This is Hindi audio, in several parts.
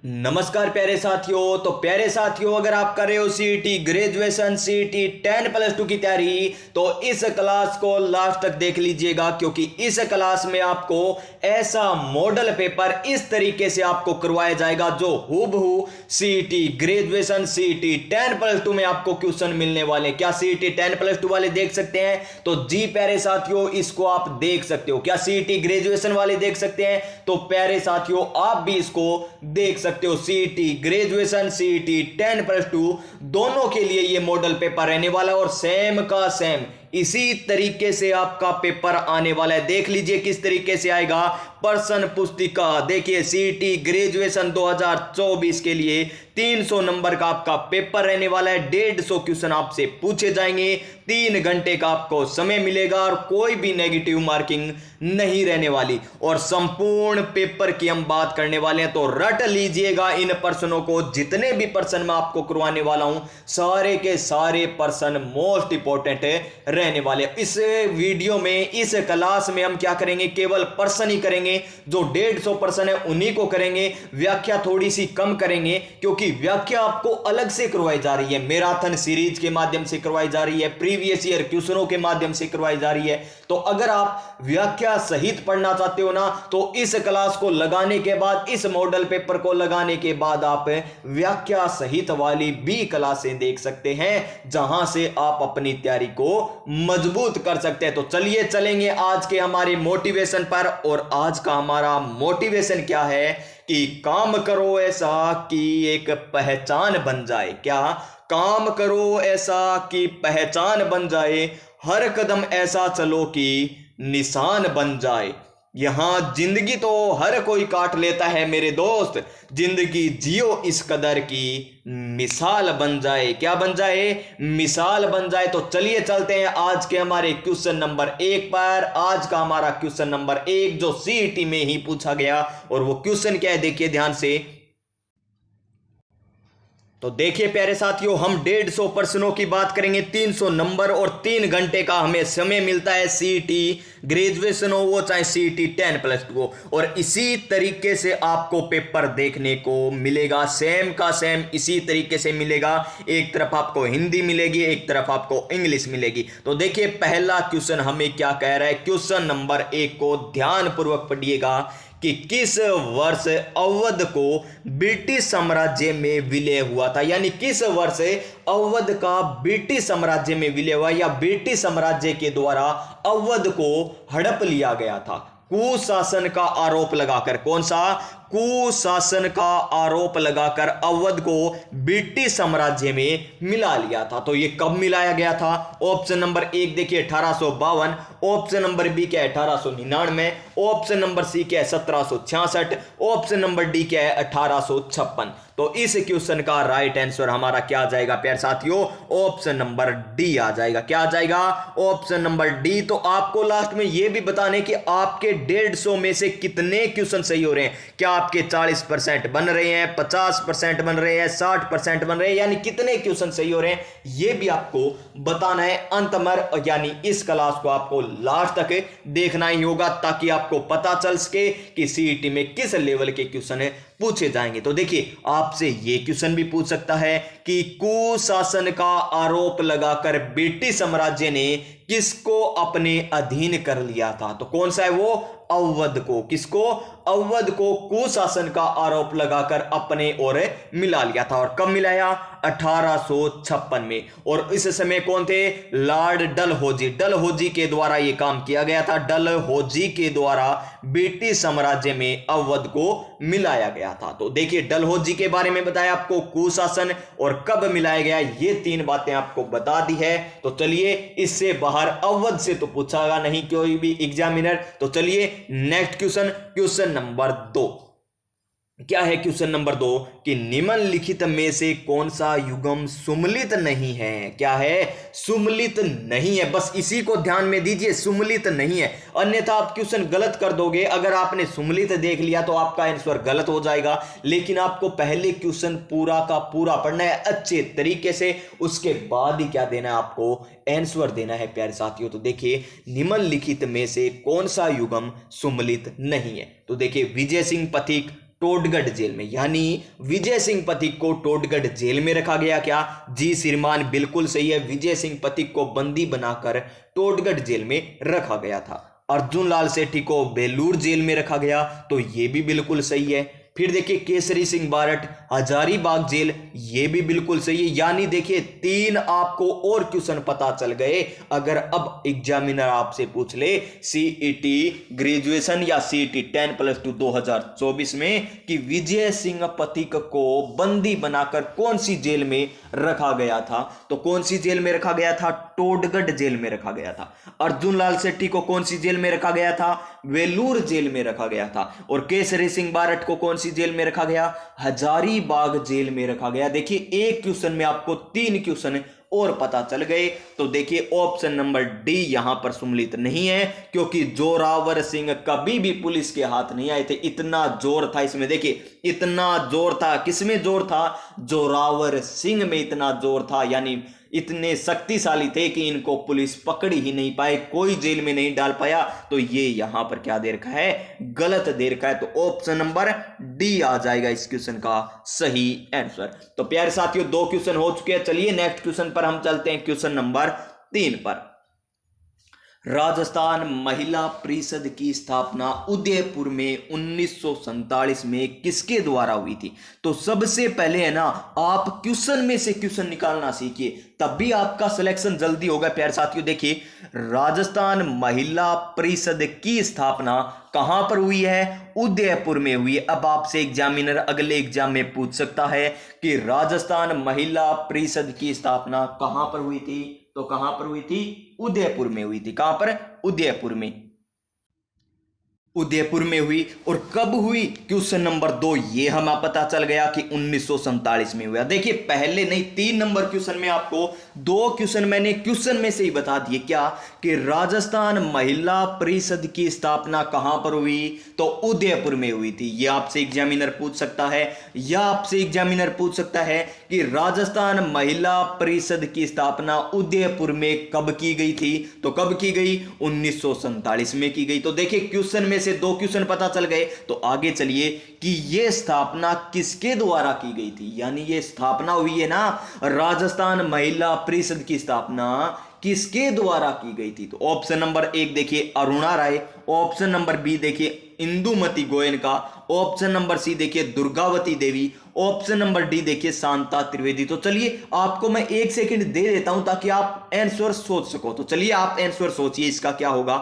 नमस्कार प्यारे साथियों। तो प्यारे साथियों, अगर आप कर रहे हो सीईटी ग्रेजुएशन, सीईटी 10+2 की तैयारी, तो इस क्लास को लास्ट तक देख लीजिएगा, क्योंकि इस क्लास में आपको ऐसा मॉडल पेपर इस तरीके से आपको करवाया जाएगा जो हूबहू सीईटी ग्रेजुएशन, सीईटी 10+2 में आपको क्वेश्चन मिलने वाले। क्या सीईटी 10+2 वाले देख सकते हैं? तो जी प्यारे साथियों, इसको आप देख सकते हो। क्या सीईटी ग्रेजुएशन वाले देख सकते हैं? तो प्यारे साथियों, आप भी इसको देख सकते हो। सीईटी ग्रेजुएशन, सीईटी 10+2 दोनों के लिए ये मॉडल पेपर रहने वाला है और सेम का सेम इसी तरीके से आपका पेपर आने वाला है। देख लीजिए किस तरीके से आएगा। प्रश्न पुस्तिका देखिए, सीईटी ग्रेजुएशन 2024 के लिए 300 नंबर का आपका पेपर रहने वाला है। 150 क्वेश्चन आपसे पूछे जाएंगे। 3 घंटे का आपको समय मिलेगा और कोई भी नेगेटिव मार्किंग नहीं रहने वाली। और संपूर्ण पेपर की हम बात करने वाले हैं, तो रट लीजिएगा इन प्रश्नों को। जितने भी प्रश्न मैं आपको करवाने वाला हूं, सारे के सारे प्रश्न मोस्ट इंपॉर्टेंट रहने वाले। इस वीडियो में, इस क्लास में हम क्या करेंगे, केवल प्रश्न ही करेंगे। जो 150 प्रश्न है उन्हीं को करेंगे। व्याख्या थोड़ी सी कम करेंगे, क्योंकि व्याख्या आपको अलग से करवाई जा रही है। मैराथन सीरीज के माध्यम से करवाई जा रही है, प्रीवियस ईयर क्वेश्चनों के माध्यम से करवाई जा रही है। तो अगर आप व्याख्या सहित पढ़ना चाहते हो ना, तो इस क्लास को लगाने के बाद, इस मॉडल पेपर को लगाने के बाद आप व्याख्या सहित वाली भी क्लासें देख सकते हैं, जहां से आप अपनी तैयारी को मजबूत कर सकते हैं। तो चलिए चलेंगे आज के हमारे मोटिवेशन पर। और आज का हमारा मोटिवेशन क्या है कि काम करो ऐसा कि एक पहचान बन जाए। क्या? काम करो ऐसा कि पहचान बन जाए, हर कदम ऐसा चलो कि निशान बन जाए। यहां जिंदगी तो हर कोई काट लेता है मेरे दोस्त, जिंदगी जियो इस कदर की मिसाल बन जाए। क्या बन जाए? मिसाल बन जाए। तो चलिए चलते हैं आज के हमारे क्वेश्चन नंबर 1 पर। आज का हमारा क्वेश्चन नंबर 1 जो सीईटी में ही पूछा गया, और वो क्वेश्चन क्या है देखिए ध्यान से। तो देखिए प्यारे साथियों, हम 150 प्रश्नों की बात करेंगे, 300 नंबर और 3 घंटे का हमें समय मिलता है। सीईटी ग्रेजुएशन हो वो चाहे सीईटी 10+2 हो, और इसी तरीके से आपको पेपर देखने को मिलेगा। सेम का सेम इसी तरीके से मिलेगा। एक तरफ आपको हिंदी मिलेगी, एक तरफ आपको इंग्लिश मिलेगी। तो देखिए पहला क्वेश्चन हमें क्या कह रहा है। क्वेश्चन नंबर 1 को ध्यान पूर्वक पढ़िएगा कि किस वर्ष अवध को ब्रिटिश साम्राज्य में विलय हुआ था। यानी किस वर्ष अवध का ब्रिटिश साम्राज्य में विलय हुआ, या ब्रिटिश साम्राज्य के द्वारा अवध को हड़प लिया गया था। कुशासन का आरोप लगाकर, कौन सा? कुशासन का आरोप लगाकर अवध को ब्रिटिश साम्राज्य में मिला लिया था। तो ये कब मिलाया गया था? ऑप्शन नंबर 1 देखिए 1852, ऑप्शन नंबर बी क्या है 1899, ऑप्शन नंबर सी क्या है 1766, ऑप्शन नंबर डी क्या है 1856। तो इस क्वेश्चन का राइट आंसर हमारा क्या आ जाएगा प्यारे साथियों? ऑप्शन नंबर डी आ जाएगा। क्या आ जाएगा? Option number D. तो आपको लास्ट में यह भी बताने कि आपके 150 में से कितने क्वेश्चन सही हो रहे हैं। क्या आपके 40% बन रहे हैं, 50% बन रहे हैं, 60% बन रहे हैं, यानी कितने क्वेश्चन सही हो रहे हैं, यह भी आपको बताना है अंत में। यानी इस क्लास को आपको लास्ट तक देखना ही होगा, ताकि आपको पता चल सके कि सीईटी में किस लेवल के क्वेश्चन पूछे जाएंगे। तो देखिए आपसे यह क्वेश्चन भी पूछ सकता है कि कुशासन का आरोप लगाकर ब्रिटिश साम्राज्य ने किसको अपने अधीन कर लिया था। तो कौन सा है वो? अवध को। किसको? अवध को कुशासन का आरोप लगाकर अपने ओर मिला लिया था। और कब मिलाया? 1856 में। और इस समय कौन थे? लॉर्ड डलहौजी। डलहौजी के द्वारा यह काम किया गया था। डलहौजी के द्वारा ब्रिटिश साम्राज्य में अवध को मिलाया गया था। तो देखिए डलहौजी के बारे में बताया आपको, कुशासन और कब मिलाया गया, ये 3 बातें आपको बता दी है। तो चलिए इससे बाहर अवध से तो पूछागा नहीं कोई भी एग्जामिनर। तो चलिए नेक्स्ट क्वेश्चन, क्वेश्चन नंबर 2 क्या है? क्वेश्चन नंबर 2 कि निम्नलिखित में से कौन सा युग्म सुमलित नहीं है। क्या है? सुमलित नहीं है। बस इसी को ध्यान में दीजिए, सुमलित नहीं है, अन्यथा आप क्वेश्चन गलत कर दोगे। अगर आपने सुमलित देख लिया तो आपका आंसर गलत हो जाएगा। लेकिन आपको पहले क्वेश्चन पूरा का पूरा पढ़ना है अच्छे तरीके से, उसके बाद ही क्या देना है आपको? आंसर देना है प्यारे साथियों। तो देखिए निम्नलिखित में से कौन सा युग्म सुमलित नहीं है। तो देखिए विजय सिंह पथिक, टोडगढ़ जेल में, यानी विजय सिंह पथिक को टोडगढ़ जेल में रखा गया। क्या जी श्रीमान, बिल्कुल सही है, विजय सिंह पथिक को बंदी बनाकर टोडगढ़ जेल में रखा गया था। अर्जुन लाल सेठी को बेलूर जेल में रखा गया, तो यह भी बिल्कुल सही है। फिर देखिए केसरी सिंह बारट हजारीबाग जेल, ये भी बिल्कुल सही है। यानी देखिए 3 आपको और क्वेश्चन पता चल गए। अगर अब एग्जामिनर आपसे पूछ ले सीईटी ग्रेजुएशन या सीईटी 10+2 2024 में कि विजय सिंह पथिक को बंदी बनाकर कौन सी जेल में रखा गया था, तो कौन सी जेल में रखा गया था? टोडगढ़ जेल में रखा गया था। अर्जुन लाल सेठी को कौन सी जेल में रखा गया था? वेलूर जेल में रखा गया था। और केसरी सिंह बारट को कौन सी जेल में रखा गया? हजारीबाग जेल में रखा गया। देखिए एक क्वेश्चन में आपको 3 क्वेश्चन और पता चल गए। तो देखिए ऑप्शन नंबर डी यहां पर सम्मिलित नहीं है, क्योंकि जोरावर सिंह कभी भी पुलिस के हाथ नहीं आए थे। इतना जोर था इसमें, देखिए इतना जोर था। किसमें जोर था? जोरावर सिंह में इतना जोर था, यानी इतने शक्तिशाली थे कि इनको पुलिस पकड़ ही नहीं पाए, कोई जेल में नहीं डाल पाया। तो ये यहां पर क्या दे रखा है? गलत दे रखा है। तो ऑप्शन नंबर डी आ जाएगा इस क्वेश्चन का सही आंसर। तो प्यारे साथियों 2 क्वेश्चन हो चुके हैं। चलिए नेक्स्ट क्वेश्चन पर हम चलते हैं, क्वेश्चन नंबर 3 पर। राजस्थान महिला परिषद की स्थापना उदयपुर में 1947 में किसके द्वारा हुई थी? तो सबसे पहले है ना, आप क्वेश्चन में से क्वेश्चन निकालना सीखिए, तब भी आपका सिलेक्शन जल्दी होगा। प्यारे साथियों देखिए, राजस्थान महिला परिषद की स्थापना कहां पर हुई है? उदयपुर में हुई है। अब आपसे एग्जामिनर अगले एग्जाम में पूछ सकता है कि राजस्थान महिला परिषद की स्थापना कहां पर हुई थी? तो कहां पर हुई थी? उदयपुर में हुई थी। कहां पर? उदयपुर में। उदयपुर में हुई। और कब हुई? क्वेश्चन नंबर 2 ये हमें पता चल गया कि 1947 में हुआ। देखिए पहले नहीं 3 नंबर क्वेश्चन में आपको 2 क्वेश्चन मैंने क्वेश्चन में से ही बता दिए। क्या? कि राजस्थान महिला परिषद की स्थापना कहां पर हुई? तो उदयपुर में हुई थी। यह आपसे एग्जामिनर पूछ सकता है, या आपसे एग्जामिनर पूछ सकता है कि राजस्थान महिला परिषद की स्थापना उदयपुर में कब की गई थी? तो कब की गई? 1947 में की गई। तो देखिए क्वेश्चन में से 2 क्वेश्चन पता चल गए। तो आगे चलिए कि यह स्थापना किसके द्वारा की गई थी, यानी यह स्थापना हुई है ना, राजस्थान महिला परिषद की स्थापना किसके द्वारा की गई थी? तो ऑप्शन नंबर 1 देखिए Aruna Roy, option number B देखिए Indumati Goenka, option number C देखिए Durgavati Devi, option number D देखिए शांता त्रिवेदी। तो चलिए आपको मैं 1 सेकंड दे देता हूं ताकि आप आंसर सोच सको। तो चलिए आप आंसर सोचिए इसका क्या होगा।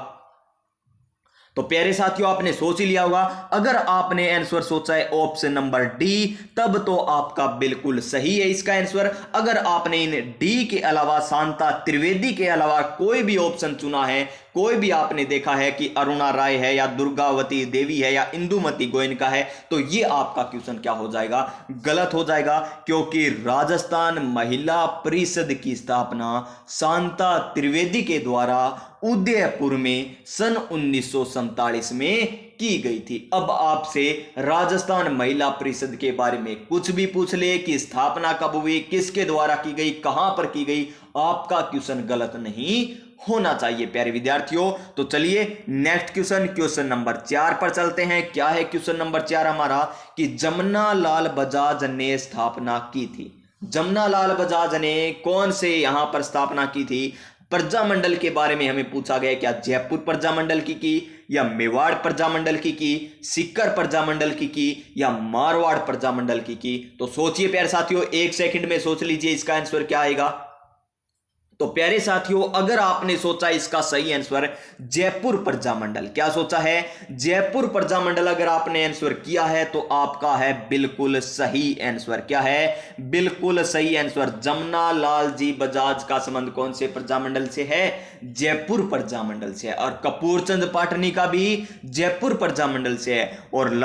तो प्यारे साथियों आपने सोच ही लिया होगा। अगर आपने आंसर सोचा है ऑप्शन नंबर डी, तब तो आपका बिल्कुल सही है इसका आंसर। अगर आपने इन डी के अलावा शांता त्रिवेदी के अलावा कोई भी ऑप्शन चुना है, कोई भी आपने देखा है कि अरुणा राय है या दुर्गावती देवी है या इंदुमती गोयनका है, तो ये आपका क्वेश्चन क्या हो जाएगा? गलत हो जाएगा, क्योंकि राजस्थान महिला परिषद की स्थापना शांता त्रिवेदी के द्वारा उदयपुर में सन 1947 में की गई थी। अब आपसे राजस्थान महिला परिषद के बारे में कुछ भी पूछ ले कि स्थापना कब हुई, किसके द्वारा की गई, कहां पर की गई, आपका क्वेश्चन गलत नहीं होना चाहिए प्यारे विद्यार्थियों। तो चलिए नेक्स्ट क्वेश्चन, क्वेश्चन नंबर 4 पर चलते हैं। क्या है क्वेश्चन नंबर 4 हमारा? कि जमुना लाल बजाज ने स्थापना की थी। जमुना लाल बजाज ने कौन से यहां पर स्थापना की थी? प्रजामंडल के बारे में हमें पूछा गया, क्या जयपुर प्रजामंडल की या मेवाड़ प्रजामंडल की सीकर प्रजामंडल की या मारवाड़ प्रजामंडल की? तो सोचिए प्यारे साथियों, 1 सेकंड में सोच लीजिए इसका आंसर क्या आएगा। तो प्यारे साथियों अगर आपने सोचा इसका सही आंसर जयपुर प्रजामंडल, क्या सोचा है? जयपुर प्रजामंडल अगर आपने आंसर किया है तो आपका है बिल्कुल सही आंसर। क्या है? बिल्कुल सही आंसर। जमुना लाल जी बजाज का संबंध कौन से प्रजामंडल से है? जयपुर प्रजामंडल से है। और कपूरचंद पाटनी का भी जयपुर प्रजामंडल से है। और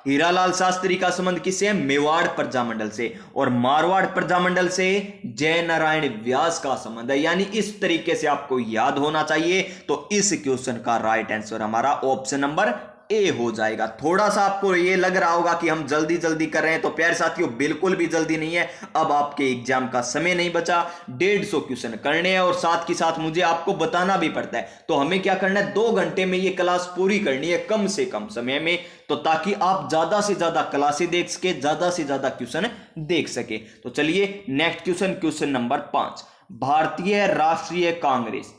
हीरालाल शास्त्री का संबंध किससे है? मेवाड़ प्रजामंडल से। और मारवाड़ प्रजामंडल से जय नारायण व्यास का संबंध है। यानी इस तरीके से आपको याद होना चाहिए। तो इस क्वेश्चन का राइट आंसर हमारा ऑप्शन नंबर ए हो जाएगा। थोड़ा सा आपको ये लग रहा होगा कि हम जल्दी जल्दी कर रहे हैं, तो प्यारे साथियों बिल्कुल भी जल्दी नहीं है। अब आपके एग्जाम का समय नहीं बचा, 150 क्वेश्चन करने हैं और साथ के साथ मुझे आपको बताना भी पड़ता है। तो हमें क्या करना है, 2 घंटे में ये क्लास पूरी करनी है कम से कम समय में, तो ताकि आप ज्यादा से ज्यादा क्लासें देख सके, ज्यादा से ज्यादा क्वेश्चन देख सके। तो चलिए नेक्स्ट क्वेश्चन, क्वेश्चन नंबर 5। भारतीय राष्ट्रीय कांग्रेस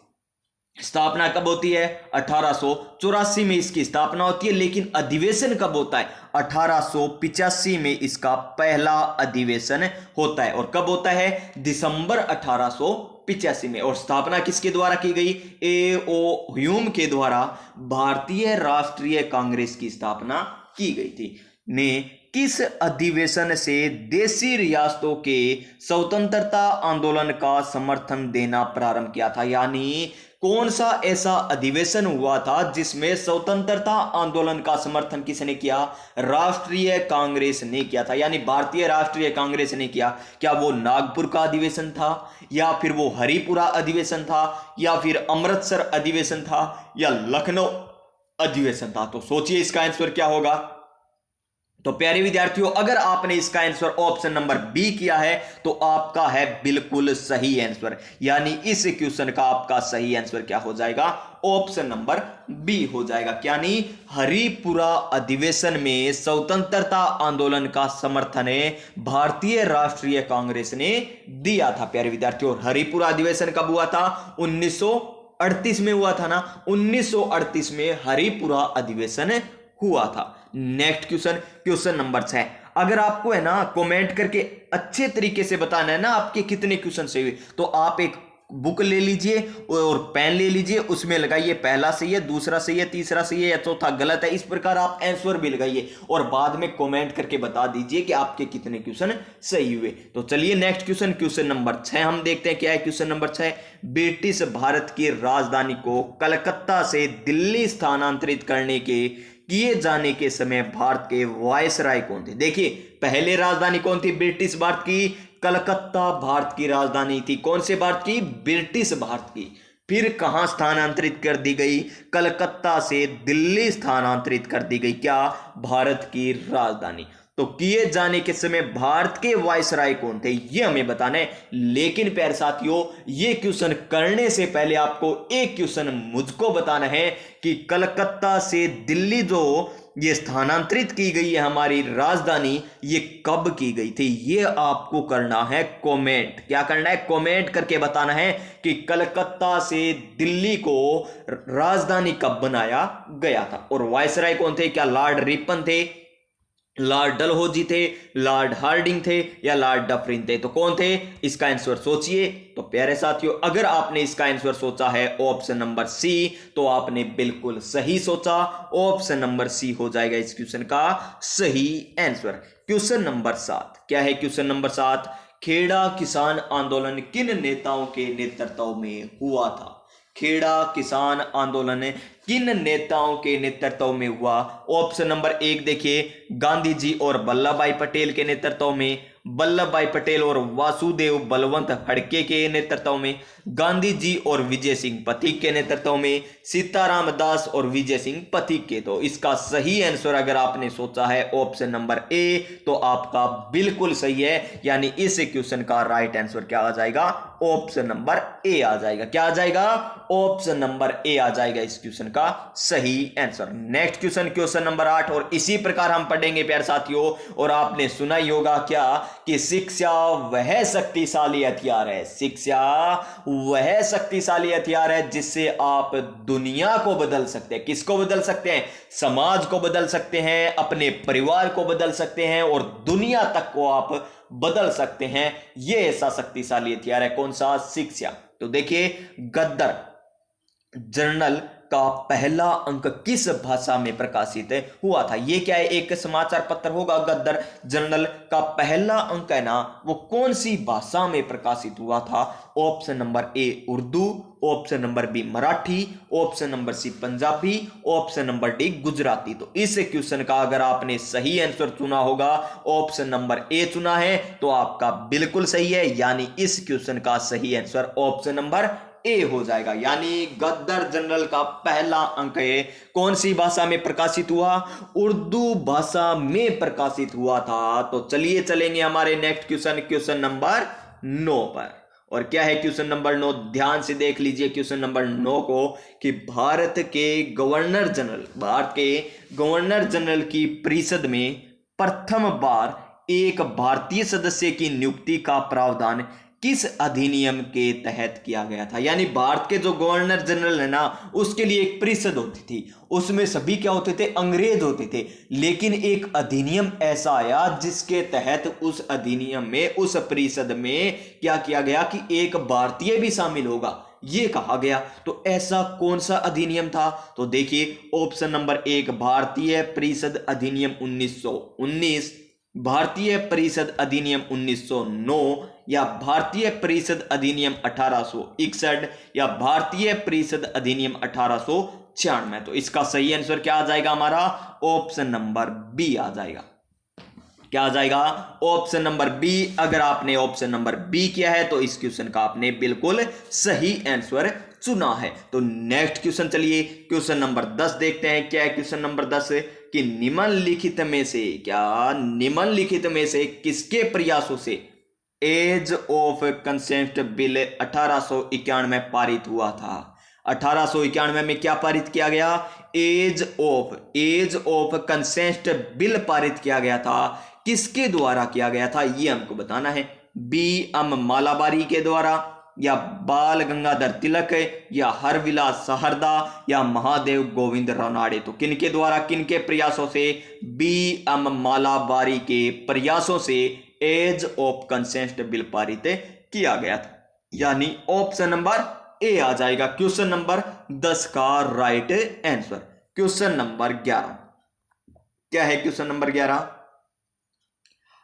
स्थापना कब होती है? 1884 में इसकी स्थापना होती है, लेकिन अधिवेशन कब होता है? 1885 में इसका पहला अधिवेशन होता है। और कब होता है? दिसंबर 1885 में। और स्थापना किसके द्वारा की गई? A.O. ह्यूम के द्वारा भारतीय राष्ट्रीय कांग्रेस की स्थापना की गई थी। ने किस अधिवेशन से देशी रियासतों के स्वतंत्रता आंदोलन का समर्थन देना प्रारंभ किया था? यानी कौन सा ऐसा अधिवेशन हुआ था जिसमें स्वतंत्रता आंदोलन का समर्थन किसने किया? राष्ट्रीय कांग्रेस ने किया था, यानी भारतीय राष्ट्रीय कांग्रेस ने किया। क्या वो नागपुर का अधिवेशन था, या फिर वो हरिपुरा अधिवेशन था, या फिर अमृतसर अधिवेशन था, या लखनऊ अधिवेशन था? तो सोचिए इसका आंसर क्या होगा। तो प्यारे विद्यार्थियों, अगर आपने इसका आंसर ऑप्शन नंबर बी किया है तो आपका है बिल्कुल सही आंसर, यानी इस क्वेश्चन का आपका सही आंसर क्या हो जाएगा? ऑप्शन नंबर बी हो जाएगा। यानी हरिपुरा अधिवेशन में स्वतंत्रता आंदोलन का समर्थन भारतीय राष्ट्रीय कांग्रेस ने दिया था। प्यारे विद्यार्थियों, हरिपुरा अधिवेशन कब हुआ था? 1938 में हुआ था ना। 1938 में हरिपुरा अधिवेशन हुआ था। Next question, question number 6। अगर आपको है ना कमेंट करके अच्छे तरीके से बताना है ना आपके कितने क्वेश्चन सही हुए, तो आप एक बुक ले लीजिए और पेन ले लीजिए, उसमें लगाइए पहला सही है, दूसरा सही है, तीसरा सही है या चौथा गलत है। इस प्रकार आप आंसर भी लगाइए और बाद में कमेंट करके बता दीजिए कि आपके कितने क्वेश्चन सही हुए। तो चलिए नेक्स्ट क्वेश्चन, क्वेश्चन नंबर 6 हम देखते हैं क्या है। क्वेश्चन नंबर 6, ब्रिटिश भारत की राजधानी को कलकत्ता से दिल्ली स्थानांतरित करने के किए जाने के समय भारत के वायसराय कौन थे? देखिए, पहले राजधानी कौन थी ब्रिटिश भारत की? कलकत्ता भारत की राजधानी थी। कौन से भारत की? ब्रिटिश भारत की। फिर कहां स्थानांतरित कर दी गई? कलकत्ता से दिल्ली स्थानांतरित कर दी गई। क्या? भारत की राजधानी। तो किए जाने के समय भारत के वायसराय कौन थे, ये हमें बताना है। लेकिन प्यारे साथियों, ये क्वेश्चन करने से पहले आपको एक क्वेश्चन मुझको बताना है कि कलकत्ता से दिल्ली जो ये स्थानांतरित की गई है हमारी राजधानी, ये कब की गई थी? ये आपको करना है कमेंट। क्या करना है? कमेंट करके बताना है कि कलकत्ता से दिल्ली को राजधानी कब बनाया गया था। और वायसराय कौन थे? क्या लॉर्ड रिपन थे, लॉर्ड डलहौजी थे, लॉर्ड हार्डिंग थे, या लॉर्ड डफरिन थे? तो कौन थे? इसका आंसर सोचिए। तो प्यारे साथियों, अगर आपने इसका आंसर सोचा है ऑप्शन नंबर सी, तो आपने बिल्कुल सही सोचा। ऑप्शन नंबर सी हो जाएगा इस क्वेश्चन का सही आंसर। क्वेश्चन नंबर 7 क्या है? क्वेश्चन नंबर 7, खेड़ा किसान आंदोलन किन नेताओं के नेतृत्व में हुआ था? खेड़ा किसान आंदोलन किन नेताओं के नेतृत्व में हुआ? ऑप्शन नंबर 1 देखिए, गांधी जी और वल्लभ भाई पटेल के नेतृत्व में, वल्लभ भाई पटेल और वासुदेव बलवंत फड़के के नेतृत्व में, गांधी जी और विजय सिंह पथिक के नेतृत्व में, सीताराम दास और विजय सिंह पथिक के। तो इसका सही आंसर अगर आपने सोचा है ऑप्शन नंबर ए, तो आपका बिल्कुल सही है, यानी इस क्वेश्चन का राइट आंसर क्या आ जाएगा? ऑप्शन नंबर ए आ जाएगा। क्या आ जाएगा? ऑप्शन नंबर ए आ जाएगा इस क्वेश्चन का सही answer. Next question, question number 8, और इसी प्रकार हम पढ़ेंगे प्यारे साथियों। और आपने सुना ही होगा क्या कि शिक्षा वह शक्तिशाली हथियार है, शिक्षा वह शक्तिशाली हथियार है जिससे आप दुनिया को बदल सकते हैं। किसको बदल सकते हैं? समाज को बदल सकते हैं, अपने परिवार को बदल सकते हैं, और दुनिया तक को आप बदल सकते हैं। यह ऐसा शक्तिशाली हथियार है। कौन सा? शिक्षा। तो देखिए, गद्दर जर्नल का पहला अंक किस भाषा में प्रकाशित हुआ था? ये क्या है? एक समाचार पत्र होगा। गद्दर जर्नल का पहला अंक है ना, वो कौन सी भाषा में प्रकाशित हुआ था? Option number A Urdu, option number B Marathi, option number C Punjabi, option number D Gujarati. तो इस क्वेश्चन का अगर आपने सही आंसर चुना होगा, ऑप्शन नंबर ए चुना है, तो आपका बिल्कुल सही है, यानी इस क्वेश्चन का सही आंसर ऑप्शन नंबर ए हो जाएगा, यानी गद्दर जनरल का पहला अंक है कौन सी भाषा में प्रकाशित हुआ? उर्दू भाषा में प्रकाशित हुआ था। तो चलिए चलेंगे हमारे नेक्स्ट क्वेश्चन नंबर 9 पर। और क्या है क्वेश्चन नंबर 9? ध्यान से देख लीजिए क्वेश्चन नंबर 9 को कि भारत के गवर्नर जनरल की परिषद में प्रथम बार एक भारतीय सदस्य की नियुक्ति का प्रावधान किस अधिनियम के तहत किया गया था? यानी भारत के जो गवर्नर जनरल है ना, उसके लिए एक परिषद होती थी, उसमें सभी क्या होते थे? अंग्रेज होते थे। लेकिन एक अधिनियम ऐसा आया जिसके तहत उस अधिनियम में, उस परिषद में क्या किया गया कि एक भारतीय भी शामिल होगा, ये कहा गया। तो ऐसा कौन सा अधिनियम था? तो देखिए ऑप्शन नंबर 1 भारतीय परिषद अधिनियम 1919, भारतीय परिषद अधिनियम 1909, या भारतीय परिषद अधिनियम 1861, या भारतीय परिषद अधिनियम 1896। तो इसका सही आंसर क्या आ जाएगा? हमारा ऑप्शन नंबर बी आ जाएगा। क्या आ जाएगा? Option number B. अगर आपने ऑप्शन नंबर बी किया है तो इस क्वेश्चन का आपने बिल्कुल सही आंसर चुना है। तो नेक्स्ट क्वेश्चन चलिए क्वेश्चन नंबर 10 देखते हैं। क्या है क्वेश्चन नंबर 10 कि निम्नलिखित में से किसके प्रयासों से एज ऑफ कंसेंट बिल 1891 पारित हुआ था? 1891 में क्या पारित किया गया? एज ऑफ कंसेंट बिल पारित किया गया था। किसके द्वारा किया गया था ये हमको बताना है। बी एम मालाबारी के द्वारा, या बाल गंगाधर तिलक, या हरविलास साहरदा, या महादेव गोविंद रानाडे। तो किनके द्वारा, किनके प्रयासों से? बी एम मालाबारी के प्रयासों से एज ऑफ कंसेंट बिल पारित किया गया था, यानी ऑप्शन नंबर ए आ जाएगा क्वेश्चन नंबर 10 का राइट आंसर। क्वेश्चन नंबर 11 क्या है? क्वेश्चन नंबर 11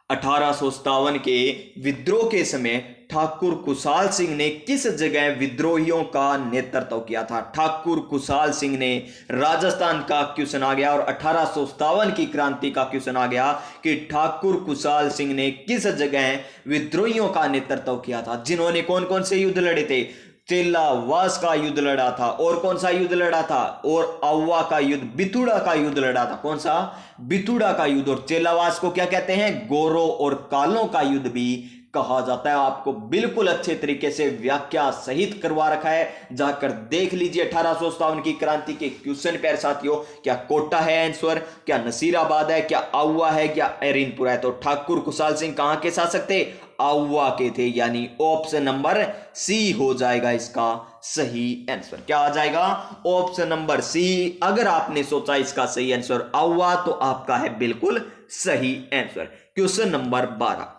1857 के विद्रोह के समय ठाकुर खुशहाल सिंह ने किस जगह विद्रोहियों का नेतृत्व किया था? ठाकुर खुशहाल सिंह ने, राजस्थान का क्वेश्चन आ गया। और 1857 की क्रांति का क्वेश्चन आ गया कि ठाकुर खुशहाल सिंह ने किस जगह विद्रोहियों का नेतृत्व किया था? जिन्होंने कौन कौन से युद्ध लड़े थे? चेलावास का युद्ध लड़ा था, और कौन सा युद्ध लड़ा था? और आउवा का युद्ध, बिथुड़ा का युद्ध लड़ा था। कौन सा? बिथुड़ा का युद्ध। और चेलावास को क्या कहते हैं? गोरों और कालों का युद्ध भी कहा जाता है। आपको बिल्कुल अच्छे तरीके से व्याख्या सहित करवा रखा है, जाकर देख लीजिए 1857 की क्रांति के क्वेश्चन प्यारे साथियों। क्या कोटा है आंसर, क्या नसीराबाद है, क्या आउवा है, क्या एरिनपुरा है? तो ठाकुर खुशहाल सिंह कहां के शासक थे? आउवा के थे, यानी ऑप्शन नंबर सी हो जाएगा इसका सही आंसर। क्या आ जाएगा? Option number C. अगर आपने सोचा इसका सही आंसर आउवा, तो आपका है बिल्कुल सही आंसर। क्वेश्चन नंबर 12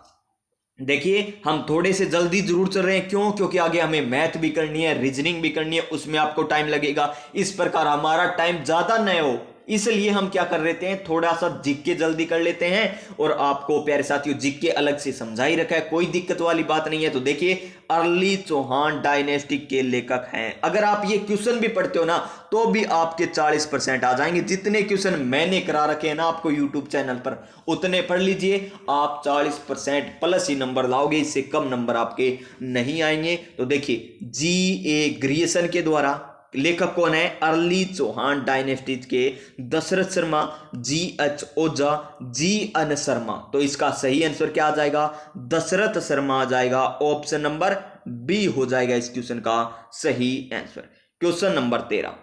देखिए, हम थोड़े से जल्दी जरूर चल रहे हैं। क्यों? क्योंकि आगे हमें मैथ भी करनी है, रीजनिंग भी करनी है, उसमें आपको टाइम लगेगा। इस प्रकार हमारा टाइम ज्यादा न हो, इसलिए हम क्या कर लेते हैं, थोड़ा सा जीके जल्दी कर लेते हैं। और आपको प्यारे साथियों जीके अलग से समझा ही रखा है, कोई दिक्कत वाली बात नहीं है। तो देखिए, अर्ली चौहान डायनेस्टी के लेखक हैं। अगर आप ये क्वेश्चन भी पढ़ते हो ना, तो भी आपके 40% आ जाएंगे। जितने क्वेश्चन मैंने करा रखे हैं ना आपको यूट्यूब चैनल पर, उतने पढ़ लीजिए, आप 40% प्लस ही नंबर लाओगे, इससे कम नंबर आपके नहीं आएंगे। तो देखिए, जी.ए. ग्रियर्सन के द्वारा, लेखक कौन है? अर्ली चौहान डायनेस्टीज के दशरथ शर्मा, जी.एच. ओझा, जी.एन. शर्मा। तो इसका सही आंसर क्या आ जाएगा? दशरथ शर्मा आ जाएगा। ऑप्शन नंबर बी हो जाएगा इस क्वेश्चन का सही आंसर। क्वेश्चन नंबर 13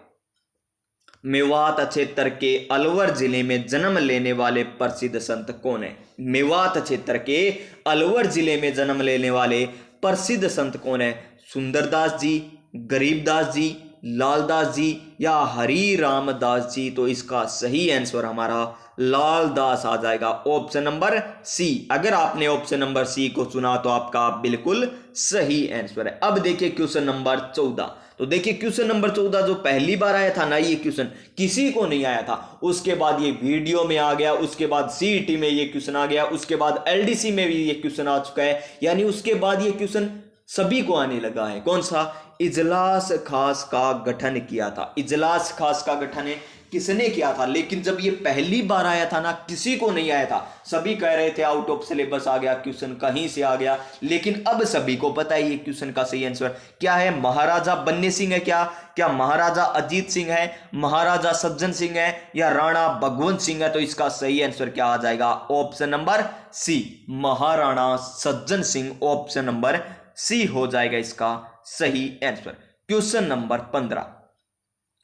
मेवात क्षेत्र के अलवर जिले में जन्म लेने वाले प्रसिद्ध संत कौन है? मेवात क्षेत्र के अलवर जिले में जन्म लेने वाले प्रसिद्ध संत कौन है? सुंदरदास जी, गरीबदास जी, लालदास जी, या हरि रामदास जी। तो इसका सही आंसर हमारा लालदास आ जाएगा। Option number C. अगर आपने ऑप्शन नंबर सी को चुना तो आपका बिल्कुल सही आंसर है। अब देखिए क्वेश्चन नंबर 14। तो देखिए क्वेश्चन नंबर 14 जो पहली बार आया था ना, ये क्वेश्चन किसी को नहीं आया था। उसके बाद ये वीडियो में आ गया, उसके बाद सीईटी में ये क्वेश्चन आ गया, उसके बाद एलडीसी में भी ये क्वेश्चन आ चुका है, यानी उसके बाद ये क्वेश्चन सभी को आने लगा है। कौन सा? इजलास खास का गठन किया था। इजलास खास का गठन किसने किया था, लेकिन जब ये पहली बार आया था ना, किसी को नहीं आया था। सभी कह रहे थे आउट ऑफ सिलेबस आ गया क्वेश्चन, कहीं से आ गया, लेकिन अब सभी को पता है ये क्वेश्चन का सही आंसर क्या है। महाराजा बन्नी सिंह है क्या, क्या महाराजा अजीत सिंह है, महाराजा सज्जन सिंह है, या राणा भगवंत सिंह है। तो इसका सही आंसर क्या आ जाएगा, ऑप्शन नंबर सी, महाराणा सज्जन सिंह। ऑप्शन नंबर सी हो जाएगा इसका सही आंसर। क्वेश्चन नंबर 15,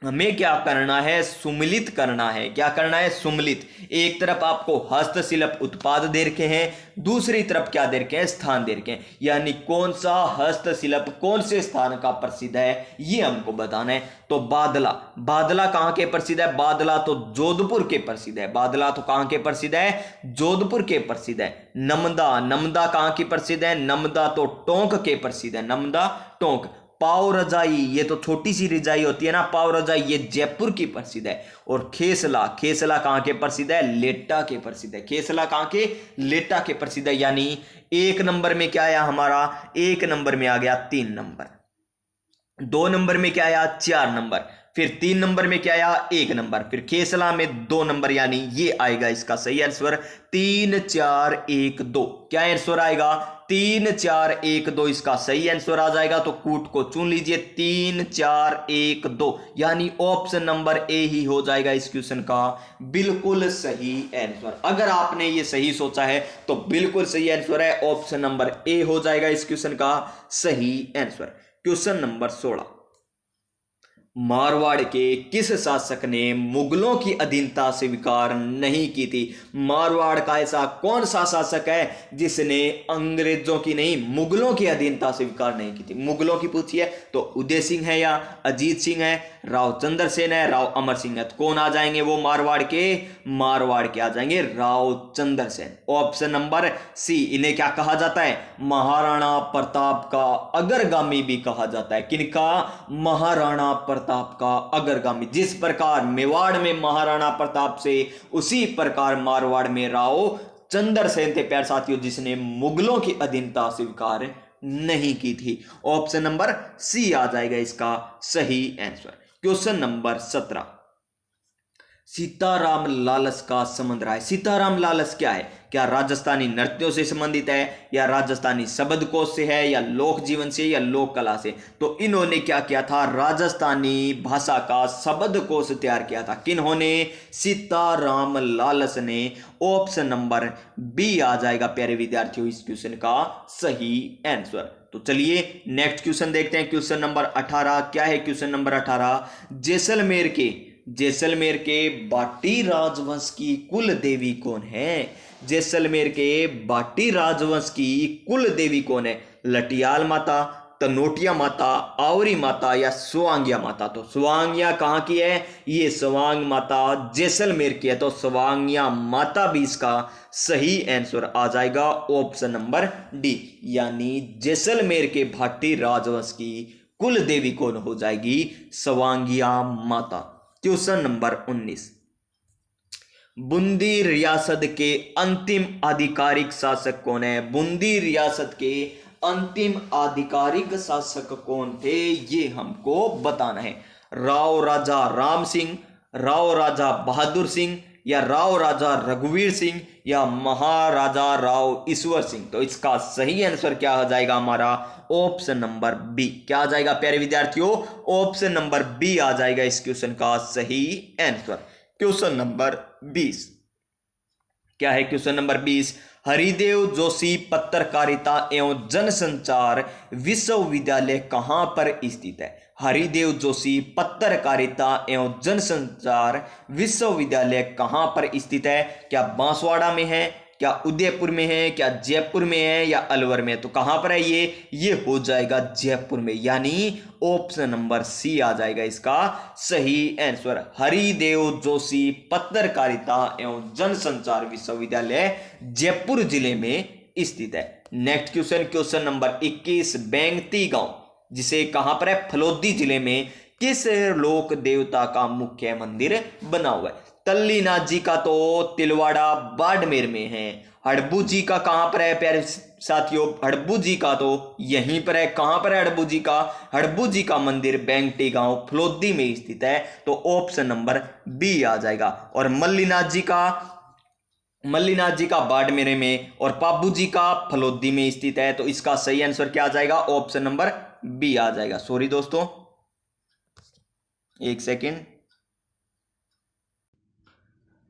हमें क्या करना है, सुमिलित करना है। क्या करना है, सुमिलित। एक तरफ आपको हस्तशिल्प उत्पाद दे रखे हैं, दूसरी तरफ क्या दे रखे हैं, स्थान दे रखे हैं, यानी कौन सा हस्तशिल्प कौन से स्थान का प्रसिद्ध है ये हमको बताना है। तो बादला, बादला कहां के प्रसिद्ध है, बादला तो जोधपुर के प्रसिद्ध है, बादला तो कहां के प्रसिद्ध है, जोधपुर के प्रसिद्ध है। नमदा, नमदा कहां की प्रसिद्ध है, नमदा तो टोंक के प्रसिद्ध है, नमदा टोंक। पाव रजाई, ये तो छोटी सी रजाई होती है ना, पाव रजाई, ये जयपुर की प्रसिद्ध है। और खेसला, खेसला कहां के प्रसिद्ध है, लेटा के प्रसिद्ध है, खेसला कहां के, लेटा के प्रसिद्ध है। यानी एक नंबर में क्या आया हमारा, एक नंबर में आ गया 3 नंबर, 2 नंबर में क्या आया 4 नंबर, फिर 3 नंबर में क्या आया 1 नंबर, फिर खेसला में 2 नंबर, यानी ये आएगा इसका सही आंसर 3 4 1 2। क्या आंसर आएगा, 3 4 1 2 इसका सही आंसर आ जाएगा। तो कूट को चुन लीजिए, 3 4 1 2, यानी ऑप्शन नंबर ए ही हो जाएगा इस क्वेश्चन का बिल्कुल सही आंसर। अगर आपने ये सही सोचा है तो बिल्कुल सही आंसर है, ऑप्शन नंबर ए हो जाएगा इस क्वेश्चन का सही आंसर। क्वेश्चन नंबर 16, मारवाड़ के किस शासक ने मुगलों की अधीनता स्वीकार नहीं की थी। मारवाड़ का ऐसा कौन सा शासक है जिसने अंग्रेजों की नहीं, मुगलों की अधीनता स्वीकार नहीं की थी। मुगलों की पूछिए तो उदय सिंह है, या अजीत सिंह है, राव चंद्रसेन है, राव अमर सिंह है। तो कौन आ जाएंगे वो मारवाड़ के, मारवाड़ के आ जाएंगे Rao Chandrasen. Option number C, इन्हें क्या कहा जाता है, महाराणा प्रताप का अग्रगामी भी कहा जाता है। किनका, महाराणा प्रताप का अग्रगामी। जिस प्रकार मेवाड़ में महाराणा प्रताप से, उसी प्रकार मारवाड़ में राव चंद्रसेन थे प्यारे साथियों, जिसने मुगलों की अधीनता स्वीकार नहीं की थी। ऑप्शन नंबर सी आ जाएगा इसका सही answer. Question number 17, Sitaram Lalas का संबंध रहा है। सीताराम लालस क्या है, क्या राजस्थानी नृत्यों से संबंधित है, या राजस्थानी शब्दकोश से है, या लोक जीवन से, या लोक कला से। तो इन्होंने क्या किया था, राजस्थानी भाषा का शब्दकोश तैयार किया था। किन्होंने, सीताराम लालस ने। ऑप्शन नंबर बी आ जाएगा प्यारे विद्यार्थियों इस क्वेश्चन का सही आंसर। तो चलिए नेक्स्ट क्वेश्चन देखते हैं। क्वेश्चन नंबर 18 क्या है, क्वेश्चन नंबर 18, जैसलमेर के बाटी राजवंश की कुल देवी कौन है। जैसलमेर के बाटी राजवंश की कुल देवी कौन है, लटियाल माता, तनोटिया माता, आवरी माता, या स्वांगिया माता। तो स्वांगिया कहां की है, ये स्वांग माता जैसलमेर की है। तो स्वांगिया माता भी इसका सही आंसर आ जाएगा, ऑप्शन नंबर डी, यानी जैसलमेर के भाटी राजवंश की कुल देवी कौन हो जाएगी, स्वांगिया माता। क्वेश्चन नंबर 19, बूंदी रियासत के अंतिम आधिकारिक शासक कौन है। बूंदी रियासत के अंतिम आधिकारिक शासक कौन थे ये हमको बताना है। राव राजा राम सिंह, राव राजा बहादुर सिंह, या राव राजा रघुवीर सिंह, या महाराजा राव ईश्वर सिंह। तो इसका सही आंसर क्या हो जाएगा हमारा, ऑप्शन नंबर बी। क्या आ जाएगा प्यारे विद्यार्थियों, ऑप्शन नंबर बी आ जाएगा इस क्वेश्चन का सही आंसर। क्वेश्चन नंबर 20 क्या है, क्वेश्चन नंबर 20, हरिदेव जोशी पत्रकारिता एवं जनसंचार विश्वविद्यालय कहां पर स्थित है। हरिदेव जोशी पत्रकारिता एवं जनसंचार विश्वविद्यालय कहां पर स्थित है। क्या बांसवाड़ा में है, क्या उदयपुर में है, क्या जयपुर में है, या अलवर में। तो कहां पर है ये हो जाएगा जयपुर में, यानी ऑप्शन नंबर सी आ जाएगा इसका सही आंसर। हरिदेव जोशी पत्रकारिता एवं जनसंचार विश्वविद्यालय जयपुर जिले में स्थित है। नेक्स्ट क्वेश्चन, क्वेश्चन नंबर 21, बेंगती गांव जिसे कहां पर है, फलोदी जिले में किस लोक देवता का मुख्य मंदिर बना हुआ है। तल्ली नाथ जी का तो तिलवाड़ा बाड़मेर में है। हड़बू जी का कहां पर है प्यारे साथियों? हड़बू जी का तो यहीं पर है। कहां पर है हड़बू जी का? हड़बू जी का मंदिर बेंगटी गांव फलोदी में स्थित है, तो ऑप्शन नंबर बी आ जाएगा। और मल्लीनाथ जी का बाड़मेर में और पाबू जी का फलोदी में स्थित है, तो इसका सही आंसर क्या आ जाएगा? ऑप्शन नंबर बी आ जाएगा। सॉरी दोस्तों, एक सेकेंड।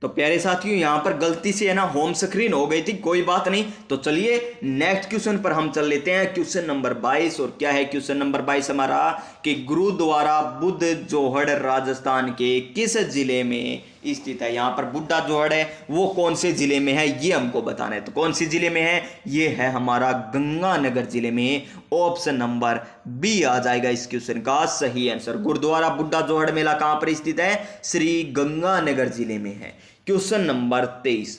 तो प्यारे साथियों यहां पर गलती से है ना होम स्क्रीन हो गई थी, कोई बात नहीं। तो चलिए नेक्स्ट क्वेश्चन पर हम चल लेते हैं, क्वेश्चन नंबर 22। और क्या है क्वेश्चन नंबर 22 हमारा? कि गुरुद्वारा बुद्ध जोहड़ राजस्थान के किस जिले में स्थित है? यहां पर बुड्ढा जोहड़ है, वो कौन से जिले में है ये हमको बताना है। तो कौन सी जिले में है? ये है हमारा गंगानगर जिले में। ऑप्शन नंबर बी आ जाएगा इस क्वेश्चन का सही आंसर। गुरुद्वारा बुड्ढा जोहड़ मेला कहां पर स्थित है? श्री गंगानगर जिले में है। Question number 23।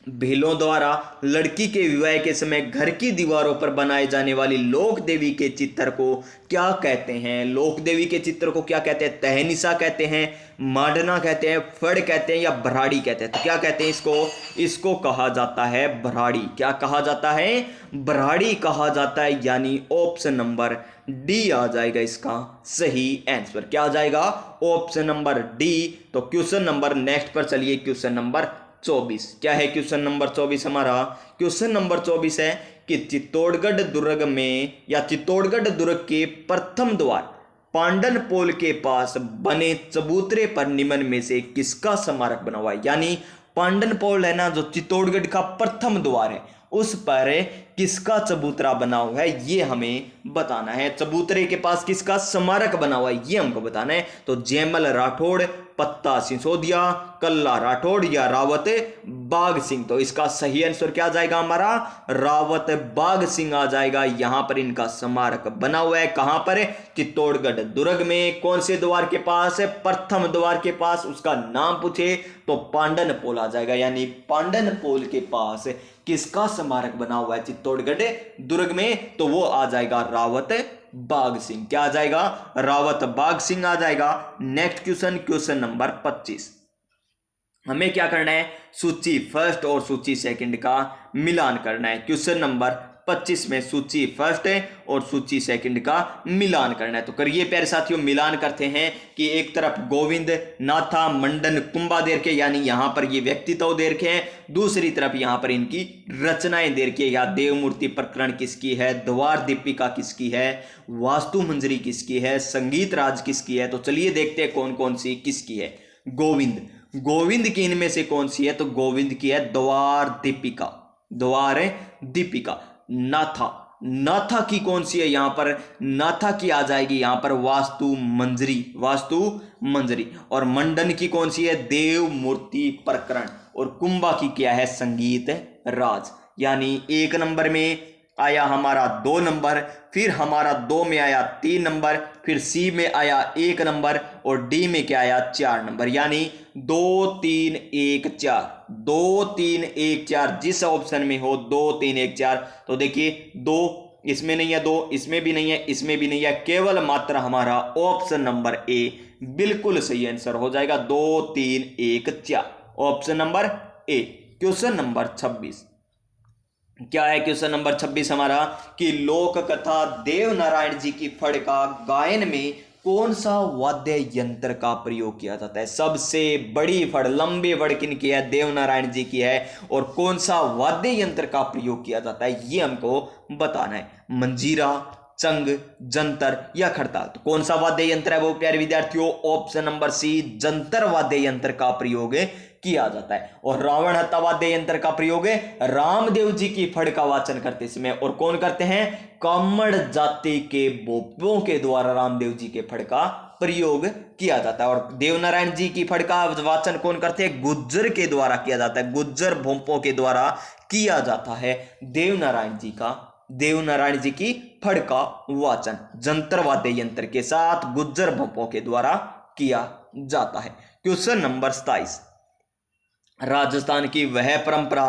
भीलों द्वारा लड़की के विवाह के समय घर की दीवारों पर बनाए जाने वाली लोक देवी के चित्र को क्या कहते हैं? लोक देवी के चित्र को क्या कहते हैं? तहनिसा कहते हैं, मांडना कहते हैं, फड़ कहते हैं, या भराड़ी कहते हैं? तो क्या कहते हैं इसको? इसको कहा जाता है भराड़ी। क्या कहा जाता है? भराड़ी कहा जाता है, यानी ऑप्शन नंबर डी आ जाएगा इसका सही आंसर। क्या आ जाएगा? Option number D. तो क्वेश्चन नंबर नेक्स्ट पर चलिए, क्वेश्चन नंबर 24। क्या है क्वेश्चन नंबर 24 हमारा? क्वेश्चन नंबर 24 है कि चित्तौड़गढ़ दुर्ग में या चित्तौड़गढ़ दुर्ग के प्रथम द्वार पांडन पोल के पास बने चबूतरे पर निम्न में से किसका स्मारक बना हुआ है? यानी पांडन पोल है ना, जो चित्तौड़गढ़ का प्रथम द्वार है, उस पर किसका चबूतरा बना हुआ है ये हमें बताना है। चबूतरे के पास किसका स्मारक बना हुआ है ये हमको बताना है। तो जयमल राठौड़, पत्ता सिसोदिया, कल्ला राठौड़, या रावत बाघ सिंह? तो इसका सही आंसर क्या आ जाएगा हमारा? रावत बाघ सिंह आ जाएगा। यहां पर इनका स्मारक बना हुआ है। कहां पर? चित्तौड़गढ़ दुर्ग में। कौन से द्वार के पास है? प्रथम द्वार के पास। उसका नाम पूछे तो पांडन पोल आ जाएगा, यानी पांडन पोल के पास किसका स्मारक बना हुआ है चित्तौड़गढ़ दुर्ग में? तो वो आ जाएगा रावत बाघ सिंह। क्या आ जाएगा? रावत बाघ सिंह आ जाएगा। Next question, question number 25। हमें क्या करना है? सूची फर्स्ट और सूची सेकंड का मिलान करना है। क्वेश्चन नंबर 25 में सूची फर्स्ट है और सूची सेकंड का मिलान करना है। तो करिए प्यारे साथियों, मिलान करते हैं कि एक तरफ गोविंद, नाथा, मंडन, कुंभा दे रखे, यानी यहां पर ये व्यक्तित्व दे रखे हैं। दूसरी तरफ यहां पर इनकी रचनाएं दे रखी है। या देव मूर्ति प्रकरण किसकी है, द्वार दीपिका किसकी है, वास्तु मंजरी किसकी है, संगीत राज किसकी है। तो चलिए देखते हैं कौन कौन सी किसकी है। गोविंद की इनमें से कौन सी है? तो गोविंद की है द्वार दीपिका, द्वार दीपिका। नाथा की कौन सी है? यहां पर नाथा की आ जाएगी यहां पर वास्तु मंजरी। और मंडन की कौन सी है? देव मूर्ति प्रकरण। और कुंभा की क्या है? संगीत राज। यानी एक नंबर में आया हमारा 2 नंबर, फिर हमारा 2 में आया 3 नंबर, फिर सी में आया 1 नंबर, और डी में क्या आया? 4 नंबर। यानी 2 3 1 4, 2 3 1 4। जिस ऑप्शन में हो 2 3 1 4, तो देखिए 2 इसमें नहीं है, 2 इसमें भी नहीं है, इसमें भी नहीं है, केवल मात्र हमारा ऑप्शन नंबर ए बिल्कुल सही आंसर हो जाएगा। 2 3 1 4 option number A. Question number 26। क्या है क्वेश्चन नंबर 26 हमारा? कि लोक कथा देव नारायण जी की फड़ का गायन में कौन सा वाद्य यंत्र का प्रयोग किया जाता है? सबसे बड़ी फड़, लंबी फड़ किनकी है? देव नारायण जी की है। और कौन सा वाद्य यंत्र का प्रयोग किया जाता है ये हमको बताना है। मंजीरा, चंग, जंतर, या खड़ताल? तो कौन सा वाद्य यंत्र है वो प्यारे विद्यार्थियों? ऑप्शन नंबर सी, जंतर वाद्य यंत्र का प्रयोग किया जाता है। और रावण हत्ता वाद्य यंत्र का प्रयोग रामदेव जी की फड़ का वाचन करते समय और कौन करते हैं? कामड़ जाति के भोपों के द्वारा रामदेव जी के फड़ का प्रयोग किया जाता है। और देवनारायण जी की फड़ का वाचन कौन करते हैं? गुज्जर के द्वारा किया जाता है। गुज्जर भोपों के द्वारा किया जाता है देवनारायण जी की फड़ का वाचन जंतर वाद्य यंत्र के साथ गुज्जर भोपों के द्वारा किया जाता है। Question number 27। राजस्थान की वह परंपरा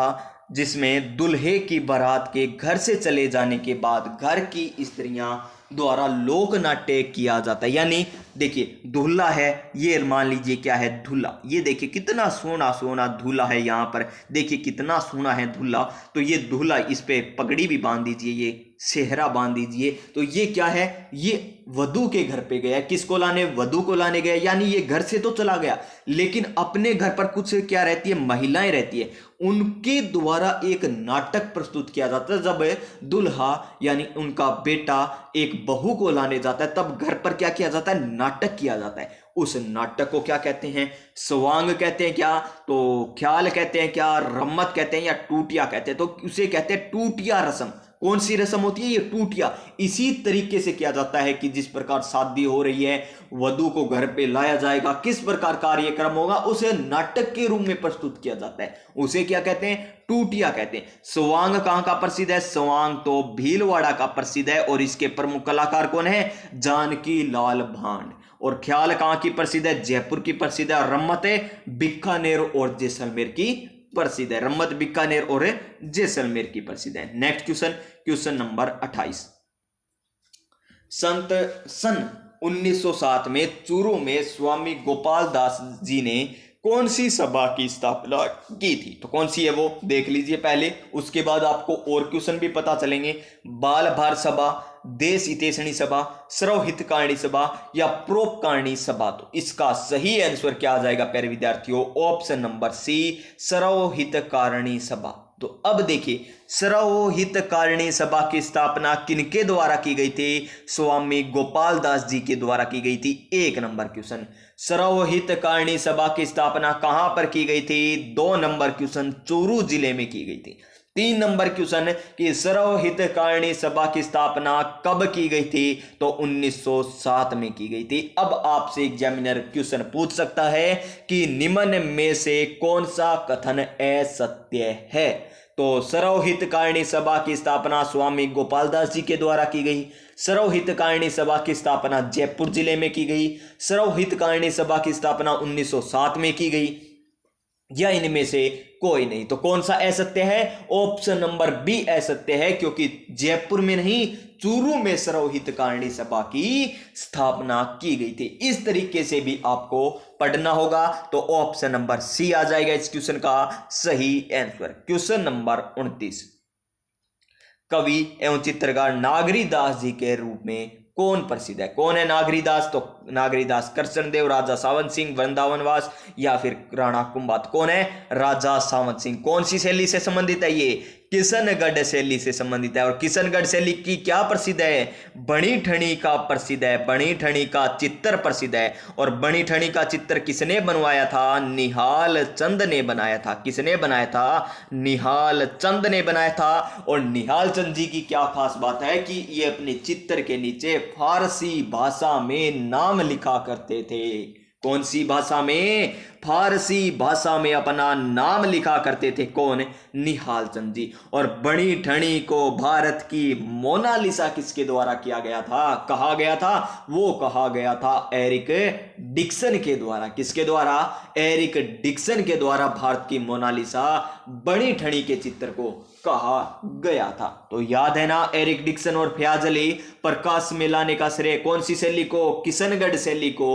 जिसमें दूल्हे की बारात के घर से चले जाने के बाद घर की स्त्रियां द्वारा लोक नाट्य किया जाता है। यानी देखिए दूल्हा है, ये मान लीजिए क्या है, दूल्हा, ये देखिए कितना सोना सोना दूल्हा है, यहाँ पर देखिए कितना सोना है दूल्हा। तो ये दूल्हा, इस पे पगड़ी भी बांध दीजिए, ये सेहरा बांध दीजिए। तो ये क्या है, ये वधू के घर पे गया, किसको लाने, वधू को लाने गया। यानी ये घर से तो चला गया, लेकिन अपने घर पर कुछ क्या रहती है, महिलाएं रहती है, उनके द्वारा एक नाटक प्रस्तुत किया जाता है। जब दुल्हा यानी उनका बेटा एक बहू को लाने जाता है, तब घर पर क्या किया जाता है, नाटक किया जाता है। उस नाटक को क्या कहते हैं, स्वांग कहते हैं क्या, तो ख्याल कहते हैं क्या, रम्मत कहते हैं या टूटिया कहते हैं। तो उसे कहते हैं टूटिया रस्म। कौन सी रस्म होती है, ये टूटिया। इसी तरीके से किया जाता है कि जिस प्रकार शादी हो रही है, वधू को घर पे लाया जाएगा, किस प्रकार कार्यक्रम होगा, उसे नाटक के रूप में प्रस्तुत किया जाता है, उसे क्या कहते हैं, टूटिया कहते हैं। स्वांग कहां का प्रसिद्ध है, स्वांग तो भीलवाड़ा का प्रसिद्ध है, और इसके प्रमुख कलाकार कौन है, जानकी लाल भांड। और ख्याल कहां की प्रसिद्ध है, जयपुर की प्रसिद्ध है। और रम्मत है बीकानेर और जैसलमेर की प्रसिद्ध है, रम्मत बीकानेर और जैसलमेर की प्रसिद्ध है। Next question, question number 28। सन 1907 में चूरू में स्वामी गोपाल दास जी ने कौन सी सभा की स्थापना की थी। तो कौन सी है वो देख लीजिए पहले, उसके बाद आपको और क्वेश्चन भी पता चलेंगे। बाल भार सभा, देश हितैषणी सभा, सर्वहितकारिणी सभा या परोपकारिणी सभा। तो इसका सही आंसर क्या आ जाएगा प्यारे विद्यार्थियों, ऑप्शन नंबर सी, सर्वहितकारिणी सभा। तो अब देखिए, सर्वहितकारिणी सभा की स्थापना किनके द्वारा की गई थी, स्वामी गोपाल दास जी के द्वारा की गई थी। एक नंबर क्वेश्चन, सर्वहितकारिणी सभा की स्थापना कहां पर की गई थी, 2 नंबर क्वेश्चन, चूरू जिले में की गई थी। 3 नंबर क्वेश्चन कि सर्वहितकारिणी सभा की स्थापना कब की गई थी, तो 1907 में की गई थी। अब आपसे एग्जामिनर क्वेश्चन पूछ सकता है कि निम्न में से कौन सा कथन असत्य है। तो सर्वहितकारिणी सभा की स्थापना स्वामी गोपाल दास जी के द्वारा की गई, सर्वहितकारिणी सभा की स्थापना जयपुर जिले में की गई, सर्वहितकारिणी सभा की स्थापना 1907 में की गई, या इनमें से कोई नहीं। तो कौन सा असत्य है, ऑप्शन नंबर बी असत्य है, क्योंकि जयपुर में नहीं, चूरू में सर्वहितकारिणी सभा की स्थापना की गई थी। इस तरीके से भी आपको पढ़ना होगा। तो ऑप्शन नंबर सी आ जाएगा इस क्वेश्चन का सही आंसर। क्वेश्चन नंबर 29, कवि एवं चित्रकार नागरीदास जी के रूप में कौन प्रसिद्ध है। कौन है नागरीदास, तो नागरीदास कृष्णदेव, राजा सावंत सिंह, वृंदावनवास या फिर राणा कुंभात। कौन है, राजा सावंत सिंह। कौन सी शैली से संबंधित है, ये किशनगढ़ शैली से संबंधित है। और किशनगढ़ शैली की क्या प्रसिद्ध है, बणी ठणी का प्रसिद्ध है, बणी ठणी का चित्र प्रसिद्ध है। और बणी ठणी का चित्र किसने बनवाया था, निहाल चंद ने बनाया था। किसने बनाया था, निहाल चंद ने बनाया था। और निहाल चंद जी की क्या खास बात है कि ये अपने चित्र के नीचे फारसी भाषा में नाम लिखा करते थे। कौन सी भाषा में, फारसी भाषा में अपना नाम लिखा करते थे। कौन, निहाल चंद जी। और बणी ठणी को भारत की मोनालिसा किसके द्वारा किया गया था, कहा गया था, वो कहा गया था एरिक डिक्सन के द्वारा। किसके द्वारा, एरिक डिक्सन के द्वारा भारत की मोनालिसा बणी ठणी के चित्र को कहा गया था। तो याद है ना, एरिक डिक्सन और फयाज अली, प्रकाश में लाने का श्रेय कौन सी शैली को, किशनगढ़ शैली को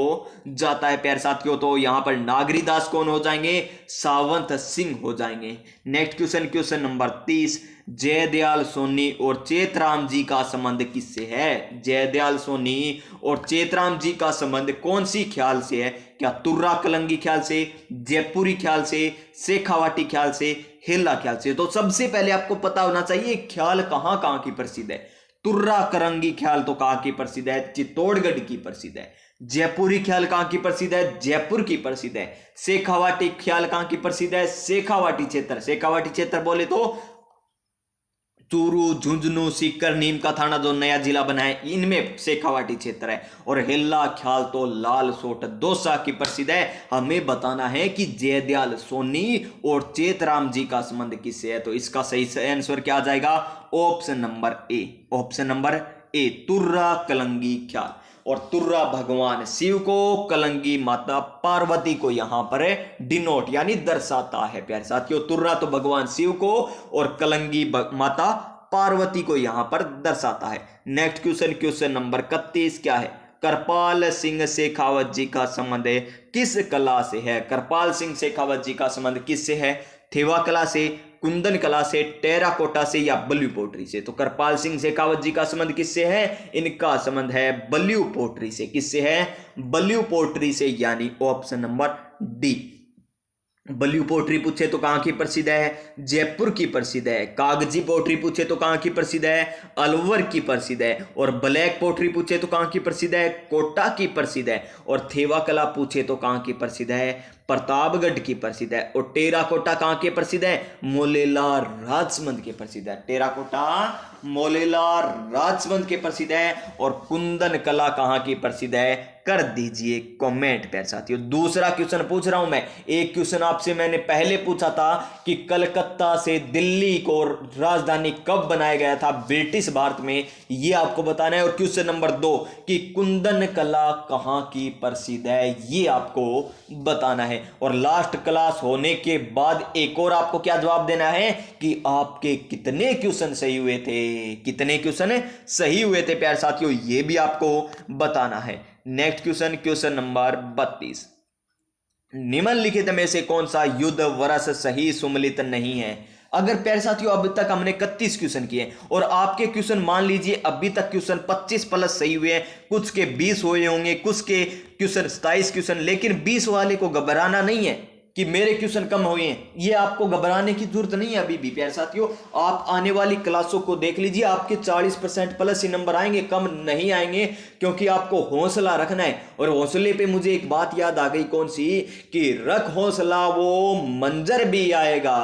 जाता है प्यारे साथियों। तो यहां पर नागरीदास कौन हो जाएंगे, सावंत सिंह हो जाएंगे। Next question, question number 30, Jaidayal Soni और चेतराम जी का संबंध किससे है। जयदयाल सोनी और चेतराम जी का संबंध कौन सी ख्याल से है, क्या तुर्रा कलंगी ख्याल से, जयपुरी ख्याल से, शेखावाटी ख्याल से, हेला ख्याल से। तो सबसे पहले आपको पता होना चाहिए ख्याल कहां कहां की प्रसिद्ध है। तुर्रा करंगी ख्याल तो कहां की प्रसिद्ध है, चित्तौड़गढ़ की प्रसिद्ध है। जयपुरी ख्याल कहां की प्रसिद्ध है, जयपुर की प्रसिद्ध है। शेखावाटी ख्याल कहां की प्रसिद्ध है, शेखावाटी क्षेत्र। शेखावाटी क्षेत्र बोले तो चूरू, झुंझुनू, सीकर, नीम का थाना जो नया जिला बना है, इनमें शेखावाटी क्षेत्र है। और हेला ख्याल तो लाल सोट दौसा की प्रसिद्ध है। हमें बताना है कि जयदयाल सोनी और चेतराम जी का संबंध किससे है। तो इसका सही आंसर क्या आ जाएगा, option number A. Option number A Turra Kalangi Khyal, और तुर्रा भगवान शिव को, कलंगी माता पार्वती को यहां पर डिनोट यानी दर्शाता है प्यारे साथियों। तुर्रा तो भगवान शिव को और कलंगी माता पार्वती को यहां पर दर्शाता है। नेक्स्ट क्वेश्चन, क्वेश्चन नंबर 31 क्या है? करपाल सिंह शेखावत जी का संबंध किस कला से है? करपाल सिंह शेखावत जी का संबंध किससे है? थेवा कला से, कुंदन कला से, टेराकोटा से या बल्यू पोट्री से? तो करपाल सिंह शेखावत जी का संबंध किससे है? इनका संबंध है बल्यू पोट्री से। किससे है? बल्यू पोट्री से, यानी option number D. Blue pottery पूछे तो कहां की प्रसिद्ध है? जयपुर की प्रसिद्ध है। कागजी पोट्री पूछे तो कहां की प्रसिद्ध है? अलवर की प्रसिद्ध है। और ब्लैक पोट्री पूछे तो कहां की प्रसिद्ध है? कोटा की प्रसिद्ध है। और थेवा कला पूछे तो कहां की प्रसिद्ध है? प्रतापगढ़ की प्रसिद्ध है। और टेराकोटा कहां के प्रसिद्ध है? मोलेला राजमंद के प्रसिद्ध है। टेराकोटा मोलेला राजमंद के प्रसिद्ध है। और कुंदन कला कहां की प्रसिद्ध है? कर दीजिए कमेंट प्यारे साथियों। दूसरा क्वेश्चन पूछ रहा हूं मैं। एक क्वेश्चन आपसे मैंने पहले पूछा था कि कलकत्ता से दिल्ली को राजधानी कब बनाया गया था ब्रिटिश भारत में, ये आपको बताना है। और क्वेश्चन नंबर 2 कि कुंदन कला कहां की प्रसिद्ध है, ये आपको बताना है। और लास्ट क्लास होने के बाद एक और आपको क्या जवाब देना है कि आपके कितने क्वेश्चन सही हुए थे, कितने क्वेश्चन सही हुए थे प्यारे साथियों, ये भी आपको बताना है। नेक्स्ट क्वेश्चन, क्वेश्चन नंबर 32, निम्नलिखित में से कौन सा युद्ध वर्ष सही सुमेलित नहीं है? अगर प्यारे साथियों अभी तक हमने 31 क्वेश्चन किए और आपके क्वेश्चन मान लीजिए अभी तक क्वेश्चन 25 प्लस सही हुए हैं, कुछ के 20 हुए होंगे, कुछ के क्वेश्चन 27 क्वेश्चन, लेकिन 20 वाले को घबराना नहीं है कि मेरे क्वेश्चन कम हुए हैं, ये आपको घबराने की जरूरत नहीं है अभी भी प्यारे साथियों। आप आने वाली क्लासों को देख लीजिए, आपके 40% प्लस ही नंबर आएंगे, कम नहीं आएंगे, क्योंकि आपको हौसला रखना है। और हौसले पे मुझे एक बात याद आ गई, कौन सी? कि रख हौसला वो मंजर भी आएगा,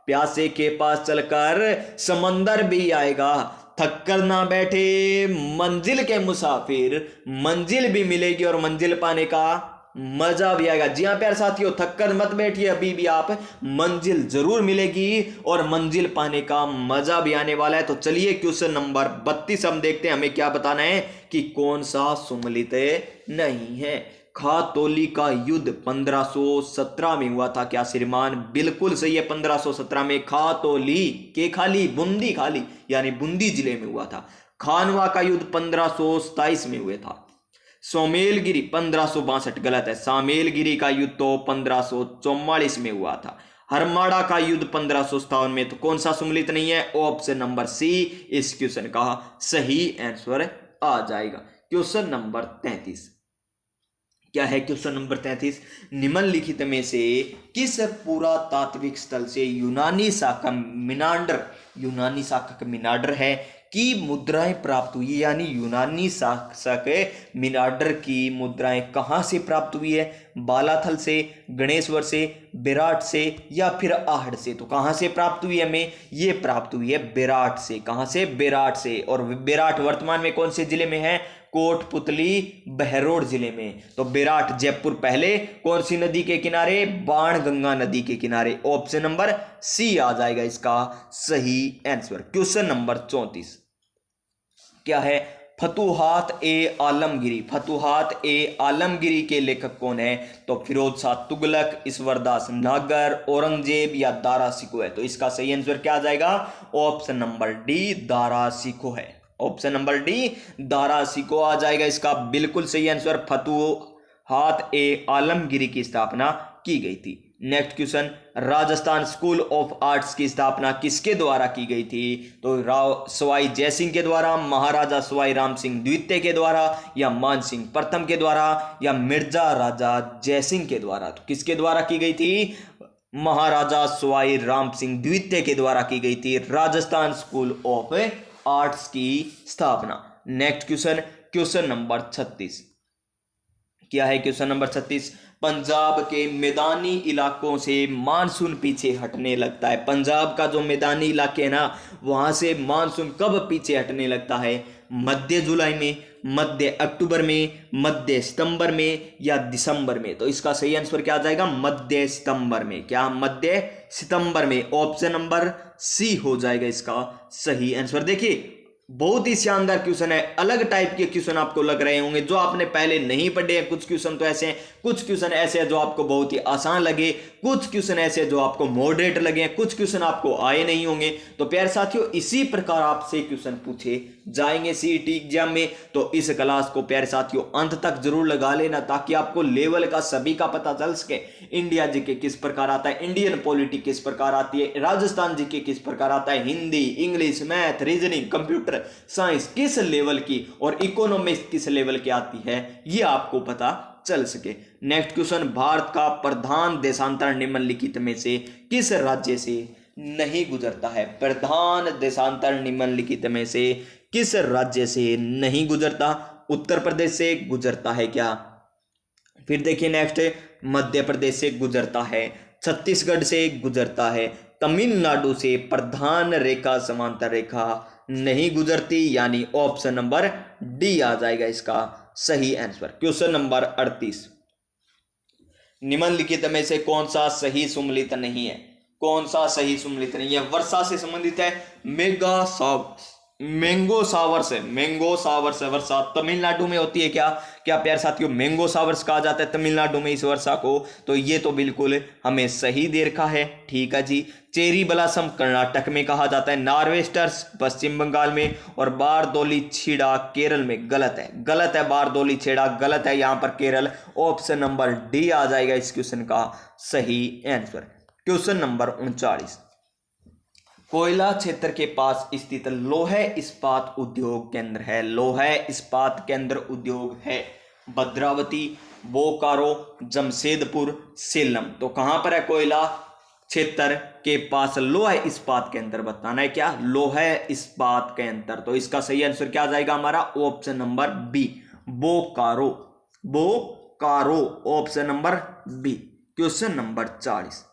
प्यासे के पास चलकर समंदर भी आएगा, थक कर ना बैठे मंजिल के मुसाफिर, मंजिल भी मिलेगी और मंजिल पाने का मजा भी आएगा। जी हाँ प्यारे साथियों, थक कर मत बैठिए, अभी भी आप, मंजिल जरूर मिलेगी और मंजिल पाने का मजा भी आने वाला है। तो चलिए क्वेश्चन नंबर 32 हम देखते हैं, हमें क्या बताना है कि कौन सा सुमेलित नहीं है। खातौली का युद्ध 1517 में हुआ था क्या श्रीमान? बिल्कुल सही है, 1517 में खातौली के खाली बूंदी खाली यानी बूंदी जिले में हुआ था। खानवा का युद्ध 1527 में हुआ था। सोमेलगिरी 1562, गलत है, सामेलगिरी का युद्ध तो 1544 में हुआ था। हरमाड़ा का युद्ध 1557 में, तो कौन सा सुमेलित नहीं है? ऑप्शन नंबर सी इस क्वेश्चन का सही आंसर आ जाएगा। क्वेश्चन नंबर 33 क्या है? क्वेश्चन नंबर 33, निम्नलिखित में से किस पुरातात्विक स्थल से यूनानी शाखा मिनांडर है की मुद्राएं प्राप्त हुई? यानी यूनानी शाखा मिनांडर की मुद्राएं कहां से प्राप्त हुई है? बालाथल से, गणेश्वर से, बेराट से या फिर आहड़ से? तो कहां से प्राप्त हुई है हमें? ये प्राप्त हुई है बेराट से। कहां से? बेराट से। और बेराट वर्तमान में कौन से जिले में है? कोटपुतली बहरोड जिले में। तो बेराट जयपुर पहले कौन सी नदी के किनारे? बाणगंगा नदी के किनारे। ऑप्शन नंबर सी आ जाएगा इसका सही आंसर। क्वेश्चन नंबर 34 क्या है? फतुहात ए आलमगिरी। फतुहात ए आलमगिरी के लेखक कौन है? तो फिरोज शाह तुगलक, ईश्वरदास नागर, औरंगजेब या दारा शिकोह है? तो इसका सही आंसर क्या आ जाएगा? Option number D Dara Shikoh है। Option number D Dara Shikoh आ जाएगा इसका बिल्कुल सही आंसर। फतुहात ए आलमगिरी की स्थापना की गई थी। Next question, Rajasthan school of arts की स्थापना किसके द्वारा की गई थी? तो राव सवाई जयसिंह के द्वारा, महाराजा सवाई राम सिंह द्वितीय के द्वारा या मान सिंह प्रथम के द्वारा या मिर्जा राजा जयसिंह के द्वारा? तो किसके द्वारा की गई थी? महाराजा सवाई राम सिंह द्वितीय के द्वारा की गई थी राजस्थान स्कूल ऑफ आर्ट्स की स्थापना। नेक्स्ट क्वेश्चन, क्वेश्चन नंबर 36 क्या है? क्वेश्चन नंबर 36, पंजाब के मैदानी इलाकों से मानसून पीछे हटने लगता है। पंजाब का जो मैदानी इलाके है ना, वहां से मानसून कब पीछे हटने लगता है? मध्य जुलाई में, मध्य अक्टूबर में, मध्य सितंबर में या दिसंबर में? तो इसका सही आंसर क्या आ जाएगा? मध्य सितंबर में। क्या? मध्य सितंबर में। ऑप्शन नंबर सी हो जाएगा इसका सही आंसर। देखिए बहुत ही शानदार क्वेश्चन है, अलग टाइप के क्वेश्चन आपको लग रहे होंगे जो आपने पहले नहीं पढ़े हैं। कुछ क्वेश्चन तो ऐसे हैं, कुछ क्वेश्चन ऐसे हैं जो आपको बहुत ही आसान लगे, कुछ क्वेश्चन ऐसे हैं जो आपको मॉडरेट लगे हैं, कुछ क्वेश्चन आपको आए नहीं होंगे। तो प्यारे साथियों, इसी प्रकार आपसे क्वेश्चन पूछे जाएंगे सीईटी एग्जाम में। तो इस क्लास को प्यारे साथियों अंत तक जरूर लगा लेना, ताकि आपको लेवल का सभी का पता चल सके। इंडिया जीके किस प्रकार आता है, इंडियन पॉलिटी किस प्रकार आती है, राजस्थान जीके किस प्रकार आता है, Hindi, English, math, reasoning, computer science किस लेवल की और इकोनॉमिक्स किस लेवल की आती है, ये आपको पता चल सके। नेक्स्ट क्वेश्चन, भारत का प्रधान देशांतर निम्नलिखित में से किस राज्य से नहीं गुजरता है? प्रधान देशांतर निम्नलिखित में से किस राज्य से नहीं गुजरता? उत्तर प्रदेश से गुजरता है क्या? फिर देखिए नेक्स्ट, मध्य प्रदेश से गुजरता है, छत्तीसगढ़ से गुजरता है, तमिलनाडु से प्रधान रेखा समांतर रेखा नहीं गुजरती, यानी ऑप्शन नंबर डी आ जाएगा इसका सही आंसर। क्वेश्चन नंबर 38, निम्नलिखित में से कौन सा सही सुमेलित नहीं है? कौन सा सही सुमेलित नहीं है? वर्षा से संबंधित है, मैंगो सावर्स है, मैंगो सावर्स है वर्षा तमिलनाडु में होती है क्या? क्या प्यारे साथियों मैंगो सावर्स कहा जाता है तमिलनाडु में इस वर्षा को? तो ये तो बिल्कुल हमें सही दे रखा है, ठीक है जी। चेरी ब्लॉसम कर्नाटक में कहा जाता है, नार्वेस्टर्स पश्चिम बंगाल में, और बारदोली छेड़ा केरल में। गलत है, गलत है, बारदोली छेड़ा गलत है यहाँ पर केरल। ऑप्शन नंबर डी आ जाएगा इस क्वेश्चन का सही आंसर। क्वेश्चन नंबर 39, कोयला क्षेत्र के पास स्थित लौह इस्पात उद्योग केंद्र है, लौह इस्पात केंद्र उद्योग है भद्रावती, बोकारो, जमशेदपुर, सेलम। तो कहां पर है कोयला क्षेत्र के पास लौह इस्पात केंद्र? बताना है क्या? लौह इस्पात केंद्र। तो इसका सही आंसर क्या आ जाएगा हमारा? Option number B, Bokaro, Bokaro, option number B. Question number 40,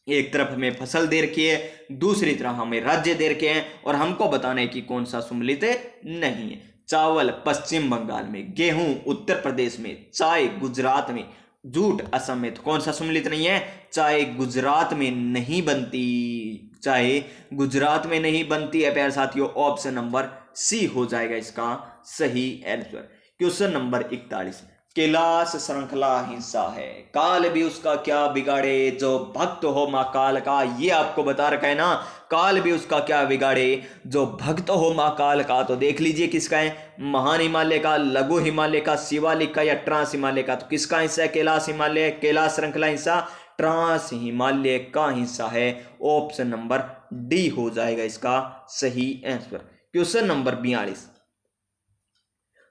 एक तरफ हमें फसल दे रखी है, दूसरी तरफ हमें राज्य दे रखे हैं, और हमको बताना है कि कौन सा सुमेलित नहीं है। चावल पश्चिम बंगाल में, गेहूं उत्तर प्रदेश में, चाय गुजरात में, जूट असम में। तो कौन सा सुमेलित नहीं है? चाय गुजरात में नहीं बनती, चाय गुजरात में नहीं बनती है प्यारे साथियों। ऑप्शन नंबर सी हो जाएगा इसका सही आंसर। क्वेश्चन नंबर 41, कैलाश श्रृंखला हिंसा है, काल भी उसका क्या बिगाड़े, जो भक्त हो मां काल का। ये आपको बता रखा है ना, काल भी उसका क्या बिगाड़े जो भक्त हो मां काल का। तो देख लीजिए किसका है, महान हिमालय का, लघु हिमालय का, शिवालिक का, या ट्रांस हिमालय का। तो किसका हिस्सा है? कैलाश हिमालय, कैलाश श्रृंखला हिस्सा ट्रांस हिमालय का हिस्सा है। ऑप्शन नंबर डी हो जाएगा इसका सही आंसर। क्वेश्चन नंबर 42,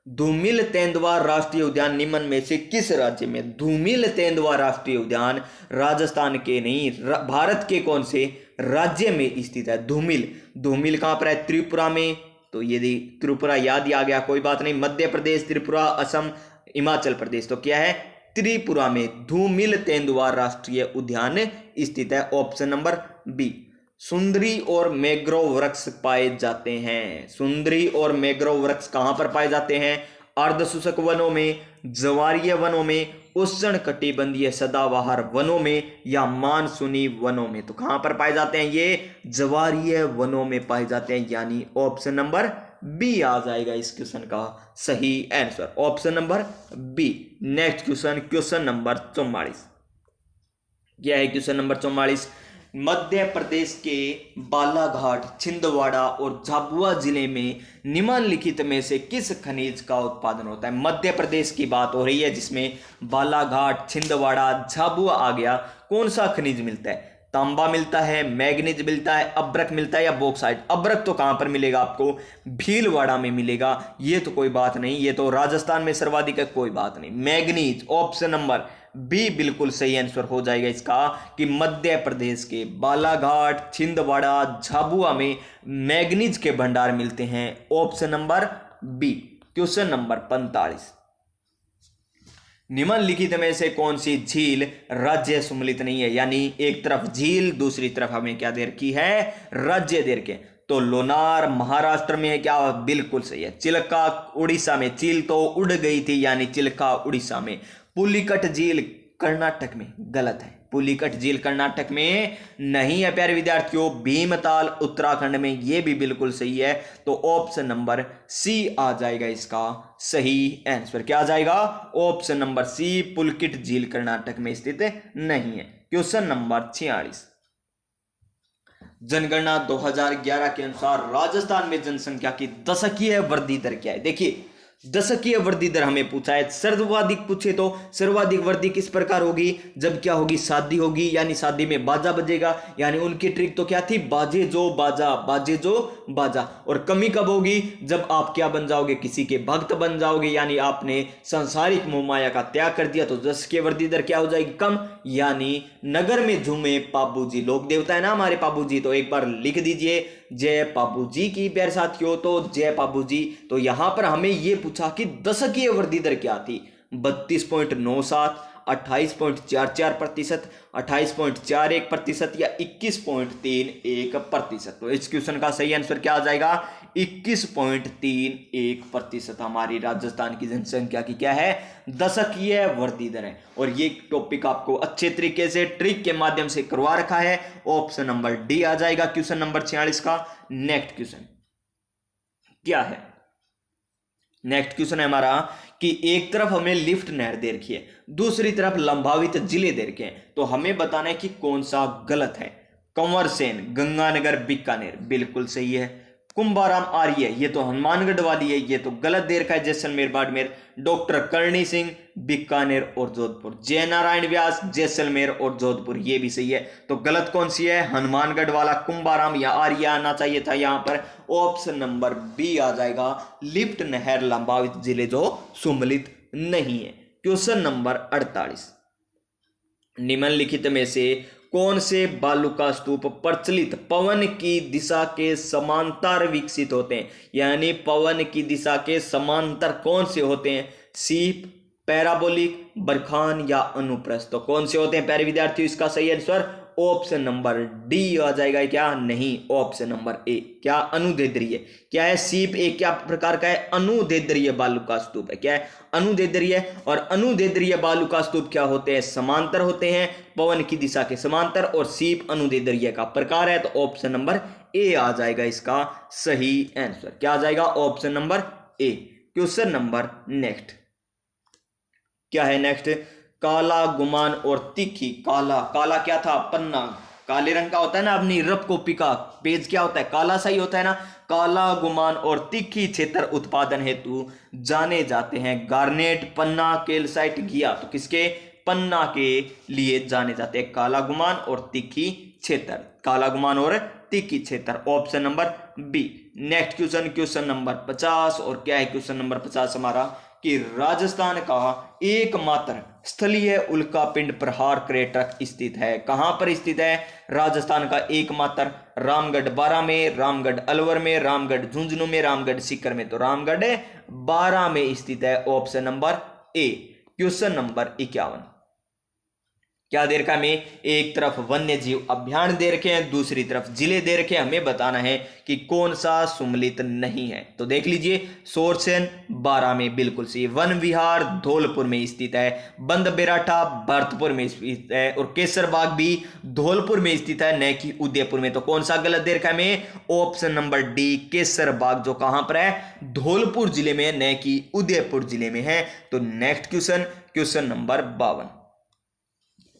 धूमिल तेंदुआ राष्ट्रीय उद्यान निम्न में से किस राज्य में? धूमिल तेंदुआ राष्ट्रीय उद्यान राजस्थान के नहीं, भारत के कौन से राज्य में स्थित है? धूमिल, धूमिल कहां पर है? त्रिपुरा में। तो यदि त्रिपुरा याद ही आ गया कोई बात नहीं, मध्य प्रदेश, त्रिपुरा, असम, हिमाचल प्रदेश। तो क्या है? त्रिपुरा में धूमिल तेंदुआ राष्ट्रीय उद्यान स्थित है। Option number B. सुंदरी और मैंग्रोव वृक्ष पाए जाते हैं, सुंदरी और मैंग्रोव वृक्ष कहां पर पाए जाते हैं? अर्धशुष्क वनों में, ज्वारीय वनों में, उष्ण कटिबंधीय सदाबहार वनों में, या मानसूनी वनों में। तो कहां पर पाए जाते हैं? ये ज्वारीय वनों में पाए जाते हैं, यानी ऑप्शन नंबर बी आ जाएगा इस क्वेश्चन का सही answer. Option number B. Next question, question number 44, क्या है क्वेश्चन नंबर 44? मध्य प्रदेश के बालाघाट, छिंदवाड़ा और झाबुआ जिले में निम्नलिखित में से किस खनिज का उत्पादन होता है? मध्य प्रदेश की बात हो रही है जिसमें बालाघाट, छिंदवाड़ा, झाबुआ आ गया। कौन सा खनिज मिलता है? तांबा मिलता है, मैग्नीज मिलता है, अब्रक मिलता है, या बॉक्साइट। अब्रक तो कहां पर मिलेगा आपको? भीलवाड़ा में मिलेगा। ये तो कोई बात नहीं, ये तो राजस्थान में सर्वाधिक है, कोई बात नहीं। मैग्नीज, ऑप्शन नंबर बी बिल्कुल सही आंसर हो जाएगा इसका, कि मध्य प्रदेश के बालाघाट, छिंदवाड़ा, झाबुआ में मैग्नीज के भंडार मिलते हैं। Option number B. Question number 45, निम्नलिखित में से कौन सी झील राज्य सम्मिलित नहीं है? यानी एक तरफ झील, दूसरी तरफ हमें क्या दे रखी है? राज्य दे रखे। तो लोनार महाराष्ट्र में है क्या? बिल्कुल सही है। चिल्का उड़ीसा में, चील तो उड़ गई थी, यानी चिल्का उड़ीसा में। पुलिकट झील कर्नाटक में, गलत है। पुलिकट झील कर्नाटक में नहीं है प्यारे विद्यार्थियों, भीमताल उत्तराखंड में, ये भी बिल्कुल सही है। तो ऑप्शन नंबर सी आ जाएगा इसका सही आंसर। क्या आ जाएगा? ऑप्शन नंबर सी, पुलिकट झील कर्नाटक में स्थित नहीं है। क्वेश्चन नंबर 46, जनगणना 2011 के अनुसार राजस्थान में जनसंख्या की दशकीय वृद्धि दर क्या है? देखिए, दशकीय वृद्धि दर हमें पूछा है। सर्वाधिक पूछे तो सर्वाधिक वृद्धि किस प्रकार होगी? जब क्या होगी? शादी होगी, यानी शादी में बाजा बजेगा, यानी उनकी ट्रिक तो क्या थी? बाजे जो बाजा, बाजे जो बाजा। और कमी कब होगी? जब आप क्या बन जाओगे? किसी के भक्त बन जाओगे, यानी आपने सांसारिक मोह माया का त्याग कर दिया, तो दशकीय वृद्धि दर क्या हो जाएगी? कम। यानी नगर में झूमे पाबूजी, लोक देवता है ना हमारे पाबूजी, तो एक बार लिख दीजिए जय पाबूजी की प्यारे साथियों, तो जय पाबूजी। तो यहां पर हमें यह पूछा कि दशकीय वृद्धि दर क्या थी? 32.97, 28.44%, 28.41% या 21.31%। तो इस क्वेश्चन का सही आंसर क्या आ जाएगा? 21.31% हमारी राजस्थान की जनसंख्या की क्या है? दशकीय वृद्धि दर है। और ये टॉपिक आपको अच्छे तरीके से ट्रिक के माध्यम से करवा रखा है। ऑप्शन नंबर डी आ जाएगा क्वेश्चन नंबर 46 का। नेक्स्ट क्वेश्चन क्या है? नेक्स्ट क्वेश्चन है हमारा कि एक तरफ हमें लिफ्ट नहर दे रखी है, दूसरी तरफ लंबावित जिले दे रखे हैं, तो हमें बताना है कि कौन सा गलत है। कंवरसेन, गंगानगर, बीकानेर, बिल्कुल सही है। कुंभाराम आर्य, ये तो हनुमानगढ़ वाली है, ये तो गलत दे रखा है, जैसलमेर बाड़मेर। डॉक्टर करणी सिंह, बीकानेर और जोधपुर। जय नारायण व्यास, जैसलमेर और जोधपुर, ये भी सही है। तो गलत कौन सी है? हनुमानगढ़ वाला कुंभाराम या आर्य आना चाहिए था यहां पर। ऑप्शन नंबर बी आ जाएगा, लिफ्ट नहर लंबावित जिले जो सम्मिलित नहीं है। क्वेश्चन नंबर 48, निम्नलिखित में से कौन से बालू का स्तूप प्रचलित पवन की दिशा के समांतर विकसित होते हैं? यानी पवन की दिशा के समांतर कौन से होते हैं? सीप, पैराबोलिक, बरखान या अनुप्रस्थ। तो कौन से होते हैं प्यारे विद्यार्थियों? इसका सही आंसर ऑप्शन नंबर डी आ जाएगा। क्या? नहीं, ऑप्शन नंबर ए। क्या? अनुदैर्ध्य। क्या है? सीप एक क्या प्रकार का है? अनुदैर्ध्य बालू का स्तूप है। क्या है? अनुदैर्ध्य। और अनुदैर्ध्य बालू का स्तूप क्या होते हैं? समांतर होते हैं, पवन की दिशा के समांतर। और सीप अनुदैर्ध्य का प्रकार है। तो ऑप्शन नंबर ए आ जाएगा इसका सही आंसर। क्या आ जाएगा? Option number A. Question number next क्या है? नेक्स्ट, काला, गुमान और तीखी। काला, काला क्या था? पन्ना काले रंग का होता है ना, अपनी रफ कॉपी का पेज क्या होता है? काला सा ही होता है ना। काला, गुमान और तीखी क्षेत्र उत्पादन हेतु जाने जाते हैं। गार्नेट, पन्ना, कैल्साइट, घिया। तो किसके? पन्ना के लिए जाने जाते हैं काला, गुमान और तीखी क्षेत्र। काला, गुमान और तीखी क्षेत्र, option number B. Next question, question number 50। और क्या है क्वेश्चन नंबर 50 हमारा? कि राजस्थान का एकमात्र स्थलीय उल्कापिंड प्रहार क्रेटर स्थित है। कहां पर स्थित है? राजस्थान का एकमात्र रामगढ़ 12 में, रामगढ़ अलवर में, रामगढ़ झुंझुनू में, रामगढ़ सीकर में। तो रामगढ़ 12 में स्थित है, option number A. Question number 51, क्या दे रखा है? हमें एक तरफ वन्य जीव अभ्यारण्य दे रखे हैं, दूसरी तरफ जिले दे रखे हैं। हमें बताना है कि कौन सा सम्मिलित नहीं है। तो देख लीजिए, सोरसेन 12 में, बिल्कुल सही। वन विहार धौलपुर में स्थित है। बंद बेराठा भरतपुर में स्थित है। और केसर बाग भी धौलपुर में स्थित है, न कि उदयपुर में। तो कौन सा गलत दे रखा है हमें? ऑप्शन नंबर डी, केसर बाग, जो कहां पर है? धौलपुर जिले में, न कि उदयपुर जिले में है। तो next question, question number 52,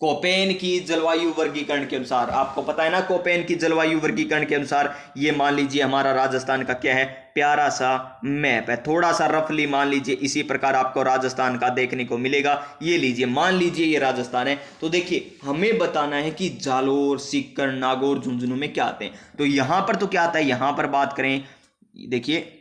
Koppen की जलवायु वर्गीकरण के अनुसार, आपको पता है ना कोपेन की जलवायु वर्गीकरण के अनुसार, ये मान लीजिए हमारा राजस्थान का क्या है? प्यारा सा मैप है। थोड़ा सा रफली मान लीजिए इसी प्रकार आपको राजस्थान का देखने को मिलेगा। ये लीजिए, मान लीजिए ये राजस्थान है। तो देखिए, हमें बताना है कि जालोर, सीकर, नागौर, झुंझुनू में क्या आते हैं। तो यहां पर तो क्या आता है? यहां पर बात करें, देखिए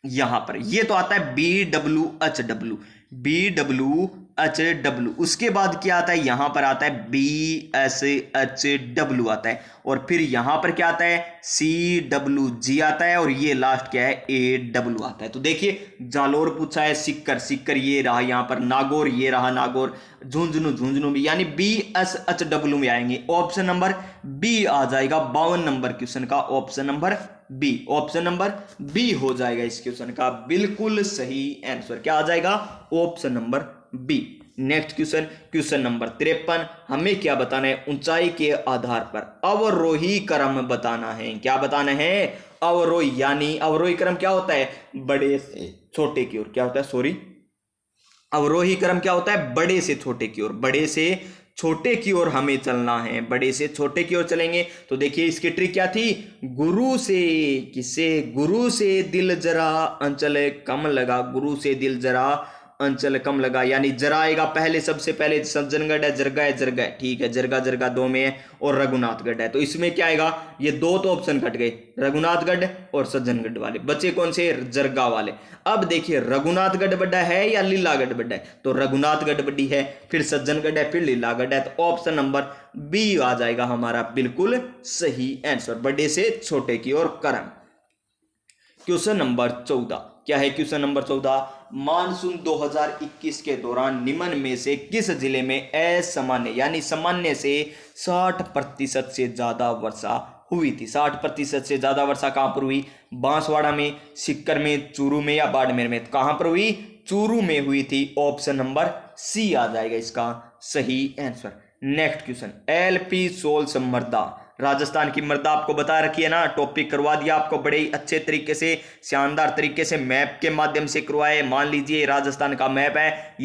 यहां पर ये तो आता है BWHW, BWHW। उसके बाद क्या आता है? यहां पर आता है BSHW आता है। और फिर यहां पर क्या आता है? CWG आता है। और ये लास्ट क्या है? AW आता है। तो देखिए, जालोर पूछा है, सिक्कर, सिक्कर ये रहा यहां पर, नागौर ये रहा नागौर, झुंझुनू, झुंझुनू भी, यानी BSHW में आएंगे। ऑप्शन नंबर बी आ जाएगा 52 नंबर क्वेश्चन का, option number B. Option number B हो जाएगा इस क्वेश्चन का बिल्कुल सही आंसर। क्या आ जाएगा? Option number B. Next question, question number 53, हमें क्या बताना है? ऊंचाई के आधार पर अवरोही क्रम बताना है। क्या बताना है? अवरोही, यानी अवरोही क्रम क्या होता है? बड़े से छोटे की ओर। क्या होता है? सॉरी, अवरोही क्रम क्या होता है? बड़े से छोटे की ओर। बड़े से छोटे की ओर हमें चलना है, बड़े से छोटे की ओर चलेंगे। तो देखिए इसकी ट्रिक क्या थी? गुरु से किसे? गुरु से दिल जरा अंचल कम लगा, गुरु से दिल जरा अंचल कम लगा, यानी जरा आएगा पहले, सबसे पहले सज्जनगढ़ है, जरगा है, जरगा है, ठीक है, जरगा जरगा दो में है, और रघुनाथगढ़ है। तो इसमें क्या आएगा? ये दो तो ऑप्शन कट गए, रघुनाथगढ़ और सज्जनगढ़ वाले, बचे कौन से? जरगा वाले। अब देखिए रघुनाथगढ़ बड़ा है या लीलागढ़ बड़ा है? तो रघुनाथगढ़ बड़ी है, फिर सज्जनगढ़ है, फिर लीलागढ़ है। तो ऑप्शन नंबर बी आ जाएगा हमारा बिल्कुल सही आंसर, बड़े से छोटे की ओर क्रम। क्वेश्चन नंबर 14, क्या है क्वेश्चन नंबर 14? मानसून 2021 के दौरान निम्न में से किस जिले में असामान्य यानी सामान्य से 60% से ज्यादा वर्षा हुई थी? 60% से ज्यादा वर्षा कहां पर हुई? बांसवाड़ा में, सीकर में, चूरू में या बाड़मेर में? कहां पर हुई? चूरू में हुई थी। ऑप्शन नंबर सी आ जाएगा इसका सही answer. Next question, alfisols मृदा, राजस्थान की मृदा आपको बता रखी है ना, टॉपिक करवा दिया आपको बड़े ही अच्छे तरीके से, शानदार तरीके से मैप के माध्यम से करवाए। मान लीजिए राजस्थान का मैप है,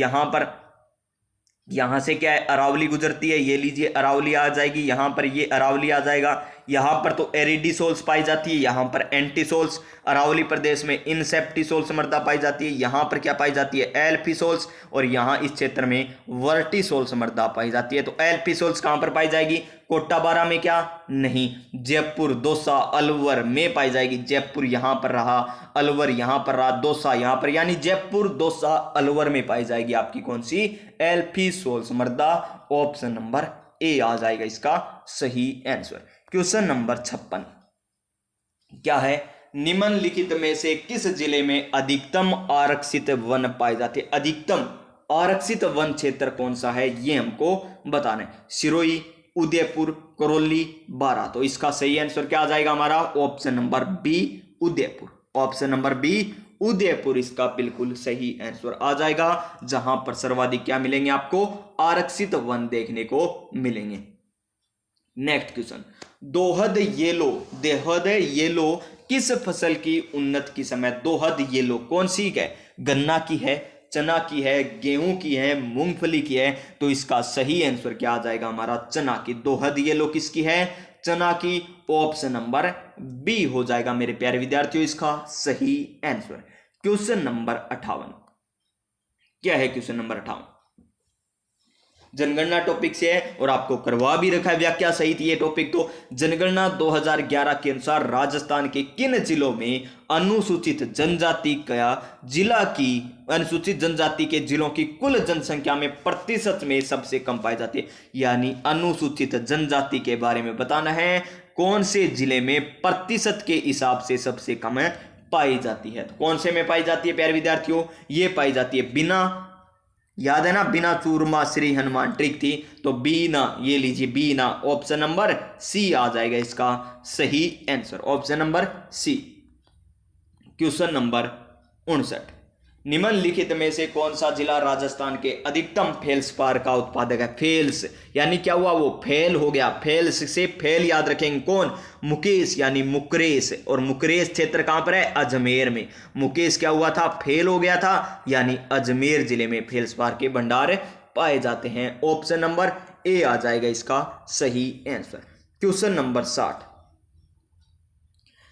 यहां से क्या है? अरावली गुजरती है, ये लीजिए अरावली आ जाएगी, यहां पर ये अरावली आ जाएगा। यहां पर तो एरिडीसोल्स पाई जाती है, यहां पर एंटीसोल्स। अरावली प्रदेश में इनसेप्टिसोल्स मृदा पाई जाती है, यहां पर क्या पाई जाती है? एल्फिसोल्स। और यहां इस क्षेत्र में वर्टिसोल्स मृदा पाई जाती है। तो एल्फिसोल्स कहां पर पाई जाएगी? कोटा बारा में? क्या नहीं, जयपुर, दौसा, अलवर में पाई जाएगी। जयपुर यहां पर रहा, अलवर यहां पर रहा, दौसा यहां पर, यानी जयपुर, दौसा, अलवर में पाई जाएगी आपकी कौन सी? एल्फिसोल्स मृदा। ऑप्शन नंबर ए आ जाएगा इसका सही आंसर। क्वेश्चन नंबर 56, क्या है? निम्नलिखित में से किस जिले में अधिकतम आरक्षित वन पाए जाते हैं? अधिकतम आरक्षित वन क्षेत्र कौन सा है, ये हमको बताना है। सिरोही, उदयपुर, करौली, बारा। तो इसका सही आंसर क्या आ जाएगा हमारा? Option number B, Udaipur. Option number B, Udaipur इसका बिल्कुल सही आंसर आ जाएगा, जहां पर सर्वाधिक क्या मिलेंगे आपको? आरक्षित वन देखने को मिलेंगे। नेक्स्ट क्वेश्चन, देहद येलो किस फसल की उन्नत किस्म है? दोहद येलो कौन सी है? गन्ना की है, चना की है, गेहूं की है, मूंगफली की है? तो इसका सही आंसर क्या आ जाएगा हमारा? चना की। दोहद येलो किसकी है? चना की। ऑप्शन नंबर बी हो जाएगा मेरे प्यारे विद्यार्थियों इसका सही आंसर। क्वेश्चन नंबर 58, क्या है क्वेश्चन नंबर 58? जनगणना टॉपिक से है और आपको करवा भी रखा है व्याख्या सहित ये टॉपिक। तो जनगणना 2011 के अनुसार राजस्थान के किन जिलों में अनुसूचित जनजाति का जिला की अनुसूचित जनजाति के जिलों की कुल जनसंख्या में प्रतिशत में सबसे कम पाई जाती है? यानी अनुसूचित जनजाति के बारे में बताना है, कौन से जिले में प्रतिशत के हिसाब से सबसे कम पाई जाती है? तो कौन से में पाई जाती है प्यारे विद्यार्थियों? ये पाई जाती है बिना, याद है ना, बिना चूरमा श्री हनुमान ट्रिक थी, तो बीना, ये लीजिए बीना। ऑप्शन नंबर सी आ जाएगा इसका सही answer. Option number C. Question number 59, निम्नलिखित में से कौन सा जिला राजस्थान के अधिकतम फेल्सपार का उत्पादक है? फेल्स यानी क्या हुआ? वो फेल हो गया, फेल्स से फेल याद रखेंगे कौन? मुकेश यानी मुकरेश। और मुकरेश क्षेत्र कहां पर है? अजमेर में। मुकेश क्या हुआ था? फेल हो गया था, यानी अजमेर जिले में फेल्सपार के भंडार पाए जाते हैं। ऑप्शन नंबर ए आ जाएगा इसका सही आंसर। क्वेश्चन नंबर 60,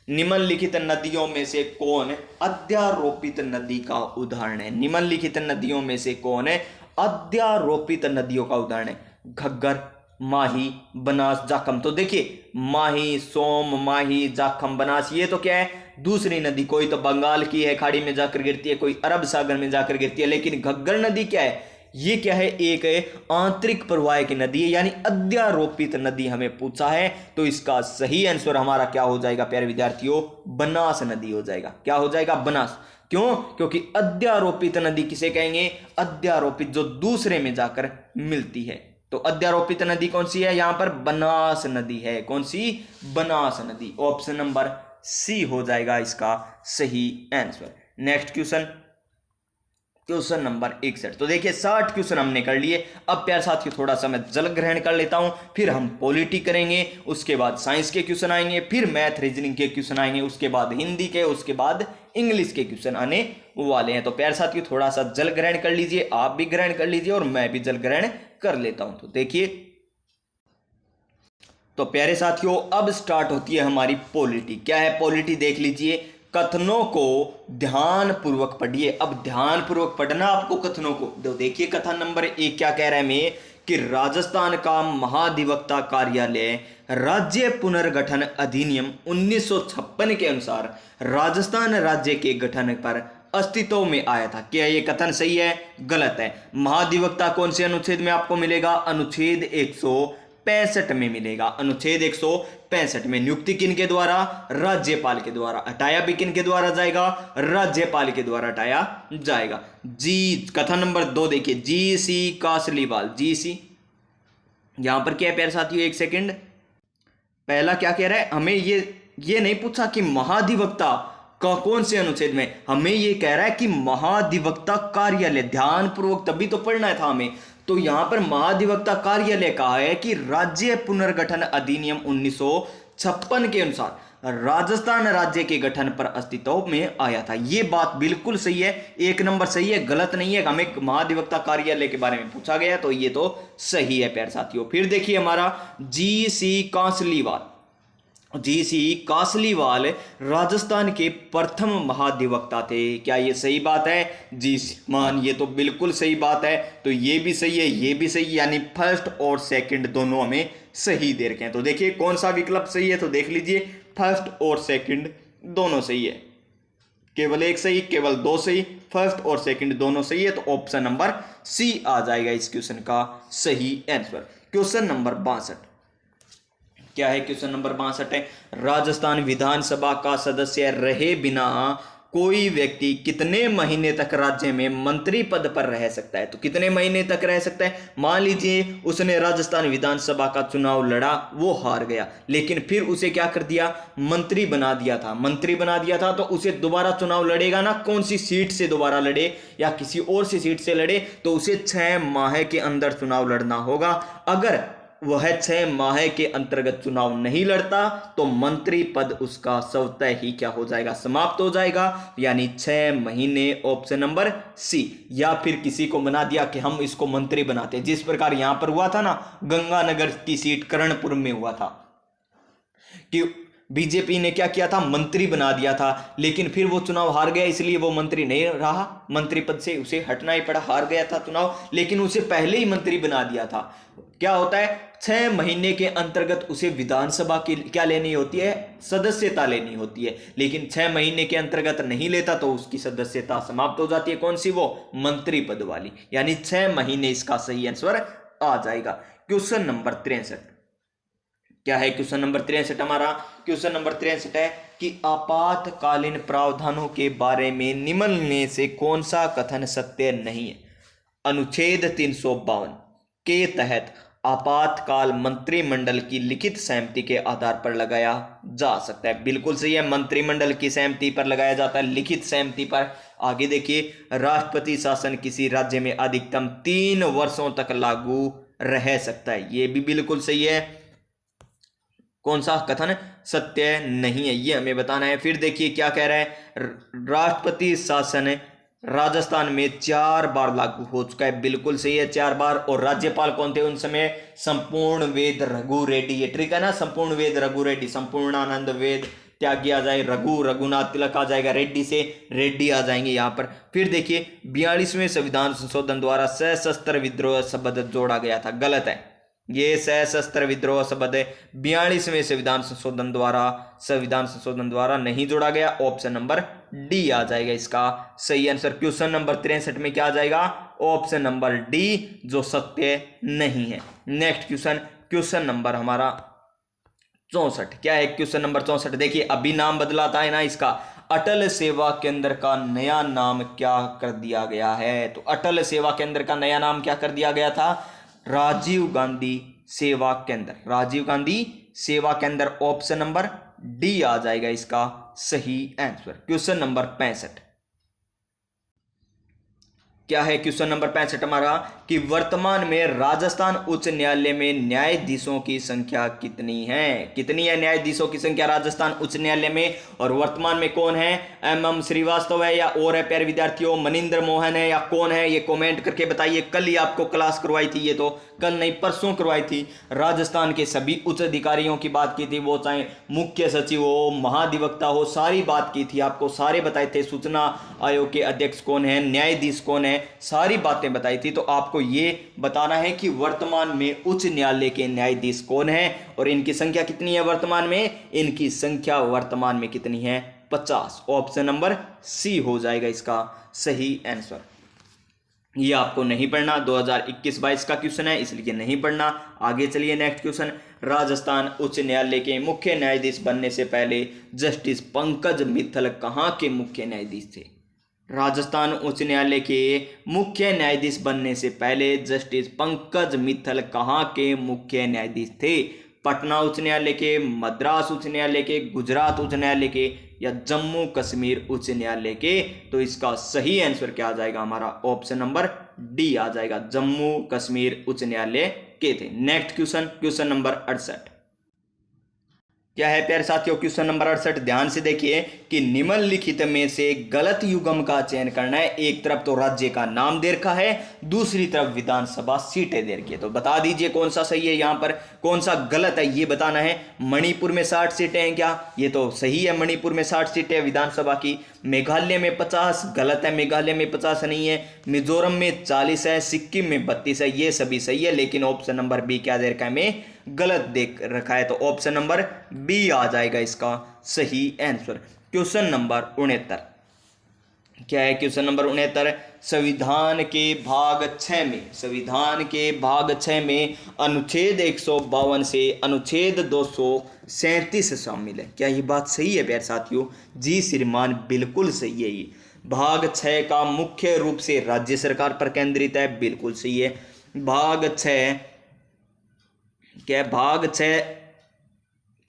निम्नलिखित नदियों में से कौन अध्यारोपित नदी का उदाहरण है? निम्नलिखित नदियों में से कौन है अध्यारोपित नदियों का उदाहरण है? घग्गर, माही, बनास, जाखम। तो देखिए माही, सोम, माही, जाखम, बनास, ये तो क्या है? दूसरी नदी। कोई तो बंगाल की है, खाड़ी में जाकर गिरती है, कोई अरब सागर में जाकर गिरती है। लेकिन घग्गर नदी क्या है? ये क्या है? एक आंतरिक प्रवाह की नदी है, यानी अध्यारोपित नदी हमें पूछा है। तो इसका सही आंसर हमारा क्या हो जाएगा प्यारे विद्यार्थियों? बनास नदी हो जाएगा। क्या हो जाएगा? बनास। क्यों? क्योंकि अध्यारोपित नदी किसे कहेंगे? अध्यारोपित जो दूसरे में जाकर मिलती है। तो अध्यारोपित नदी कौन सी है? यहां पर बनास नदी है। कौन सी? बनास नदी। ऑप्शन नंबर सी हो जाएगा इसका सही answer. Next question, question number 61। तो देखिए 60 क्वेश्चन हमने कर लिए। अब प्यारे साथियों थोड़ा सा मैं जल ग्रहण कर लेता हूं, फिर हम पॉलिटी करेंगे, उसके बाद साइंस के क्वेश्चन आएंगे, फिर मैथ रीजनिंग के क्वेश्चन आएंगे, उसके बाद हिंदी के, उसके बाद इंग्लिश के क्वेश्चन आने वाले हैं। तो प्यारे साथियों थोड़ा सा जल ग्रहण कर लीजिए, आप भी ग्रहण कर लीजिए और मैं भी जल ग्रहण कर लेता हूं। तो देखिए, तो प्यारे साथियों अब स्टार्ट होती है हमारी पॉलिटी। क्या है पॉलिटी देख लीजिए। कथनों को ध्यान पूर्वक पढ़िए। अब ध्यान पूर्वक पढ़ना आपको कथनों को। तो देखिए कथन नंबर 1 क्या कह रहा है हमें कि राजस्थान का महाधिवक्ता कार्यालय राज्य पुनर्गठन अधिनियम 1956 के अनुसार राजस्थान राज्य के गठन पर अस्तित्व में आया था। क्या ये कथन सही है, गलत है? महाधिवक्ता कौन से अनुच्छेद में आपको मिलेगा? अनुच्छेद 165 में मिलेगा। अनुच्छेद 165 में। नियुक्ति किन के द्वारा? राज्यपाल के द्वारा। हटाया भी किन के द्वारा जाएगा? राज्यपाल के द्वारा हटाया जाएगा। जी कथन नंबर 2 देखिए, जी सी कासलीवाल। जी सी यहां पर क्या है प्यारे साथियों, एक सेकंड। पहला क्या कह रहा है हमें, ये नहीं पूछा कि महाधिवक्ता का कौन से अनुच्छेद में, हमें ये कह रहा है कि महाधिवक्ता कार्यालय। ध्यान पूर्वक तभी तो पढ़ना था हमें। तो यहां पर महाधिवक्ता कार्यालय कहा है कि राज्य पुनर्गठन अधिनियम 1956 के अनुसार राजस्थान राज्य के गठन पर अस्तित्व में आया था। यह बात बिल्कुल सही है, एक नंबर सही है, गलत नहीं है। हमें महाधिवक्ता कार्यालय के बारे में पूछा गया तो ये तो सही है प्यारे साथियों। फिर देखिए हमारा जी सी कांसलीवाल। जी सी कासलीवाल राजस्थान के प्रथम महाधिवक्ता थे। क्या ये सही बात है? जी मान, ये तो बिल्कुल सही बात है। तो ये भी सही है, ये भी सही, यानी फर्स्ट और सेकंड दोनों हमें सही दे रखे हैं। तो देखिए कौन सा विकल्प सही है, तो देख लीजिए फर्स्ट और सेकंड दोनों सही है। केवल एक सही, केवल दो सही, फर्स्ट और सेकंड दोनों सही है। तो ऑप्शन नंबर सी आ जाएगा इस क्वेश्चन का सही आंसर। क्वेश्चन नंबर 62 क्या है? क्वेश्चन नंबर 62 है, राजस्थान विधानसभा का सदस्य रहे बिना कोई व्यक्ति कितने महीने तक राज्य में मंत्री पद पर रह सकता है? तो कितने महीने तक रह सकता है? मान लीजिए उसने राजस्थान विधानसभा का चुनाव लड़ा, वो हार गया, लेकिन फिर उसे क्या कर दिया? मंत्री बना दिया था। मंत्री बना दिया था तो उसे दोबारा चुनाव लड़ेगा ना, कौन सी सीट से दोबारा लड़े या किसी और सी सीट से लड़े, तो उसे 6 माह के अंदर चुनाव लड़ना होगा। अगर वह 6 माह के अंतर्गत चुनाव नहीं लड़ता तो मंत्री पद उसका स्वतः ही क्या हो जाएगा? समाप्त हो जाएगा, यानी 6 महीने। Option number C. या फिर किसी को बना दिया कि हम इसको मंत्री बनाते हैं, जिस प्रकार यहां पर हुआ था ना, गंगानगर की सीट करणपुर में हुआ था कि बीजेपी ने क्या किया था? मंत्री बना दिया था, लेकिन फिर वो चुनाव हार गया, इसलिए वो मंत्री नहीं रहा, मंत्री पद से उसे हटना ही पड़ा। हार गया था चुनाव, लेकिन उसे पहले ही मंत्री बना दिया था। क्या होता है? 6 महीने के अंतर्गत उसे विधानसभा की क्या लेनी होती है? सदस्यता लेनी होती है, लेकिन 6 महीने के अंतर्गत नहीं लेता तो उसकी सदस्यता समाप्त हो जाती है। कौन सी? वो मंत्री पद वाली, यानी 6 महीने इसका सही आंसर आ जाएगा। क्वेश्चन नंबर 63 क्या है? क्वेश्चन नंबर 63 हमारा क्वेश्चन नंबर 63 है कि आपातकालीन प्रावधानों के बारे में निम्न में से कौन सा कथन सत्य नहीं है? अनुच्छेद 352 के तहत आपातकाल मंत्रिमंडल की लिखित सहमति के आधार पर लगाया जा सकता है। बिल्कुल सही है, मंत्रिमंडल की सहमति पर लगाया जाता है, लिखित सहमति पर। आगे देखिए, राष्ट्रपति शासन किसी राज्य में अधिकतम 3 वर्षों तक लागू रह सकता है। यह भी बिल्कुल सही है। कौन सा कथन सत्य नहीं है, ये हमें बताना है। फिर देखिए क्या कह रहा है, राष्ट्रपति शासन राजस्थान में 4 बार लागू हो चुका है। बिल्कुल सही है, 4 बार। और राज्यपाल कौन थे उन समय? संपूर्ण वेद रघु रेड्डी। ये ट्रिक है ना, संपूर्ण वेद रघु रेड्डी। संपूर्णानंद वेद त्यागी आ जाए, रघुनाथ तिलक आ जाएगा, रेड्डी से रेड्डी आ जाएंगे यहाँ पर। फिर देखिए 42वें संविधान संशोधन द्वारा सशस्त्र विद्रोह शब्द जोड़ा गया था। गलत है, ये सशस्त्र विद्रोह शब्द 42वें संविधान संशोधन द्वारा नहीं जोड़ा गया। ऑप्शन नंबर डी आ जाएगा इसका सही आंसर। क्वेश्चन नंबर 63 में क्या आ जाएगा? ऑप्शन नंबर डी, जो सत्य नहीं है। नेक्स्ट क्वेश्चन नंबर हमारा 64 क्या है? क्वेश्चन नंबर 64 देखिए, अभी नाम बदलाता है ना इसका। अटल सेवा केंद्र का नया नाम क्या कर दिया गया है? तो अटल सेवा केंद्र का नया नाम क्या कर दिया गया था? राजीव गांधी सेवा केंद्र। राजीव गांधी सेवा केंद्र। ऑप्शन नंबर डी आ जाएगा इसका सही आंसर। क्वेश्चन नंबर 65 क्या है क्वेश्चन नंबर 65 हमारा कि वर्तमान में राजस्थान उच्च न्यायालय में न्यायाधीशों की संख्या कितनी है। कितनी है न्यायाधीशों की संख्या राजस्थान उच्च न्यायालय में, और वर्तमान में कौन है? एम श्रीवास्तव है या और है प्यारे विद्यार्थियों? मनिंदर मोहन है या कौन है? ये कमेंट करके बताइए। कल ही आपको क्लास करवाई थी, ये तो कल नहीं परसों करवाई थी। राजस्थान के सभी उच्च अधिकारियों की बात की थी, वो चाहे मुख्य सचिव हो, महाधिवक्ता हो, सारी बात की थी, आपको सारे बताए थे। सूचना आयोग के अध्यक्ष कौन है, न्यायाधीश कौन है, सारी बातें बताई थी। तो आपको ये बताना है कि वर्तमान में उच्च न्यायालय के न्यायाधीश कौन है और इनकी संख्या कितनी है वर्तमान में। इनकी संख्या वर्तमान में कितनी है? 50। ऑप्शन नंबर सी हो जाएगा इसका सही आंसर। ये आपको नहीं पढ़ना, 2021-22 का क्वेश्चन है, इसलिए नहीं पढ़ना। आगे चलिए नेक्स्ट क्वेश्चन। राजस्थान उच्च न्यायालय के मुख्य न्यायाधीश बनने से पहले जस्टिस पंकज मित्तल कहाँ के मुख्य न्यायाधीश थे? राजस्थान उच्च न्यायालय के मुख्य न्यायाधीश बनने से पहले जस्टिस पंकज मित्तल कहाँ के मुख्य न्यायाधीश थे? पटना उच्च न्यायालय के, मद्रास उच्च न्यायालय के, गुजरात उच्च न्यायालय के या जम्मू कश्मीर उच्च न्यायालय के? तो इसका सही आंसर क्या आ जाएगा हमारा? ऑप्शन नंबर डी आ जाएगा, जम्मू कश्मीर उच्च न्यायालय के थे। नेक्स्ट क्वेश्चन, क्वेश्चन नंबर 68 क्या है प्यारे साथियों? क्वेश्चन नंबर 68 ध्यान से देखिए कि निम्नलिखित में से गलत युग्म का चयन करना है। एक तरफ तो राज्य का नाम दे रखा है, दूसरी तरफ विधानसभा सीटें दे रखी है। तो बता दीजिए कौन सा सही है, यहां पर कौन सा गलत है ये बताना है। मणिपुर में 60 सीटें हैं क्या? ये तो सही है, मणिपुर में 60 सीटें विधानसभा की। मेघालय में 50, गलत है, मेघालय में 50 नहीं है। मिजोरम में 40 है, सिक्किम में 32 है, ये सभी सही है। लेकिन ऑप्शन नंबर बी क्या दे रखा है में गलत देख रखा है, तो ऑप्शन नंबर बी आ जाएगा इसका सही आंसर। क्वेश्चन नंबर 69 क्या है? क्वेश्चन नंबर 69 संविधान के भाग 6 में, संविधान के भाग 6 में अनुच्छेद 152 से अनुच्छेद 237 शामिल है। क्या ये बात सही है प्यारे साथियों? जी श्रीमान, बिल्कुल सही है। ये भाग 6 का मुख्य रूप से राज्य सरकार पर केंद्रित है, बिल्कुल सही है। भाग 6 क्या? भाग 6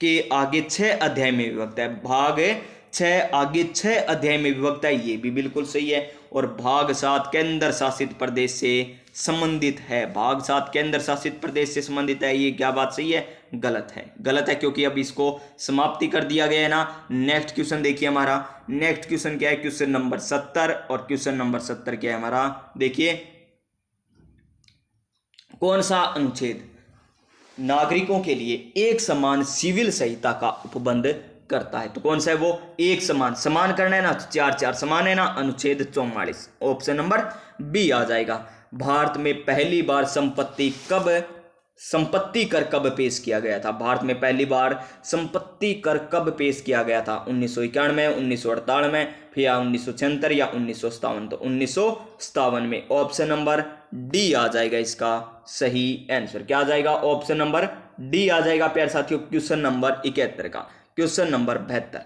के आगे 6 अध्याय में विभक्त है। भाग 6 आगे 6 अध्याय में विभक्त है, ये भी बिल्कुल सही है। और भाग 7 केंद्र शासित प्रदेश से संबंधित है। भाग 7 केंद्र शासित प्रदेश से संबंधित है, ये क्या बात सही है? गलत है, गलत है, क्योंकि अब इसको समाप्ति कर दिया गया है ना। नेक्स्ट क्वेश्चन देखिए हमारा। नेक्स्ट क्वेश्चन क्या है? Question number 70। और क्वेश्चन नंबर 70 क्या है हमारा? देखिए कौन सा अनुच्छेद नागरिकों के लिए एक समान सिविल संहिता का उपबंध करता है? तो कौन सा है वो? एक समान, समान करना है ना, 4 समान है ना, अनुच्छेद 44। ऑप्शन नंबर बी आ जाएगा। भारत में पहली बार संपत्ति कर कब पेश किया गया था? भारत में पहली बार संपत्ति कर कब पेश किया गया था? 1991, 1998, फिर या 1976 या 1957? तो 1957 में। ऑप्शन नंबर डी आ जाएगा इसका सही आंसर। क्या आ जाएगा? ऑप्शन नंबर डी आ जाएगा प्यारे साथियों। क्वेश्चन नंबर 71 का। क्वेश्चन नंबर 72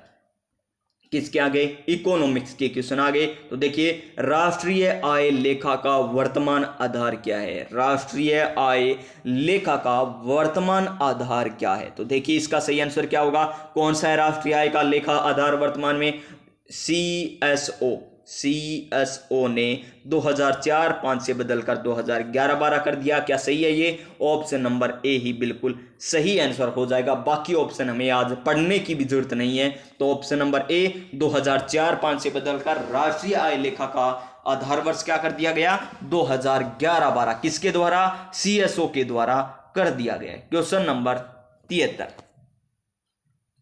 किसके आगे? इकोनॉमिक्स के क्वेश्चन आगे। तो देखिए राष्ट्रीय आय लेखा का वर्तमान आधार क्या है? राष्ट्रीय आय लेखा का वर्तमान आधार क्या है? तो देखिए इसका सही आंसर क्या होगा? कौन सा है राष्ट्रीय आय का लेखा आधार वर्तमान में? सीएसओ ने 2004-5 से बदलकर 2011-12 कर दिया। क्या सही है ये? ऑप्शन नंबर ए ही बिल्कुल सही आंसर हो जाएगा। बाकी ऑप्शन हमें आज पढ़ने की भी जरूरत नहीं है। तो ऑप्शन नंबर ए 2004-5 से बदलकर राष्ट्रीय आय लेखा का आधार वर्ष क्या कर दिया गया? 2011-12। किसके द्वारा? सीएसओ के द्वारा कर दिया गया। क्वेश्चन नंबर 73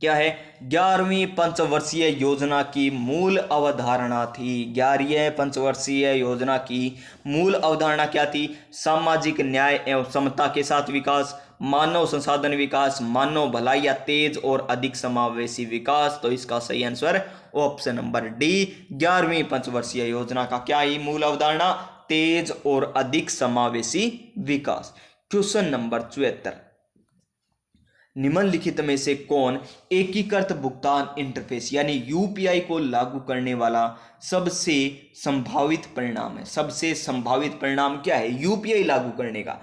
क्या है? 11वीं पंचवर्षीय योजना की मूल अवधारणा थी। 11वीं पंचवर्षीय योजना की मूल अवधारणा क्या थी? सामाजिक न्याय एवं समता के साथ विकास, मानव संसाधन विकास, मानव भलाई या तेज और अधिक समावेशी विकास? तो इसका सही आंसर ऑप्शन नंबर डी 11वीं पंचवर्षीय योजना का क्या है मूल अवधारणा? तेज और अधिक समावेशी विकास। क्वेश्चन नंबर 74 निम्नलिखित में से कौन एकीकृत भुगतान इंटरफेस यानी यूपीआई को लागू करने वाला सबसे संभावित परिणाम है? सबसे संभावित परिणाम क्या है यूपीआई लागू करने का?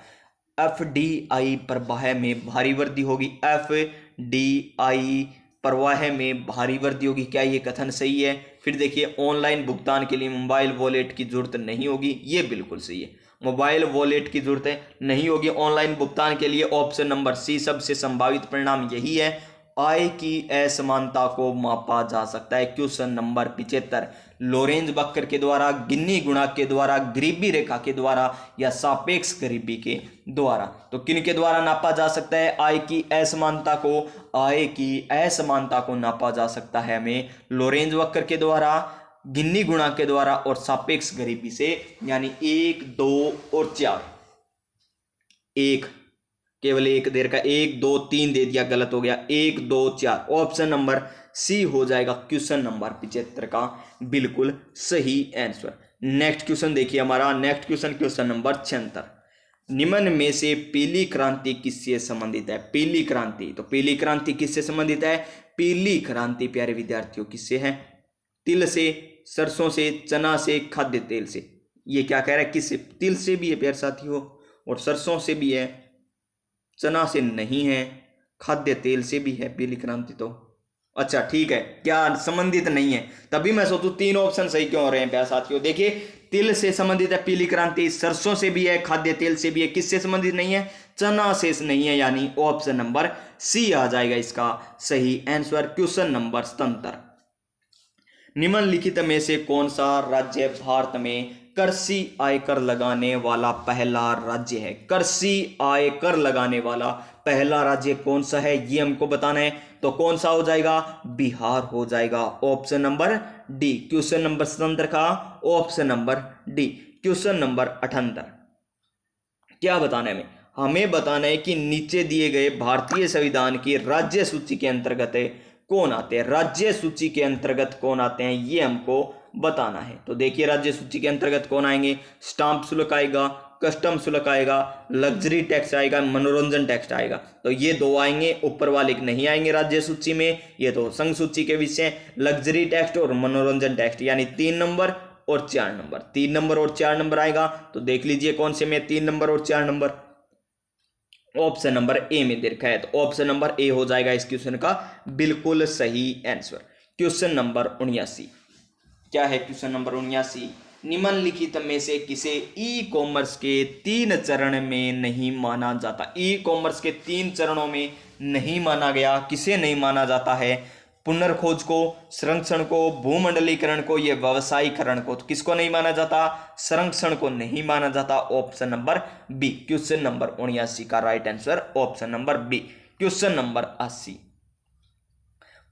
एफडीआई प्रवाह में भारी वृद्धि होगी। एफडीआई प्रवाह में भारी वृद्धि होगी। क्या ये कथन सही है? फिर देखिए, ऑनलाइन भुगतान के लिए मोबाइल वॉलेट की जरूरत नहीं होगी, ये बिल्कुल सही है। मोबाइल वॉलेट की जरूरत नहीं होगी ऑनलाइन भुगतान के लिए। ऑप्शन नंबर सी सबसे संभावित परिणाम यही है। आय की असमानता को मापा जा सकता है। क्वेश्चन नंबर 75, लोरेंज वक्र के द्वारा, गिन्नी गुणांक के द्वारा, गरीबी रेखा के द्वारा या सापेक्ष गरीबी के द्वारा। तो किन के द्वारा नापा जा सकता है आय की असमानता को? आय की असमानता को नापा जा सकता है हमें लोरेंज वक्र के द्वारा, गिन्नी गुणांक के द्वारा और सापेक्ष गरीबी से, यानी 1, 2 और 4। एक, केवल एक देर का 1, 2, 3 दे दिया, गलत हो गया। 1, 2, 4, ऑप्शन नंबर सी हो जाएगा क्वेश्चन नंबर 75 का बिल्कुल सही आंसर। नेक्स्ट क्वेश्चन देखिए हमारा। नेक्स्ट क्वेश्चन, क्वेश्चन नंबर 76, निम्न में से पीली क्रांति किससे संबंधित है? पीली क्रांति, तो पीली क्रांति किससे संबंधित है? पीली क्रांति प्यारे विद्यार्थियों किससे है? तिल से, सरसों से, चना से, खाद्य तेल से। ये क्या कह रहा है, किससे? तिल से भी है प्यारे साथियों, और सरसों से भी है, चना से नहीं है, खाद्य तेल से भी है पीली क्रांति। तो अच्छा ठीक है, क्या संबंधित नहीं है? तभी मैं सोचूं तीन ऑप्शन सही क्यों हो रहे हैं प्यारे साथियों। देखिए, तिल से संबंधित है पीली क्रांति, सरसों से भी है, खाद्य तेल से भी है, किससे संबंधित नहीं है? चना से नहीं है, यानी ऑप्शन नंबर सी आ जाएगा इसका सही आंसर। क्वेश्चन नंबर 77, निम्नलिखित में से कौन सा राज्य भारत में कृषि आयकर लगाने वाला पहला राज्य है? कृषि आयकर लगाने वाला पहला राज्य कौन सा है, ये हमको बताना है। तो कौन सा हो जाएगा? बिहार हो जाएगा, option number D. Question number 77 का option number D. Question number 78, क्या बताना है हमें? हमें बताना है कि नीचे दिए गए भारतीय संविधान की राज्य सूची के अंतर्गत कौन आते हैं? राज्य सूची के अंतर्गत कौन आते हैं, ये हमको बताना है। तो देखिए, राज्य सूची के अंतर्गत कौन आएंगे? स्टाम्प शुल्क आएगा, कस्टम शुल्क आएगा, लग्जरी टैक्स आएगा, मनोरंजन टैक्स आएगा। तो ये दो आएंगे, ऊपर वाले नहीं आएंगे राज्य सूची में। ये तो संघ सूची के विषय, लग्जरी टैक्स और मनोरंजन टैक्स, यानी 3 नंबर और 4 नंबर। 3 नंबर और 4 नंबर आएगा। तो देख लीजिए कौन से में 3 नंबर और 4 नंबर। ऑप्शन नंबर ए में दे रखा है, तो ऑप्शन नंबर ए हो जाएगा इस क्वेश्चन का बिल्कुल सही आंसर। क्वेश्चन नंबर 79, क्या है क्वेश्चन नंबर 79? निम्नलिखित में से किसे ई कॉमर्स के 3 चरण में नहीं माना जाता? ई कॉमर्स के 3 चरणों में नहीं माना गया, किसे नहीं माना जाता है? पुनर्खोज को, संरक्षण को, भूमंडलीकरण को, ये व्यवसायीकरण को। तो किसको नहीं माना जाता? संरक्षण को नहीं माना जाता, option number B. Question number 79 का right answer option number B. Question number 80,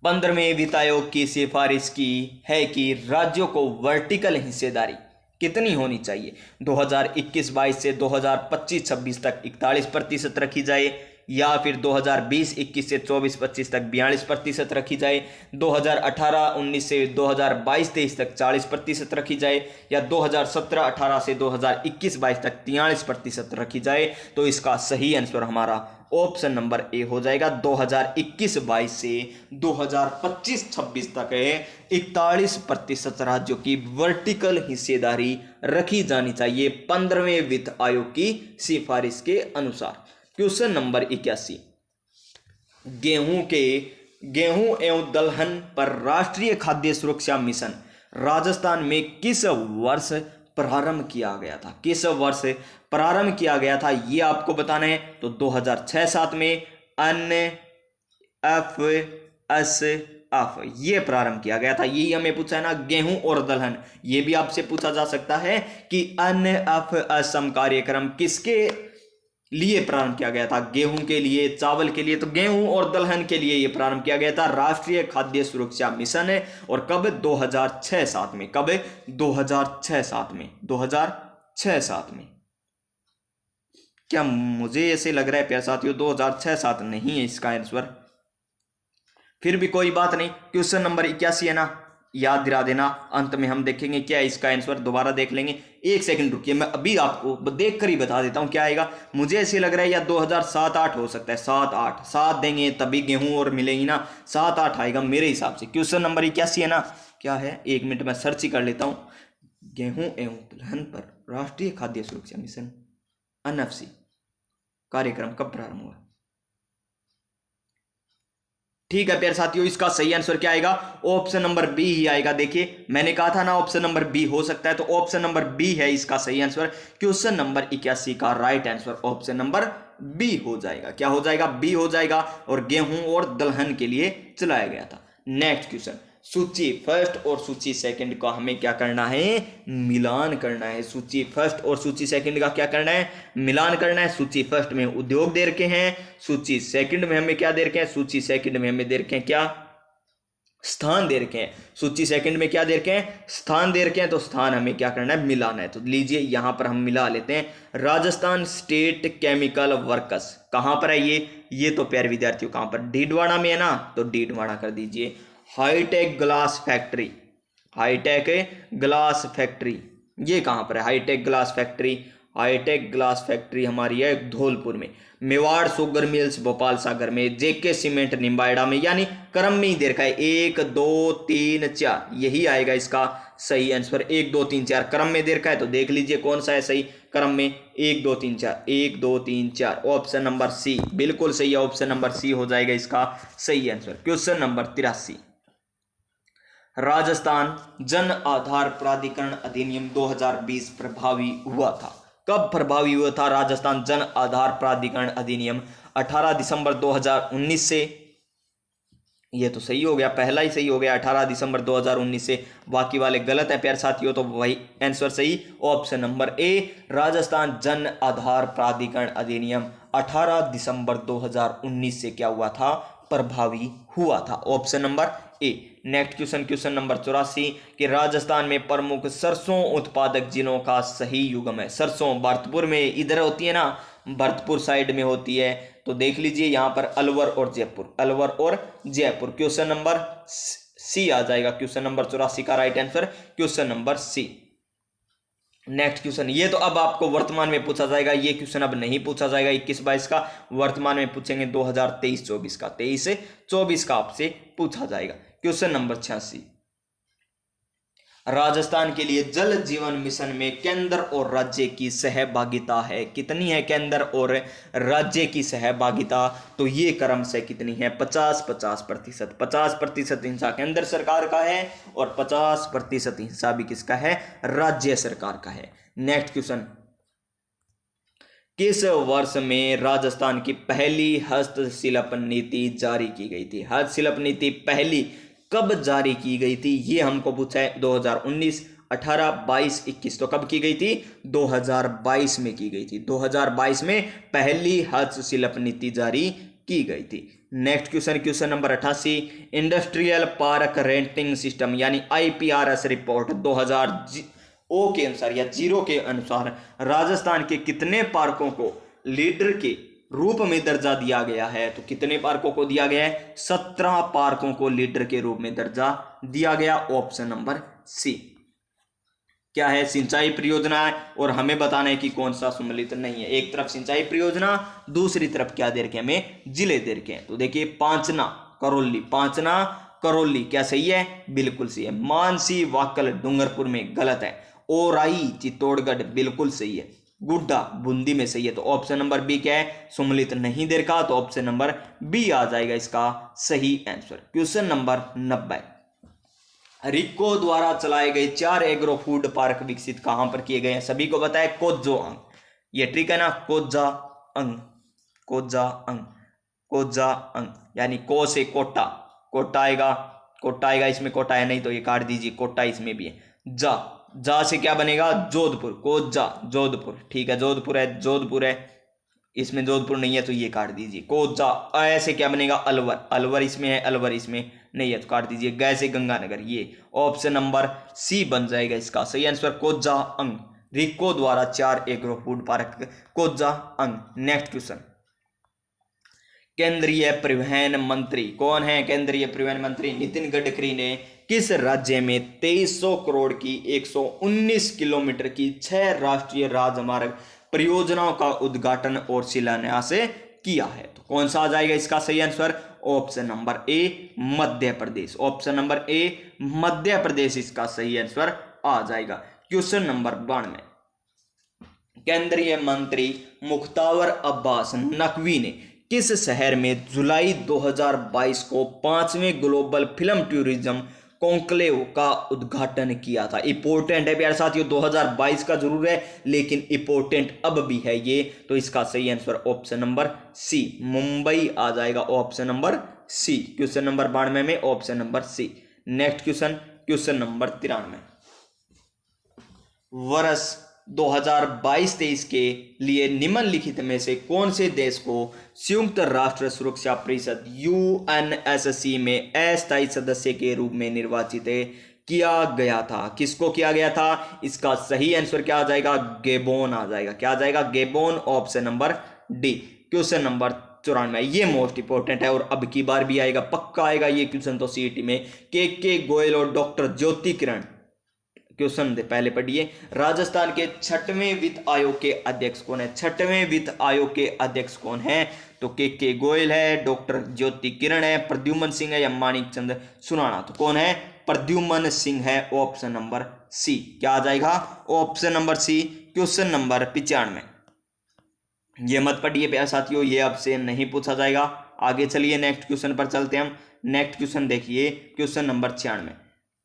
15वें वित्त आयोग की सिफारिश की है कि राज्यों को वर्टिकल हिस्सेदारी कितनी होनी चाहिए? 2021-22 से 2025-26 तक 41% रखी जाए, या फिर 2020-21 से 24-25 तक 42% रखी जाए, 2018-19 से 2022-23 तक 40% रखी जाए, या 2017-18 से 2021-22 तक 43% रखी जाए। तो इसका सही आंसर हमारा ऑप्शन नंबर ए हो जाएगा। 2021-22 से 2025-26 तक 41% राज्यों की वर्टिकल हिस्सेदारी रखी जानी चाहिए 15वें वित्त आयोग की सिफारिश के अनुसार। क्वेश्चन नंबर 81, गेहूं एवं दलहन पर राष्ट्रीय खाद्य सुरक्षा मिशन राजस्थान में किस वर्ष प्रारंभ किया गया था? किस वर्ष प्रारंभ किया गया था, ये आपको बताना है। तो 2006-07 में NFSF ये प्रारंभ किया गया था। यही हमें पूछा है ना, गेहूं और दलहन। ये भी आपसे पूछा जा सकता है कि NFSM कार्यक्रम किसके लिए प्रारंभ किया गया था? गेहूं के लिए, चावल के लिए। तो गेहूं और दलहन के लिए यह प्रारंभ किया गया था राष्ट्रीय खाद्य सुरक्षा मिशन है। और कब? 2006-07 में। कब? 2006-07 में। 2006-07 में। क्या मुझे ऐसे लग रहा है प्यारे साथियों 2006-07 नहीं है इसका आंसर? फिर भी कोई बात नहीं, क्वेश्चन नंबर 81 है ना, याद दिला देना। अंत में हम देखेंगे क्या है इसका आंसर, दोबारा देख लेंगे। एक सेकंड रुकिए, मैं अभी आपको देख कर ही बता देता हूं क्या आएगा। मुझे ऐसे लग रहा है या 2007-08 हो सकता है। 7-8 7 देंगे तभी गेहूं और मिलेगी ना, 7-8 आएगा मेरे हिसाब से। क्वेश्चन नंबर 81 है ना, क्या है, 1 मिनट में सर्च ही कर लेता हूं। गेहूं एवं दलहन पर राष्ट्रीय खाद्य सुरक्षा मिशन NFC कार्यक्रम कब प्रारंभ हुआ? ठीक है प्यारे साथियों, इसका सही आंसर क्या आएगा? ऑप्शन नंबर बी ही आएगा। देखिए मैंने कहा था ना ऑप्शन नंबर बी हो सकता है, तो ऑप्शन नंबर बी है इसका सही आंसर। क्वेश्चन नंबर 81 का right answer option number B हो जाएगा। क्या हो जाएगा? बी हो जाएगा। और गेहूं और दलहन के लिए चलाया गया था। नेक्स्ट क्वेश्चन, सूची फर्स्ट और सूची सेकंड का हमें क्या करना है? मिलान करना है। सूची फर्स्ट और सूची सेकंड का क्या करना है? मिलान करना है। सूची फर्स्ट में उद्योग दे रखे हैं, सूची सेकंड में हमें क्या दे रखे हैं? सूची सेकंड में हमें दे रखे हैं क्या? स्थान दे रखे हैं। सूची सेकंड में क्या दे रखे हैं? स्थान दे रखे हैं। तो स्थान हमें क्या करना है? मिलाना है। तो लीजिए यहां पर हम मिला लेते हैं। राजस्थान स्टेट केमिकल वर्कस कहां पर है ये तो प्यारे विद्यार्थियों कहां पर? डीडवाड़ा में है ना, तो डीडवाड़ा कर दीजिए। High tech glass factory, high tech glass factory ये कहां पर है? High tech glass factory, high tech glass factory हमारी है धौलपुर में। मेवाड़ शुगर मिल्स भोपाल सागर में। जेके सीमेंट निम्बाइडा में। यानी क्रम में ही दे रखा है 1 2 3 4, यही आएगा इसका सही आंसर। 1 2 3 4 क्रम में दे रखा है, तो देख लीजिए कौन सा है सही क्रम में। 1 2 3 4, 1 2 3 4, ऑप्शन नंबर सी बिल्कुल सही है। ऑप्शन नंबर सी हो जाएगा इसका सही answer. Question number 83, Rajasthan Jan Aadhaar प्राधिकरण अधिनियम 2020 प्रभावी हुआ था। कब प्रभावी हुआ था राजस्थान जन आधार प्राधिकरण अधिनियम? 18 दिसंबर 2019 से। ये तो सही हो गया, पहला ही सही हो गया 18 दिसंबर 2019 से। बाकी वाले गलत है प्यारे साथियों, तो वही आंसर सही ऑप्शन नंबर ए। राजस्थान जन आधार प्राधिकरण अधिनियम 18 दिसंबर 2019 से क्या हुआ था? प्रभावी हुआ था। ऑप्शन नंबर ए। नेक्स्ट क्वेश्चन, क्वेश्चन नंबर 84 कि राजस्थान में प्रमुख सरसों उत्पादक जिलों का सही युग्म है। सरसों भरतपुर में इधर होती है ना, भरतपुर साइड में होती है, तो देख लीजिए यहां पर अलवर और जयपुर, अलवर और जयपुर। क्वेश्चन नंबर सी आ जाएगा। क्वेश्चन नंबर 84 का right answer question number C. Next question, ये तो अब आपको वर्तमान में पूछा जाएगा, ये क्वेश्चन अब नहीं पूछा जाएगा 21-22 का, वर्तमान में पूछेंगे 2023-24 का। 23 से 24 का आपसे पूछा जाएगा। क्वेश्चन नंबर 86, राजस्थान के लिए जल जीवन मिशन में केंद्र और राज्य की सहभागिता है कितनी है? केंद्र और राज्य की सहभागिता तो ये क्रम से कितनी है? 50-50%। 50% हिस्सा केंद्र सरकार का है और 50% हिस्सा भी किसका है? राज्य सरकार का है। नेक्स्ट क्वेश्चन, किस वर्ष में राजस्थान की पहली हस्तशिल्प नीति जारी की गई थी? हस्तशिल्प नीति पहली कब जारी की गई थी? ये हमको पूछा है। 2019, 18, 22, 21। तो कब की गई थी? 2022 में की गई थी। 2022 में पहली हस्तशिल्प नीति जारी की गई थी। Next question, question number 88, industrial park renting system यानी IPRS रिपोर्ट 2000 ओ के अनुसार या 0 के अनुसार राजस्थान के कितने पार्कों को लीडर के रूप में दर्जा दिया गया है? तो कितने पार्कों को दिया गया है? 17 पार्कों को लीडर के रूप में दर्जा दिया गया। Option number C. क्या है? सिंचाई परियोजना है और हमें बताना है कि कौन सा सम्मिलित नहीं है। एक तरफ सिंचाई परियोजना, दूसरी तरफ क्या दे रखे हैं? हमें जिले दे रखे हैं। तो देखिए पांचना करौली, पांचना करौली क्या सही है? बिल्कुल सही है। मानसी वाकल डूंगरपुर में गलत है। ओराई चित्तौड़गढ़ बिल्कुल सही है। गुड्डा बूंदी में सही है। तो ऑप्शन नंबर बी क्या है? सम्मिलित नहीं दे रखा, तो ऑप्शन नंबर बी आ जाएगा इसका सही आंसर। क्वेश्चन नंबर 90, रिको द्वारा चलाए गए 4 एग्रो फूड पार्क विकसित कहां पर किए गए हैं? सभी को बताया कोज्जोआंग। ये ट्रिक है ना, कोज्जाआंग, कोज्जाआंग, कोज्जाआंग यानी को से कोटा, कोटा आएगा, कोटा आएगा इसमें, कोटा है नहीं तो ये काट दीजिए, कोटा इसमें भी है। जा से क्या बनेगा? जोधपुर, कोज्जा जोधपुर। ठीक है, जोधपुर है, जोधपुर है, इसमें जोधपुर नहीं है तो ये काट दीजिए। कोज्जा ऐसे क्या बनेगा? अलवर, अलवर इसमें है, अलवर इसमें नहीं है तो काट दीजिए। गै से गंगानगर, ये ऑप्शन नंबर सी बन जाएगा इसका सही आंसर। कोज्जाआंग, रिको द्वारा 4 एग्रो फूड पार्क कोज्जाआंग। नेक्स्ट क्वेश्चन, केंद्रीय परिवहन मंत्री कौन है? केंद्रीय परिवहन मंत्री नितिन गडकरी ने किस राज्य में 2300 करोड़ की 119 किलोमीटर की 6 राष्ट्रीय राजमार्ग परियोजनाओं का उद्घाटन और शिलान्यास किया है? तो कौन सा आ जाएगा इसका सही answer? Option number A Madhya Pradesh. Option number A Madhya Pradesh इसका सही आंसर आ जाएगा। क्वेश्चन नंबर 92, केंद्रीय मंत्री मुख्तार अब्बास नकवी ने किस शहर में जुलाई 2022 को 5वें ग्लोबल फिल्म टूरिज्म कॉन्क्लेव का उद्घाटन किया था? इंपॉर्टेंट है प्यारे साथियों, 2022 का जरूर है लेकिन इंपॉर्टेंट अब भी है ये। तो इसका सही answer option number C, Mumbai आ जाएगा, option number C. Question number 92 में option number C. Next question, question number 93, वर्ष 2022-23 के लिए निम्नलिखित में से कौन से देश को संयुक्त राष्ट्र सुरक्षा परिषद यूएनएससी में अस्थायी सदस्य के रूप में निर्वाचित किया गया था? किसको किया गया था? इसका सही आंसर क्या आ जाएगा? गेबोन आ जाएगा। क्या आ जाएगा? गेबोन, option number D. Question number 94, ये मोस्ट इंपॉर्टेंट है और अब की बार भी आएगा, पक्का आएगा ये क्वेश्चन तो सीईटी में। के गोयल और डॉक्टर ज्योति किरण, क्वेश्चन पहले पढ़िए। राजस्थान के 6वें वित्त आयोग के अध्यक्ष कौन है? 6वें वित्त आयोग के अध्यक्ष कौन है? तो के गोयल है, डॉक्टर ज्योति किरण है, प्रद्युमन सिंह है या माणिक चंद सुराणा? तो कौन है? प्रद्युमन सिंह है, ऑप्शन नंबर सी। क्या आ जाएगा? Option number C. Question number 95, ये मत पढ़िए प्यारे साथियों, ये आपसे नहीं पूछा जाएगा। आगे चलिए नेक्स्ट क्वेश्चन पर चलते हैं हम। नेक्स्ट क्वेश्चन देखिए, question number 96,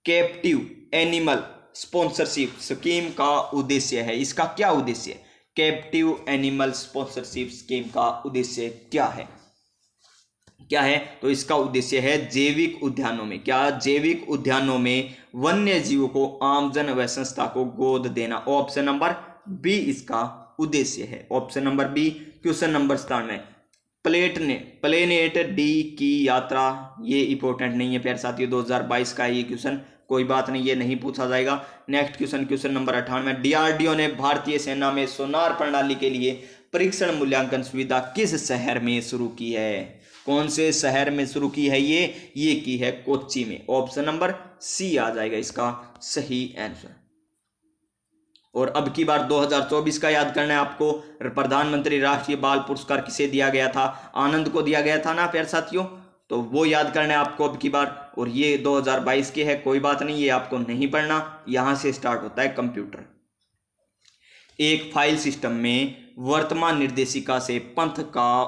captive animal sponsorship scheme का उद्देश्य है। इसका क्या उद्देश्य है? कैप्टिव एनिमल स्पॉन्सरशिप स्कीम का उद्देश्य क्या है? क्या है? तो इसका उद्देश्य है जैविक उद्यानों में, क्या जैविक उद्यानों में वन्य जीवों को आमजन व संस्था को गोद देना। ऑप्शन नंबर बी इसका उद्देश्य है, option number B. Question number 97, planet D की यात्रा, ये इंपॉर्टेंट नहीं है प्यारे साथियों, 2022 का ये क्वेश्चन, कोई बात नहीं, ये नहीं पूछा जाएगा। Next question, question number 98, DRDO ने भारतीय सेना में सोनार प्रणाली के लिए परीक्षण मूल्यांकन सुविधा किस शहर में शुरू की है? कौन से शहर में शुरू की है ये की है कोच्चि में, ऑप्शन नंबर सी आ जाएगा इसका सही आंसर। और अब की बार 2024 का याद करना है आपको। प्रधानमंत्री राष्ट्रीय बाल पुरस्कार किसे दिया गया था? आनंद को दिया गया था ना प्यारे साथियों, तो वो याद करना है आपको अब की बार। और ये 2022 के है, कोई बात नहीं, ये आपको नहीं पढ़ना, यहां से स्टार्ट होता है कंप्यूटर। एक फाइल सिस्टम में वर्तमान निर्देशिका से पंथ का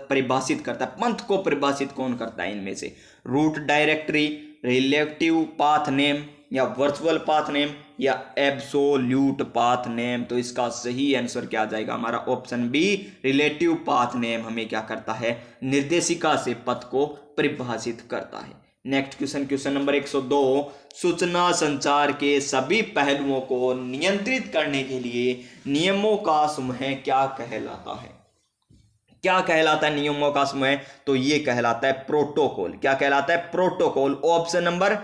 परिभाषित करता है। पंथ को परिभाषित कौन करता है इनमें से? Root directory, relative path name या वर्चुअल पाथ नेम या एब्सोल्यूट पाथ नेम? तो इसका सही आंसर क्या आ जाएगा हमारा? Option B, relative path name हमें क्या करता है? निर्देशिका से पथ को परिभाषित करता है। नेक्स्ट क्वेश्चन, क्वेश्चन नंबर 102, सूचना संचार के सभी पहलुओं को नियंत्रित करने के लिए नियमों का समूह क्या कहलाता है? क्या कहलाता है नियमों का समूह? तो ये कहलाता है प्रोटोकॉल। क्या कहलाता है? प्रोटोकॉल, ऑप्शन नंबर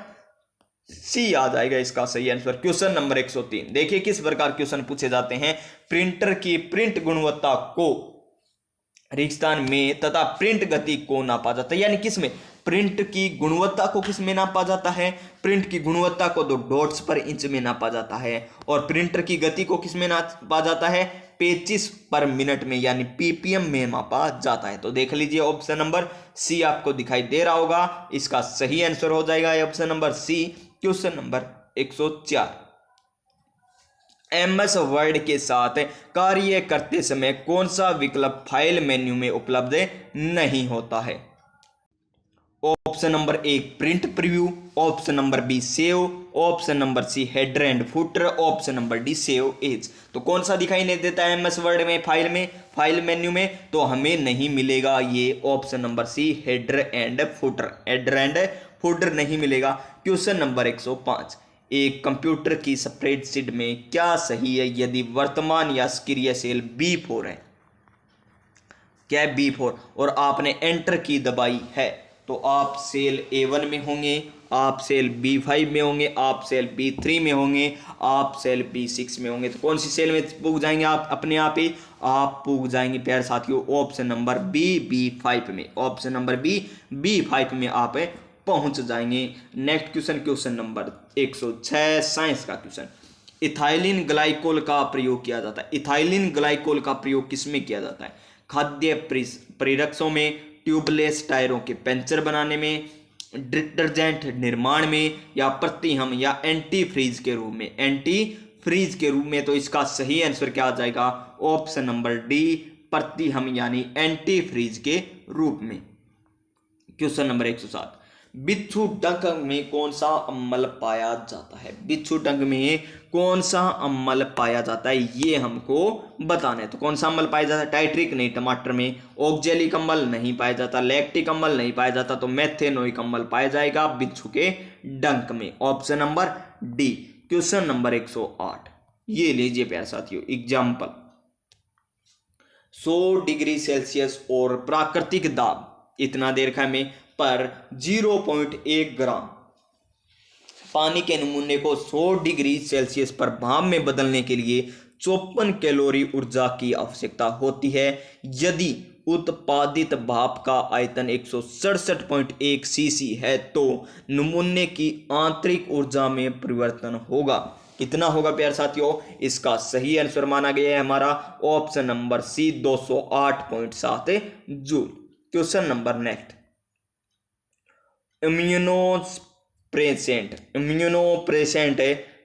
सी आ जाएगा इसका सही आंसर। क्वेश्चन नंबर 103, देखिए किस प्रकार क्वेश्चन पूछे जाते हैं। प्रिंटर की प्रिंट गुणवत्ता को रिक्तान में तथा प्रिंट गति को नापा जाता है, यानी किसमें? प्रिंट की गुणवत्ता को किस में नापा जाता है? प्रिंट की गुणवत्ता को तो डॉट्स पर इंच में नापा जाता है। और प्रिंटर की गति को किस में नापा जाता है? पेचिस पर मिनट में, यानी पीपीएम में मापा जाता है। तो देख लीजिए ऑप्शन नंबर सी आपको दिखाई दे रहा होगा, इसका सही आंसर हो जाएगा option number C. Question number 104, MS Word के साथ कार्य करते समय कौन सा विकल्प फाइल मेन्यू में उपलब्ध नहीं होता है? Option number A print preview, option number B save, option number C header and footer, option number D save as. तो कौन सा दिखाई नहीं देता है एमएस वर्ड में फाइल मेन्यू में? तो हमें नहीं मिलेगा ये option number C header and footer, header and footer नहीं मिलेगा। क्वेश्चन नंबर 105, एक कंप्यूटर की स्प्रेडशीट में क्या सही है यदि वर्तमान या सक्रिय सेल B4 है? क्या है? B4 और आपने एंटर की दबाई है तो आप सेल A1 में होंगे, आप सेल B5 में होंगे, आप सेल B3 में होंगे, आप सेल B6 में होंगे। तो कौन सी सेल में पूग जाएंगे आप? अपने आप ही आप पूग जाएंगे प्यारे साथियों ऑप्शन नंबर बी B5 में, ऑप्शन नंबर बी B5 में आप पहुंच जाएंगे। Next question, question number 106, science का क्वेश्चन। इथाइलिन ग्लाइकोल का प्रयोग किया जाता है। इथाइलिन ग्लाइकोल का प्रयोग किसमें किया जाता है? खाद्य परिरक्षों में, ट्यूबलेस टायरों के पंचर बनाने में, डिटर्जेंट निर्माण में, या प्रतिहम या एंटी फ्रीज के रूप में, एंटी फ्रीज के रूप में। तो इसका सही आंसर क्या आ जाएगा? ऑप्शन नंबर डी प्रति हम यानी एंटी फ्रीज के रूप में। क्वेश्चन नंबर 107, बिच्छू डंक में कौन सा अम्ल पाया जाता है? बिच्छू डंक में कौन सा अम्ल पाया जाता है ये हमको बताना है। तो कौन सा अम्ल पाया जाता है? टाइट्रिक नहीं, टमाटर में ऑक्जेलिक अम्ल नहीं पाया जाता, लैक्टिक अम्ल नहीं पाया जाता, तो मेथेनोइक अम्ल पाया जाएगा बिच्छू के डंक में। Option number D. Question number 108, ये लीजिए प्यारे साथियों एग्जाम्पल। 100 डिग्री सेल्सियस और प्राकृतिक दाब इतना दे रखा है हमें पर 0.1 ग्राम पानी के नमूने को 100 डिग्री सेल्सियस पर भाप में बदलने के लिए 54 कैलोरी ऊर्जा की आवश्यकता होती है। यदि उत्पादित भाप का आयतन 167.1 सीसी है तो नमूने की आंतरिक ऊर्जा में परिवर्तन होगा। कितना होगा प्यारे साथियों? इसका सही आंसर माना गया है हमारा option number C 208.7 joule. Question number next, immunosuppressant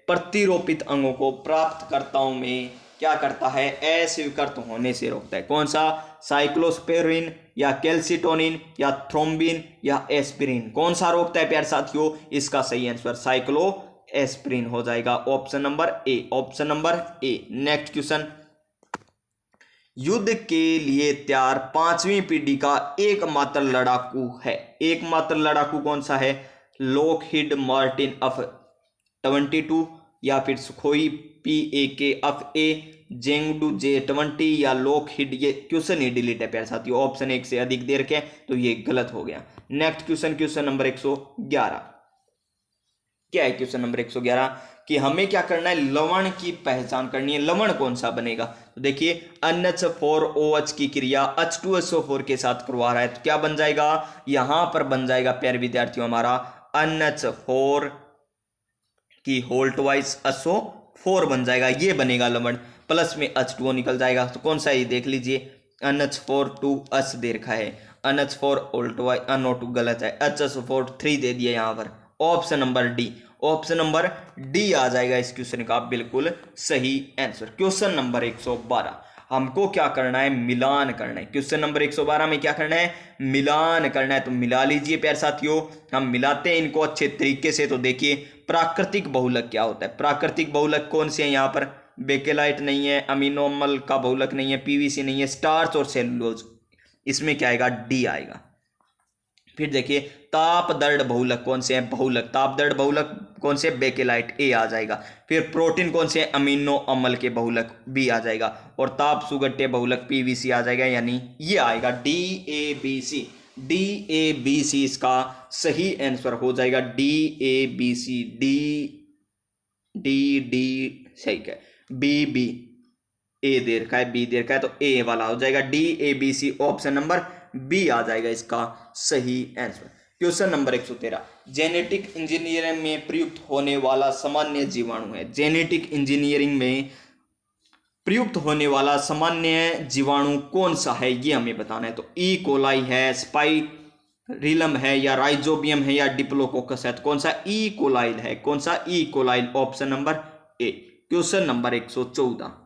प्रतिरोपित अंगों को प्राप्तकर्ताओं में क्या करता है? अस्वीकृत होने से रोकता है। कौन सा? साइक्लोस्पोरिन या कैल्सिटोनिन या थ्रोम्बिन या एस्पिरिन? कौन सा रोकता है प्यारे साथियों? इसका सही आंसर साइक्लोएस्पिरिन हो जाएगा option number A. Option number A. Next question, युद्ध के लिए तैयार 5वीं पीढ़ी का एकमात्र लड़ाकू है। एकमात्र लड़ाकू कौन सा है? लॉकहीड मार्टिन F-22 या फिर सुखोई PAK F-A, जेंगडू J-20 या लॉकहीड। ये क्वेश्चन ही डिलीट है प्यारे साथियों, ऑप्शन 1 से अधिक दे रखे तो ये गलत हो गया। Next question, question number 111। क्या है क्वेश्चन नंबर 111 कि हमें क्या करना है? लवण की पहचान करनी है। लवण कौन सा बनेगा? तो देखिए NH4OH की क्रिया H2SO4 के साथ करवा रहा है तो क्या बन जाएगा? यहां पर बन जाएगा प्यारे विद्यार्थियों हमारा NH4 की होल्ट वाइज SO4 बन जाएगा, ये बनेगा लवण। प्लस में H2O निकल जाएगा तो कौन सा? ये देख लीजिए NH4 दे रखा है, NH4 होल्ट वाइज NO2 गलत है, HSO4 3 दे दिया यहाँ पर। Option number D. Option number D आ जाएगा इस क्वेश्चन का बिल्कुल सही आंसर। क्वेश्चन नंबर 112, हमको क्या करना है? मिलान करना है। क्वेश्चन नंबर 112 में क्या करना है? मिलान करना है। तो मिला लीजिए प्यारे साथियों, हम मिलाते हैं इनको अच्छे तरीके से। तो देखिए प्राकृतिक बहुलक क्या होता है? प्राकृतिक बहुलक कौन से हैं यहाँ पर? बेकेलाइट नहीं है, अमीनो अम्ल का बहुलक नहीं है, PVC नहीं है, स्टार्च और सेलुलोज। इसमें क्या आएगा? डी आएगा। फिर देखिए ताप दर्द बहुलक कौन से हैं? बहुलक ताप दर्द बहुलक कौन से? बेकेलाइट, ए आ जाएगा। फिर प्रोटीन कौन से? अमीनो अम्ल के बहुलक, बी आ जाएगा। और ताप सुगट्टे बहुलक, PVC आ जाएगा, यानी ये आएगा DABC। DABC इसका सही आंसर हो जाएगा। DABC डी सही है, BB ए दे रखा है, बी दे रखा है तो ए वाला हो जाएगा। DABC ऑप्शन नंबर बी आ जाएगा इसका सही answer. Question number 113, genetic engineering में प्रयुक्त होने वाला सामान्य जीवाणु है। जेनेटिक इंजीनियरिंग में प्रयुक्त होने वाला सामान्य जीवाणु कौन सा है ये हमें बताना है। तो ई कोलाई है, स्पाइरिलम है या राइजोबियम है या डिप्लोकोकस है? तो कौन सा? ई कोलाइल है। कौन सा? E coli, option number A. Question number 114,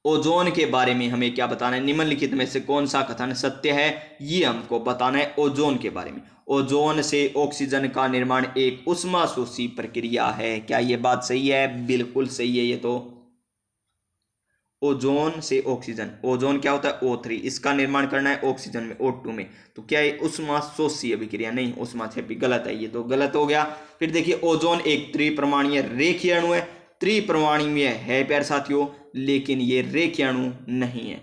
ozone के बारे में हमें क्या बताना है? निम्नलिखित में से कौन सा कथन सत्य है ये हमको बताना है ओजोन के बारे में। ओजोन से ऑक्सीजन का निर्माण एक उष्माशोषी प्रक्रिया है। क्या ये बात सही है? बिल्कुल सही है ये तो। ओजोन से ऑक्सीजन, ओजोन क्या होता है? O3, इसका निर्माण करना है ऑक्सीजन में, O2 में। तो क्या है? उष्माशोषी अभिक्रिया नहीं, उष्माक्षेपी, गलत है ये तो, गलत हो गया। फिर देखिए ओजोन एक त्रिपरमाणुक रेखीय अणु है। त्रिपरमाणुक है प्यारे साथियों, लेकिन ये रेखीय अणु नहीं है।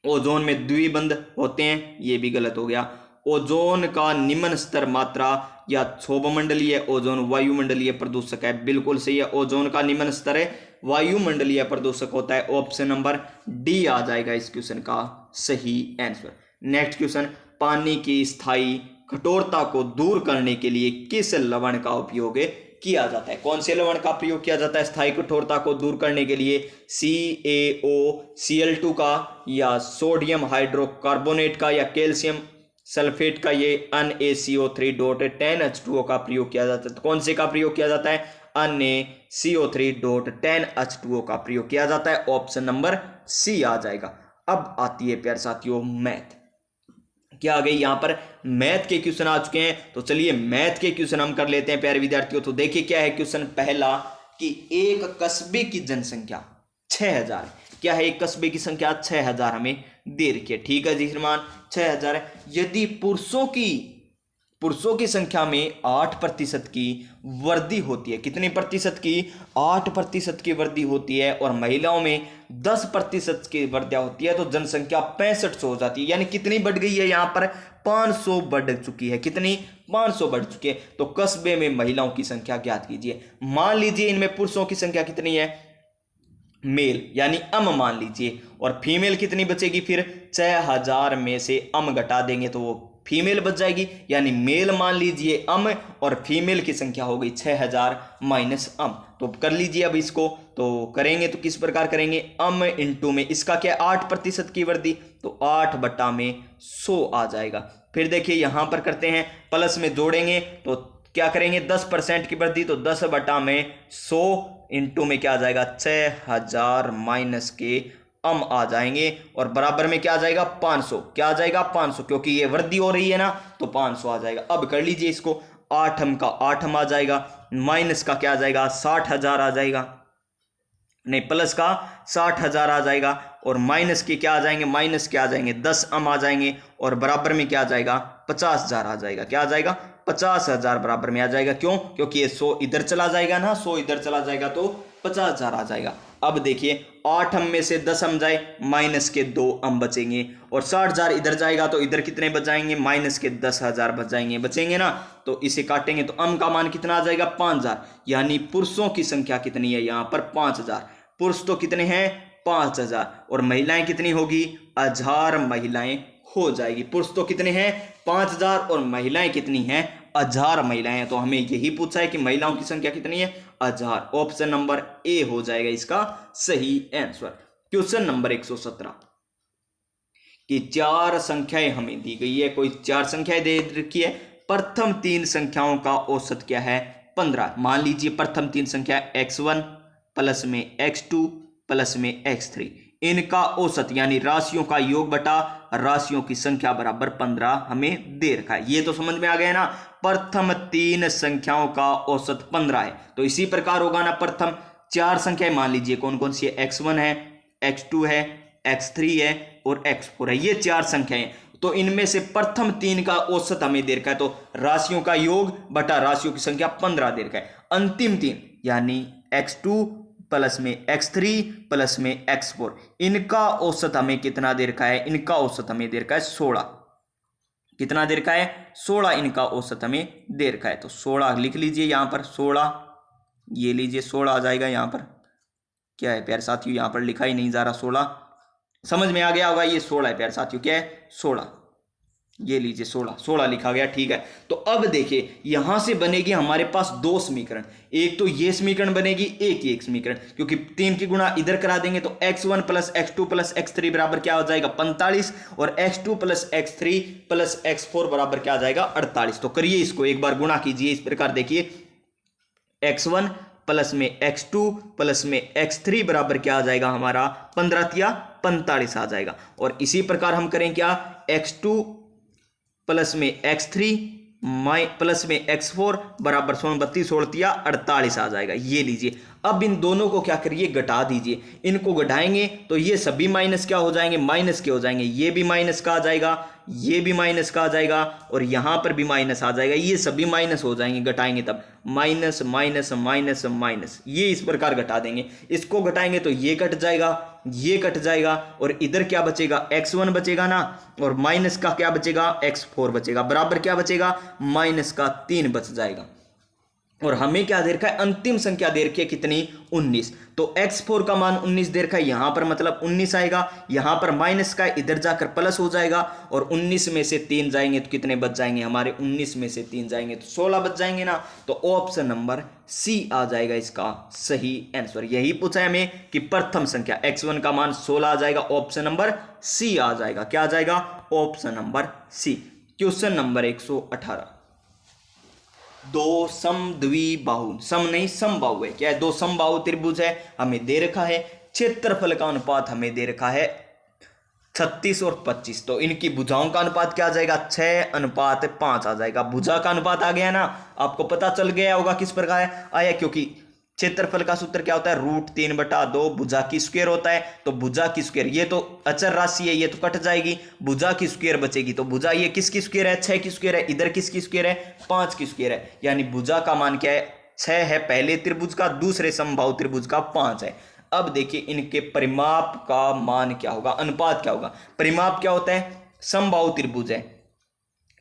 ओजोन में द्विबंध होते हैं, ये भी गलत हो गया। ओजोन का निम्न स्तर मात्रा या क्षोभमंडलीय ओजोन वायुमंडलीय प्रदूषक है, बिल्कुल सही है। ओजोन का निम्न स्तर है वायुमंडलीय प्रदूषक होता है, ऑप्शन नंबर डी आ जाएगा इस क्वेश्चन का सही आंसर। नेक्स्ट क्वेश्चन, पानी की स्थायी कठोरता को दूर करने के लिए किस लवण का उपयोग किया जाता है? कौन से लवण का प्रयोग किया जाता है स्थायी कठोरता को दूर करने के लिए? CaOCl2 का या सोडियम हाइड्रोकार्बोनेट का या कैल्शियम सल्फेट का? ये NaCO3.10H2O का प्रयोग किया जाता है। तो कौन से का प्रयोग किया जाता है? NaCO3.10H2O का प्रयोग किया जाता है, ऑप्शन नंबर सी आ जाएगा। अब आती है प्यारे साथियों मैथ। क्या आ गई यहां पर, मैथ के क्वेश्चन आ चुके हैं। तो चलिए मैथ के क्वेश्चन हम कर लेते हैं प्यारे विद्यार्थियों। तो देखिए क्या है क्वेश्चन पहला, कि एक कस्बे की जनसंख्या 6000 है। क्या है, एक कस्बे की संख्या 6000 हमें दे रखी है। ठीक है जी श्रीमान, 6000 है। यदि पुरुषों की संख्या में 8% की वृद्धि होती है, कितनी प्रतिशत की, 8% की वृद्धि होती है, और महिलाओं में 10% की वृद्धि होती है, तो जनसंख्या 6500 हो जाती है। यानी कितनी बढ़ गई है यहाँ पर, 500 बढ़ चुकी है। कितनी, 500 बढ़ चुकी है। तो कस्बे में महिलाओं की संख्या ज्ञात कीजिए। मान लीजिए इनमें पुरुषों की संख्या कितनी है, मेल यानी मान लीजिए, और फीमेल कितनी बचेगी, फिर 6000 में से घटा देंगे तो वो फीमेल बच जाएगी। यानी मेल मान लीजिए और फीमेल की संख्या हो गई 6000 माइनस तो कर लीजिए अब इसको। तो करेंगे तो किस प्रकार करेंगे, इंटू में इसका क्या 8% की वृद्धि, तो 8/100 आ जाएगा। फिर देखिए यहां पर करते हैं, प्लस में जोड़ेंगे तो क्या करेंगे, 10% की वृद्धि, तो 10/100 इंटू में क्या आ जाएगा, 6000 माइनस के आ जाएंगे, और बराबर में क्या आ जाएगा, 500। क्या आ जाएगा, 500, क्योंकि ये वृद्धि हो रही है ना, तो 500 आ जाएगा। अब कर लीजिए इसको, 8 का 8 आ जाएगा, माइनस का क्या आ जाएगा, 60,000 आ जाएगा, नहीं प्लस का 60,000 आ जाएगा, और माइनस के क्या आ जाएंगे, माइनस के आ जाएंगे 10 आ जाएंगे, और बराबर में क्या आ जाएगा, 50,000 आ जाएगा। क्या आ जाएगा, 50,000 बराबर में आ जाएगा। क्यों, क्योंकि ये 100 इधर चला जाएगा ना, 100 इधर चला जाएगा तो 50,000 आ जाएगा। अब देखिए 8 में से 10 जाए, माइनस के 2 बचेंगे, और 60,000 इधर जाएगा तो इधर कितने बच जाएंगे, माइनस के 10,000 बच जाएंगे, बचेंगे ना। तो इसे काटेंगे तो का मान कितना आ जाएगा, 5,000। यानी पुरुषों की संख्या कितनी है यहाँ पर, 5,000। पुरुष तो कितने हैं, 5,000, और महिलाएं कितनी होगी, 1000 महिलाएं हो जाएगी। पुरुष तो कितने हैं, 5,000, और महिलाएं कितनी हैं, 1000 महिलाएं हैं। तो हमें यही पूछा है कि महिलाओं की संख्या कितनी है, 1000। ऑप्शन नंबर ए हो जाएगा इसका सही आंसर। क्वेश्चन नंबर 117 कि 4 संख्याएं हमें दी गई है, कोई 4 संख्याएं दे रखी है। प्रथम 3 संख्याओं का औसत क्या है, 15। मान लीजिए प्रथम 3 संख्या x1 प्लस में x2 प्लस में x3, इनका औसत यानी राशियों का योग बटा राशियों की संख्या बराबर 15 हमें दे रखा है। ये तो समझ में आ गया ना, प्रथम 3 संख्याओं का औसत 15 है। तो इसी प्रकार होगा ना, प्रथम 4 संख्याएं मान लीजिए कौन कौन सी है, x1 है, x2 है, x3 है और x4 है। ये 4 संख्याएं, तो इनमें से प्रथम 3 का औसत हमें दे रखा है, तो राशियों का योग बटा राशियों की संख्या 15 दे रखा है। अंतिम 3 यानी x2 प्लस में x3 प्लस में x4, इनका औसत हमें कितना दे रखा है, इनका औसत हमें दे रखा है 16। कितना दे रखा है, 16 इनका औसत हमें दे रखा है। तो 16 लिख लीजिए यहां पर, 16 ये लीजिए, 16 आ जाएगा। यहां पर क्या है प्यारे साथियों, यहां पर लिखा ही नहीं जा रहा, 16 समझ में आ गया होगा, ये 16 है प्यारे साथियों। क्या है, 16, ये लीजिए 16 लिखा गया। ठीक है, तो अब देखिए यहां से बनेगी हमारे पास 2 समीकरण। एक तो ये समीकरण बनेगी, एक ये समीकरण, क्योंकि 3 की गुणा इधर करा देंगे तो x1 plus x2 plus x3 बराबर क्या हो जाएगा, 45, और x2 plus x3 plus x4 बराबर क्या आ जाएगा, 48। तो करिए इसको एक बार गुणा कीजिए इस प्रकार, देखिए x1 प्लस में x2 प्लस में x3 बराबर क्या आ जाएगा हमारा, 15 या 45 आ जाएगा। और इसी प्रकार हम करें क्या, x2 प्लस में x3 प्लस में x4 बराबर 32 या 48 आ जाएगा। ये लीजिए, अब इन दोनों को क्या करिए, घटा दीजिए। इनको घटाएंगे तो ये सभी माइनस क्या हो जाएंगे, माइनस के हो जाएंगे। ये भी माइनस का आ जाएगा, ये भी माइनस का आ जाएगा, और यहां पर भी माइनस आ जाएगा। ये सभी माइनस हो जाएंगे, घटाएंगे तब माइनस माइनस माइनस माइनस, ये इस प्रकार घटा देंगे। इसको घटाएंगे तो ये कट जाएगा, ये कट जाएगा, और इधर क्या बचेगा, x1 बचेगा ना, और माइनस का क्या बचेगा, x4 बचेगा, बराबर क्या बचेगा, माइनस का 3 बच जाएगा। और हमें क्या दे रखा है, अंतिम संख्या दे रखी है कितनी, 19। तो x4 का मान 19 दे रखा है, यहां पर मतलब 19 आएगा, यहां पर माइनस का इधर जाकर प्लस हो जाएगा, और 19 में से 3 जाएंगे तो कितने बच जाएंगे हमारे, 19 में से 3 जाएंगे तो 16 बच जाएंगे ना। तो ऑप्शन नंबर सी आ जाएगा इसका सही आंसर। यही पूछा है हमें कि प्रथम संख्या x1 का मान 16 आ जाएगा, ऑप्शन नंबर सी आ जाएगा। क्या आ जाएगा, option number C. Question number 118, 2 समद्विबाहु, सम नहीं समबाहु है, क्या है, 2 समबाहु त्रिभुज है, हमें दे रखा है। क्षेत्रफल का अनुपात हमें दे रखा है 36 और 25, तो इनकी भुजाओं का अनुपात क्या आ जाएगा 6:5 आ जाएगा। भुजा का अनुपात आ गया ना, आपको पता चल गया होगा किस प्रकार आया, क्योंकि क्षेत्रफल का सूत्र क्या होता है √3/2 भुजा की स्क्वायर होता है। तो भुजा की स्क्वायर, ये तो अचर राशि है, ये तो कट जाएगी, भुजा की स्क्वायर बचेगी। तो भुजा ये किसकी स्क्वायर है 6 की स्क्वायर है, इधर किसकी स्क्वायर है 5 की स्क्वायर है, यानी भुजा का मान क्या है 6 है पहले त्रिभुज का, दूसरे समबाहु त्रिभुज का 5 है। अब देखिए इनके परिमाप का मान क्या होगा, अनुपात क्या होगा। परिमाप क्या होता है, समबाहु त्रिभुज है,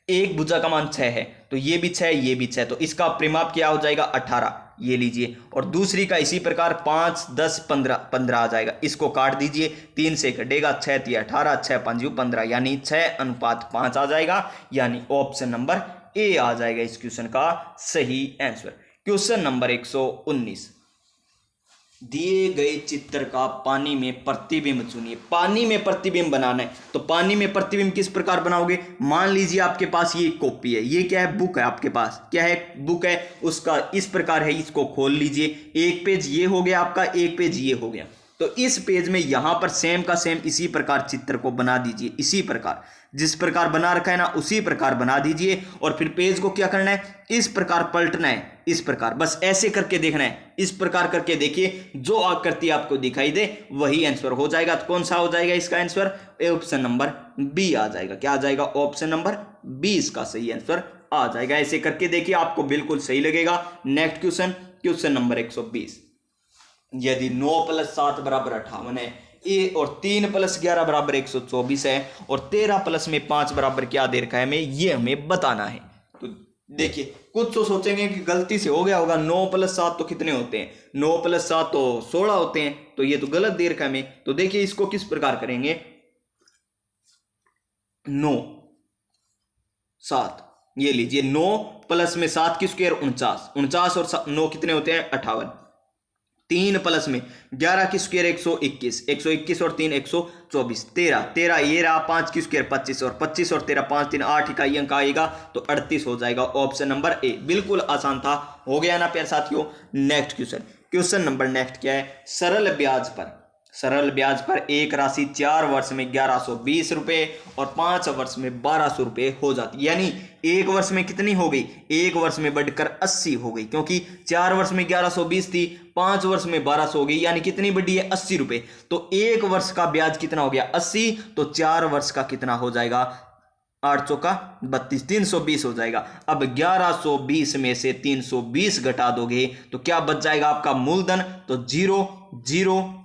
एक भुजा का मान 6 है, तो ये भी 6 ये भी 6, तो इसका परिमाप क्या हो जाएगा 18, ये लीजिए। और दूसरी का इसी प्रकार 5, 10, 15 15 आ जाएगा, इसको काट दीजिए, 3 से कटेगा 6 3 18, 6 5 15, यानी 6:5 आ जाएगा, यानी ऑप्शन नंबर ए आ जाएगा इस क्वेश्चन का सही आंसर। क्वेश्चन नंबर 119, दिए गए चित्र का पानी में प्रतिबिंब चुनिए। पानी में प्रतिबिंब बनाना है, तो पानी में प्रतिबिंब किस प्रकार बनाओगे। मान लीजिए आपके पास ये कॉपी है, ये क्या है बुक है, आपके पास क्या है बुक है, उसका इस प्रकार है, इसको खोल लीजिए, एक पेज ये हो गया आपका, एक पेज ये हो गया। तो इस पेज में यहां पर सेम का सेम इसी प्रकार चित्र को बना दीजिए, इसी प्रकार जिस प्रकार बना रखा है ना उसी प्रकार बना दीजिए। और फिर पेज को क्या करना है, इस प्रकार पलटना है, इस प्रकार बस ऐसे करके देखना है, इस प्रकार करके देखिए, जो आकृति आपको दिखाई दे वही आंसर हो जाएगा। तो कौन सा हो जाएगा इसका आंसर, ऑप्शन नंबर बी आ जाएगा। क्या आ जाएगा, ऑप्शन नंबर बी इसका सही आंसर आ जाएगा। ऐसे करके देखिए आपको बिल्कुल सही लगेगा। नेक्स्ट क्वेश्चन, क्वेश्चन नंबर 120, यदि 9 + 7 = 58 है, ए और 3 + 11 = 124 है, और 13 + 5 = क्या दे रखा है हमें, ये हमें बताना है। तो देखिए कुछ तो सोचेंगे कि गलती से हो गया होगा, 9 + 7 तो कितने होते हैं, 9 + 7 तो 16 होते हैं, तो ये तो गलत दे रखा है हमें। तो देखिए इसको किस प्रकार करेंगे, 9 7, ये लीजिए 9 + 7 की स्क्वायर 49, 49 और 9 कितने होते हैं 58, 3 + 11 की स्क्वायर 121, 121 और 3 124, 13 13 ये रहा, 5 की स्क्वायर 25, और 25 और 13 5 3 8 इकाई अंक आएगा, तो 38 हो जाएगा। ऑप्शन नंबर ए, बिल्कुल आसान था, हो गया ना प्यारे साथियों। Next question, question number next क्या है, सरल ब्याज पर एक राशि 4 वर्ष में 1120 रुपए और 5 वर्ष में 1200 रुपए हो जाती, यानी एक वर्ष में कितनी हो गई, एक वर्ष में बढ़कर 80 हो गई, क्योंकि 4 वर्ष में 1120 थी, 5 वर्ष में 1200 हो गई, यानी कितनी बढ़ी है 80 रुपए। तो एक वर्ष का ब्याज कितना हो गया 80, तो 4 वर्ष का कितना हो जाएगा 8 चौका 32, 320 हो जाएगा। अब 1120 में से 320 घटा दोगे तो क्या बच जाएगा आपका मूलधन, तो 0 0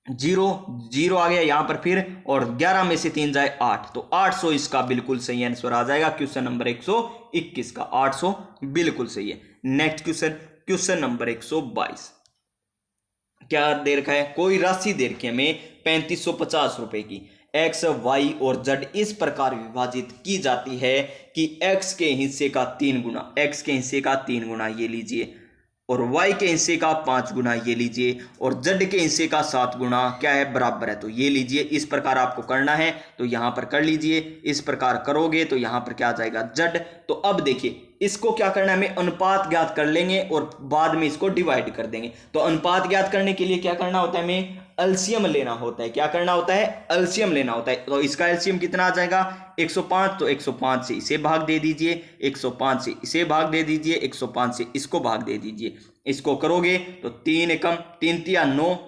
0 0 आ गया यहां पर फिर, और 11 में से 3 जाए 8, तो 800 इसका बिल्कुल सही आंसर आ जाएगा। क्वेश्चन नंबर 121 का 800 बिल्कुल सही है। नेक्स्ट क्वेश्चन, क्वेश्चन नंबर 122, क्या दे रखा है, कोई राशि दे रखी है हमें 3550 रुपए की, एक्स वाई और जेड इस प्रकार विभाजित की जाती है कि एक्स के हिस्से का 3 गुना, एक्स के हिस्से का 3 गुना ये लीजिए, और y के हिस्से का 5 गुना ये लीजिए, और z के हिस्से का 7 गुना क्या है बराबर है, तो ये लीजिए। इस प्रकार आपको करना है तो यहां पर कर लीजिए, इस प्रकार करोगे तो यहां पर क्या आ जाएगा z। तो अब देखिए इसको क्या करना है, हमें अनुपात ज्ञात कर लेंगे और बाद में इसको डिवाइड कर देंगे। तो अनुपात ज्ञात करने के लिए क्या करना होता है, हमें एलसीएम लेना होता है। क्या करना होता है, एलसीएम लेना होता है। तो इसका एलसीएम कितना आ जाएगा 105, तो 105 से इसे भाग दे दीजिए, 105 से इसे भाग दे दीजिए, 105 से इसको भाग दे दीजिए। इसको करोगे तो 3 एकम 3 तिया 9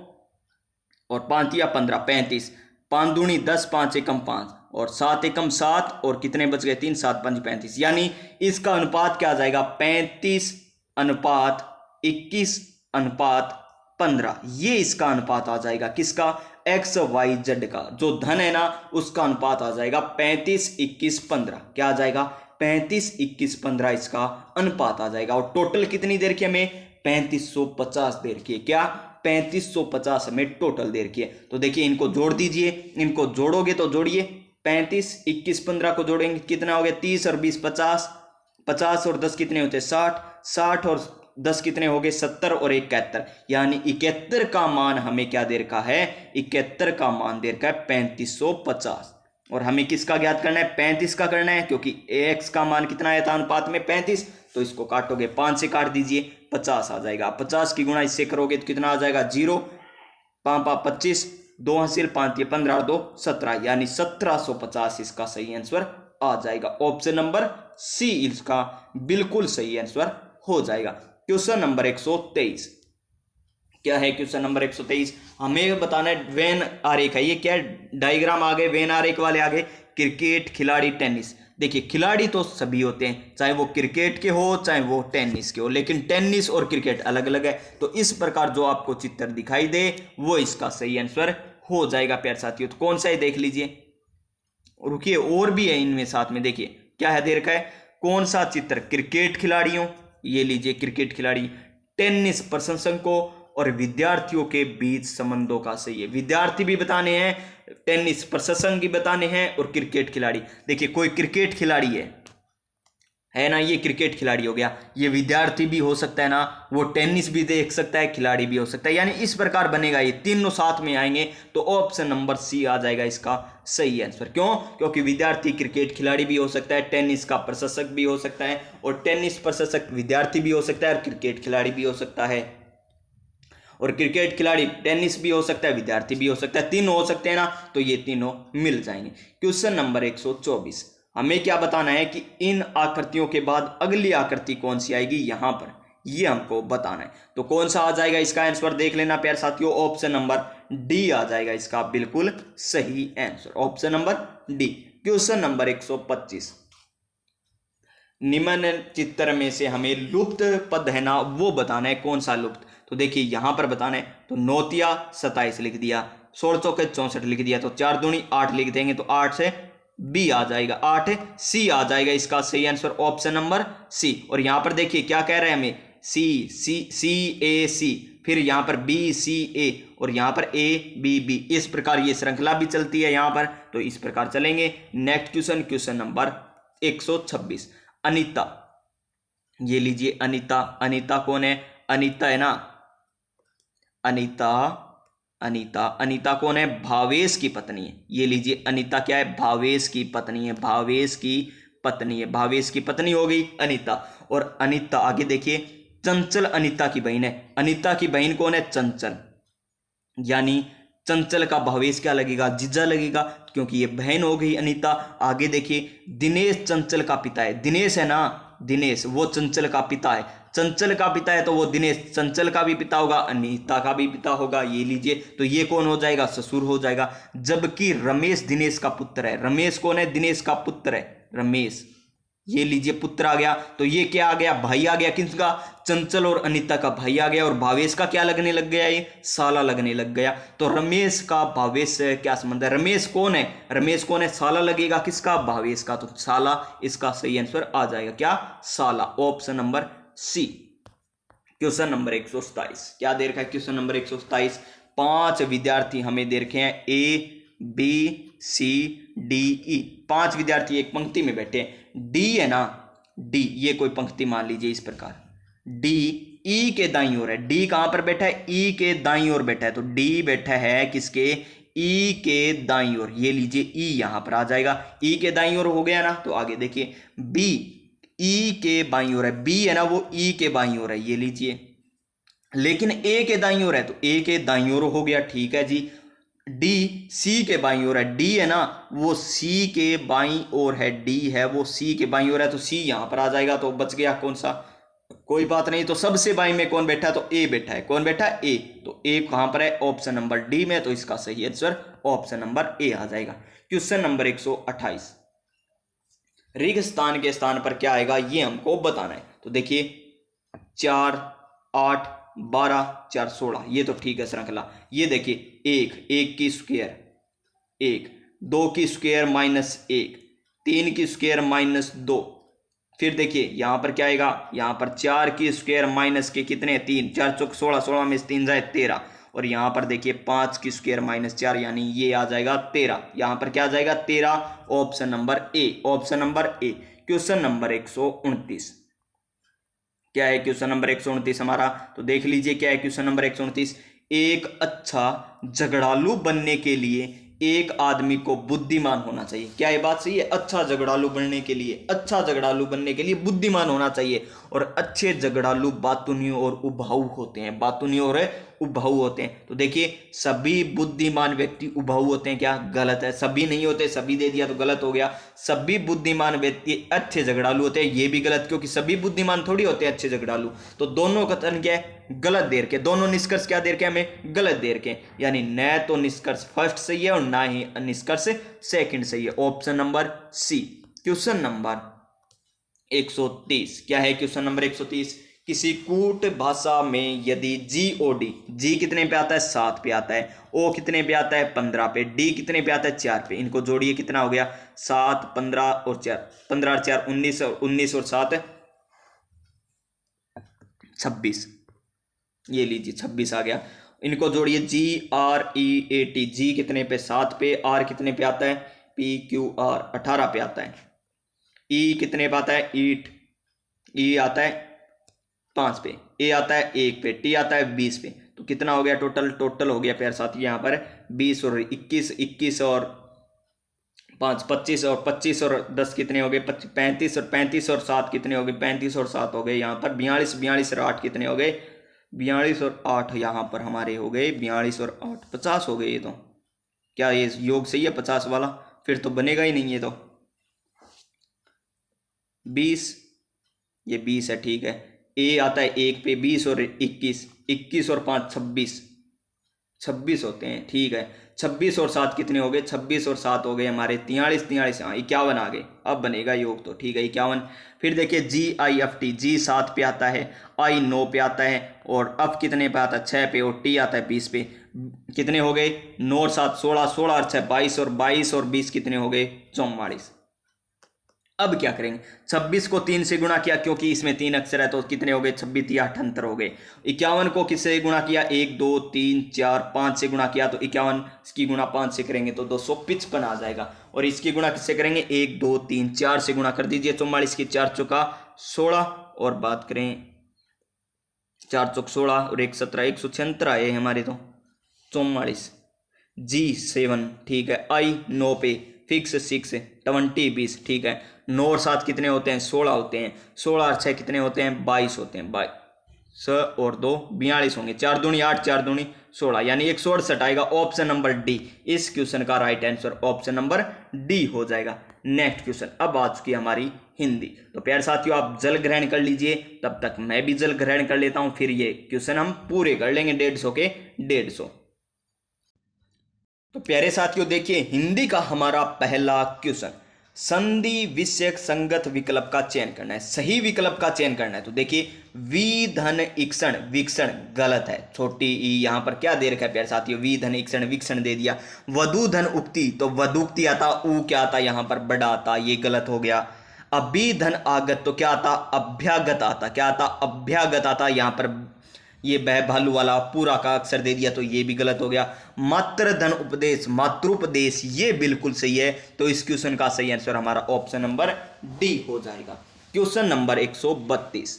और 5 तिया 15, 35, 5 दूनी 10, 5 एकम 5 और 7 एकम 7, और कितने बच गए 3 7 5 35, यानी इसका अनुपात क्या आ जाएगा 35:21:15, ये इसका अनुपात आ जाएगा। किसका, एक्स वाई जेड का जो धन है ना उसका अनुपात आ जाएगा 35:21:15। क्या आ जाएगा 35:21:15 इसका अनुपात आ जाएगा। और टोटल कितनी देर की हमें 3550 देर की है। क्या 3550 हमें टोटल देर की है। तो देखिए इनको जोड़ दीजिए, इनको जोड़ोगे तो जोड़िए, 35:21:15 को जोड़ेंगे कितना हो गया 30 और 20 50, 50 और 10 कितने होते 60, 60 और 10 कितने हो गए 70 और 71, यानी 71 का मान हमें क्या दे रखा है, 71 का मान दे रखा है 3550। और हमें किसका ज्ञात करना है 35 का करना है, क्योंकि एक्स का मान कितना आया था अनुपात में 35, तो इसको काटोगे 5 से काट दीजिए 50 आ जाएगा। 50 की गुणा इससे करोगे तो कितना आ जाएगा 0, 5 5 25, 2 हासिल 5 ये 15 2 17, यानी 1750 इसका सही आंसर आ जाएगा। ऑप्शन नंबर सी इसका बिल्कुल सही आंसर हो जाएगा। क्वेश्चन नंबर 123, क्या है क्वेश्चन नंबर 123? हमें बताना है वेन आरेख है, ये क्या डायग्राम आ गए, वेन आरेख वाले आ गए, क्रिकेट, खिलाड़ी, टेनिस। देखिए खिलाड़ी तो सभी होते हैं, चाहे वो क्रिकेट के हो चाहे वो टेनिस के हो, लेकिन टेनिस और क्रिकेट अलग अलग है। तो इस प्रकार जो आपको चित्र दिखाई दे वो इसका सही आंसर हो जाएगा प्यारे साथियों। तो कौन सा है देख लीजिए, रुकिए और भी है इनमें साथ में, देखिए क्या है दे रखा है, कौन सा चित्र, क्रिकेट खिलाड़ियों, ये लीजिए क्रिकेट खिलाड़ी, टेनिस प्रशंसकों और विद्यार्थियों के बीच संबंधों का सही है। विद्यार्थी भी बताने हैं, टेनिस प्रशंसक भी बताने हैं और क्रिकेट खिलाड़ी। देखिए कोई क्रिकेट खिलाड़ी है ना, ये क्रिकेट खिलाड़ी हो गया, ये विद्यार्थी भी हो सकता है ना, वो टेनिस भी देख सकता है, खिलाड़ी भी हो सकता है, यानी इस प्रकार बनेगा, ये तीनों साथ में आएंगे तो ऑप्शन नंबर सी आ जाएगा इसका सही आंसर। क्यों? क्योंकि विद्यार्थी क्रिकेट खिलाड़ी भी हो सकता है, टेनिस का प्रशंसक भी हो सकता है, और टेनिस प्रशंसक विद्यार्थी भी हो सकता है और क्रिकेट खिलाड़ी भी हो सकता है, और क्रिकेट खिलाड़ी टेनिस भी हो सकता है, विद्यार्थी भी हो सकता है, तीनों हो सकते हैं ना, तो ये तीनों मिल जाएंगे। क्वेश्चन नंबर 124, हमें क्या बताना है कि इन आकृतियों के बाद अगली आकृति कौन सी आएगी, यहां पर ये हमको बताना है। तो कौन सा आ जाएगा इसका आंसर देख लेना प्यारे साथियों, ऑप्शन नंबर डी आ जाएगा इसका बिल्कुल सही answer, option number D. Question number 125, निम्न चित्र में से हमें लुप्त पद है ना वो बताना है, कौन सा लुप्त। तो देखिए यहां पर बताना है, तो 9 तिया 27 लिख दिया, 16 चौके 64 लिख दिया, तो 4 दूनी 8 लिख देंगे, तो 8 से बी आ जाएगा, 8 सी आ जाएगा इसका सही आंसर, ऑप्शन नंबर सी। और यहां पर देखिए क्या कह रहे हैं हमें, सी सी सी ए सी, फिर यहां पर बी सी ए, और यहां पर ए बी बी, इस प्रकार ये श्रृंखला भी चलती है यहां पर, तो इस प्रकार चलेंगे। Next question, question number 126, Anita, ये लीजिए अनीता, अनीता कौन है, अनीता है ना, अनीता, अनीता, अनीता कौन है, भावेश की पत्नी है, ये लीजिए अनीता क्या है, भावेश की पत्नी है, भावेश की पत्नी है, भावेश की पत्नी हो गई अनीता। और अनीता आगे देखिए, चंचल अनीता की बहन है, अनीता की बहन कौन है, चंचल, यानी चंचल का भावेश क्या लगेगा, जीजा लगेगा, क्योंकि ये बहन हो गई अनीता। आगे देखिए, दिनेश चंचल का पिता है, दिनेश है ना, दिनेश वो चंचल का पिता है, चंचल का पिता है तो वो दिनेश चंचल का भी पिता होगा, अनीता का भी पिता होगा, ये लीजिए, तो ये कौन हो जाएगा, ससुर हो जाएगा। जबकि रमेश दिनेश का पुत्र है, रमेश कौन है, दिनेश का पुत्र है, रमेश, ये लीजिए पुत्र आ गया, तो ये क्या आ गया, भाई आ गया, किसका, चंचल और अनीता का भाई आ गया, और भावेश का क्या लगने लग गया, ये साला लगने लग गया। तो रमेश का भावेश से क्या संबंध है, रमेश कौन है, रमेश कौन है, साला लगेगा किसका, भावेश का, तो साला इसका सही आंसर आ जाएगा, क्या, साला, option number C. Question number 127, क्या दे रखा है क्वेश्चन नंबर 127, 5 विद्यार्थी हमें दे रखे हैं, A B C D E, 5 विद्यार्थी एक पंक्ति में बैठे हैं, डी है ना, डी ये कोई पंक्ति मान लीजिए इस प्रकार, डी ई के दाईं ओर है, डी कहां पर बैठा है, ई के दाईं ओर बैठा है, तो डी बैठा है किसके, ई के दाईं ओर, ये लीजिए ई यहां पर आ जाएगा, ई के दाईं ओर हो गया ना। तो आगे देखिए, बी ई के बाईं ओर है, बी है ना वो ई के बाईं ओर है, ये लीजिए, लेकिन ए के दाईं ओर है, तो ए के दाईं ओर हो गया, ठीक है जी। डी सी के बाईं ओर है, डी है ना वो सी के बाईं ओर है, डी है वो सी के बाईं ओर है, तो सी यहां पर आ जाएगा, तो बच गया कौन सा, कोई बात नहीं। तो सबसे बाईं में कौन बैठा है, तो ए बैठा है, कौन बैठा है, ए, तो ए कहां पर है, ऑप्शन नंबर डी में, तो इसका सही आंसर ऑप्शन नंबर ए आ जाएगा। क्वेश्चन नंबर 128, रिक्त स्थान के स्थान पर क्या आएगा ये हमको बताना है। तो देखिए 4 8 12 4 16, ये तो ठीक है श्रृंखला। ये देखिए 1 की स्क्वायर 1, 2 की स्क्वायर -1, 3 की स्क्वायर -2, फिर देखिए यहां पर क्या आएगा, यहां पर 4 की स्क्वायर माइनस के कितने 3, 4 चौक 16, 16 में 3 जाए 13, और यहां पर देखिए 5 की स्क्वायर -4, यानी ये आ जाएगा 13, यहां पर क्या आ जाएगा 13, option number A, option number A. Question number 129, क्या है क्वेश्चन नंबर 129 हमारा, तो देख लीजिए क्या है क्वेश्चन नंबर 129, एक अच्छा झगड़ालू बनने के लिए एक आदमी को बुद्धिमान होना चाहिए। क्या ये बात सही है, अच्छा झगड़ालू बनने के लिए, अच्छा झगड़ालू बनने के लिए बुद्धिमान होना चाहिए, और अच्छे झगड़ालू बातूनी और उबाऊ होते हैं, बातूनी और उभऊ होते हैं। तो देखिए सभी बुद्धिमान व्यक्ति उभऊ होते हैं, क्या गलत है, सभी नहीं होते, सभी दे दिया तो गलत हो गया। सभी बुद्धिमान व्यक्ति अच्छे झगड़ालू होते हैं, ये भी गलत, क्योंकि सभी बुद्धिमान थोड़ी होते हैं अच्छे झगड़ालू। तो दोनों कथन क्या है, गलत दे रखे, दोनों निष्कर्ष क्या दे रखे हमें, गलत दे रखे, यानी न तो निष्कर्ष फर्स्ट सही है और ना ही निष्कर्ष सेकंड सही है। Option number C. Question number 130 क्या है, क्वेश्चन नंबर 130, किसी कूट भाषा में यदि GOD, जी कितने पे आता है, 7 पे आता है, ओ कितने पे आता है, 15 पे, डी कितने पे आता है, 4 पे, इनको जोड़िए कितना हो गया, 7, 15 और 4, 15 और 4 19, और 19 और 7 26, ये लीजिए 26 आ गया। इनको जोड़िए GREAT, जी कितने पे, 7 पे, आर कितने पे आता है, PQR 18 पे आता है, ई कितने पे आता है, ईट, ई आता है 5 पे, ए आता है 1 पे, टी आता है 20 पे। तो कितना हो गया टोटल हो गया प्यारे साथी यहाँ पर 20 और 21, 21 और 5 25, और 25 और 10 कितने हो गए, 35, और 35 और 7 कितने हो गए, 35 और 7 हो गए यहाँ पर 42, 42 और 8 कितने हो गए, 42 और 8 यहाँ पर हमारे हो गए 42 और 8 50 हो गए। ये तो क्या ये योग सही है 50 वाला, फिर तो बनेगा ही नहीं ये तो 20, ये 20 है, ठीक है। ए आता है 1 पे, 20 और 21, 21 और 5 26, 26 होते हैं, ठीक है। 26 और 7 कितने हो गए, 26 और 7 हो गए हमारे 43, 43, हाँ 51 आ गए, अब बनेगा योग तो, ठीक है 51। फिर देखिए GIFT, जी 7 पे आता है, आई 9 पे आता है, और अब कितने पे आता है, 6 पे, और टी आता है 20 पे। कितने हो गए, 9 और 7 16, 16 और 6 22, और 22 और 20 कितने हो गए, 44। अब क्या करेंगे, 26 को 3 से गुणा किया, क्योंकि इसमें 3 अक्षर है, तो कितने हो गए, 26 या 78 हो गए। 51 को किससे गुणा किया, 1 2 3 4 5 से गुणा किया, तो 51 इसकी गुणा 5 से करेंगे तो 255 आ जाएगा। और इसकी गुणा किससे करेंगे, 1 2 3 4 से गुणा कर दीजिए, 44 की 4 चौका 16, और बात करें 4 चौक 16 और 1 17, 176 आए हमारे तो 44। G7, ठीक है। आई 9 पे, फिक्स 6, 20 20, ठीक है। 9 और 7 कितने होते हैं, 16 होते हैं, 16 और 6 कितने होते हैं, 22 होते हैं, 22 और 2 42 होंगे, 4 दूनी 8, 4 दूनी 16, यानी 168 आएगा। ऑप्शन नंबर डी इस क्वेश्चन का right answer option number D हो जाएगा। नेक्स्ट क्वेश्चन, अब आ चुकी हमारी हिंदी। तो प्यारे साथियों आप जल ग्रहण कर लीजिए, तब तक मैं भी जल ग्रहण कर लेता हूं, फिर ये क्वेश्चन हम पूरे कर लेंगे 150 के 150। तो प्यारे साथियों देखिए हिंदी का हमारा पहला क्वेश्चन, संधि विषयक संगत विकल्प का चयन करना है, सही विकल्प का चयन करना है। तो देखिए विधन इक्षण विक्षण गलत है, छोटी ई यहां पर क्या दे रखा है प्यारे साथियों, विधन इक्षण विक्षण दे दिया। वधु धन उक्ति, तो वधुक्ति आता, ऊ क्या आता यहां पर बड़ा आता, ये गलत हो गया। अभिधन आगत, तो क्या आता, अभ्यागत आता, क्या आता, अभ्यागत आता, यहां पर ये बह भालू वाला पूरा का अक्षर दे दिया, तो ये भी गलत हो गया। मात्र धन उपदेश, मातृपदेश, ये बिल्कुल सही है। तो इस क्वेश्चन का सही आंसर हमारा ऑप्शन नंबर डी हो जाएगा। क्वेश्चन नंबर 132,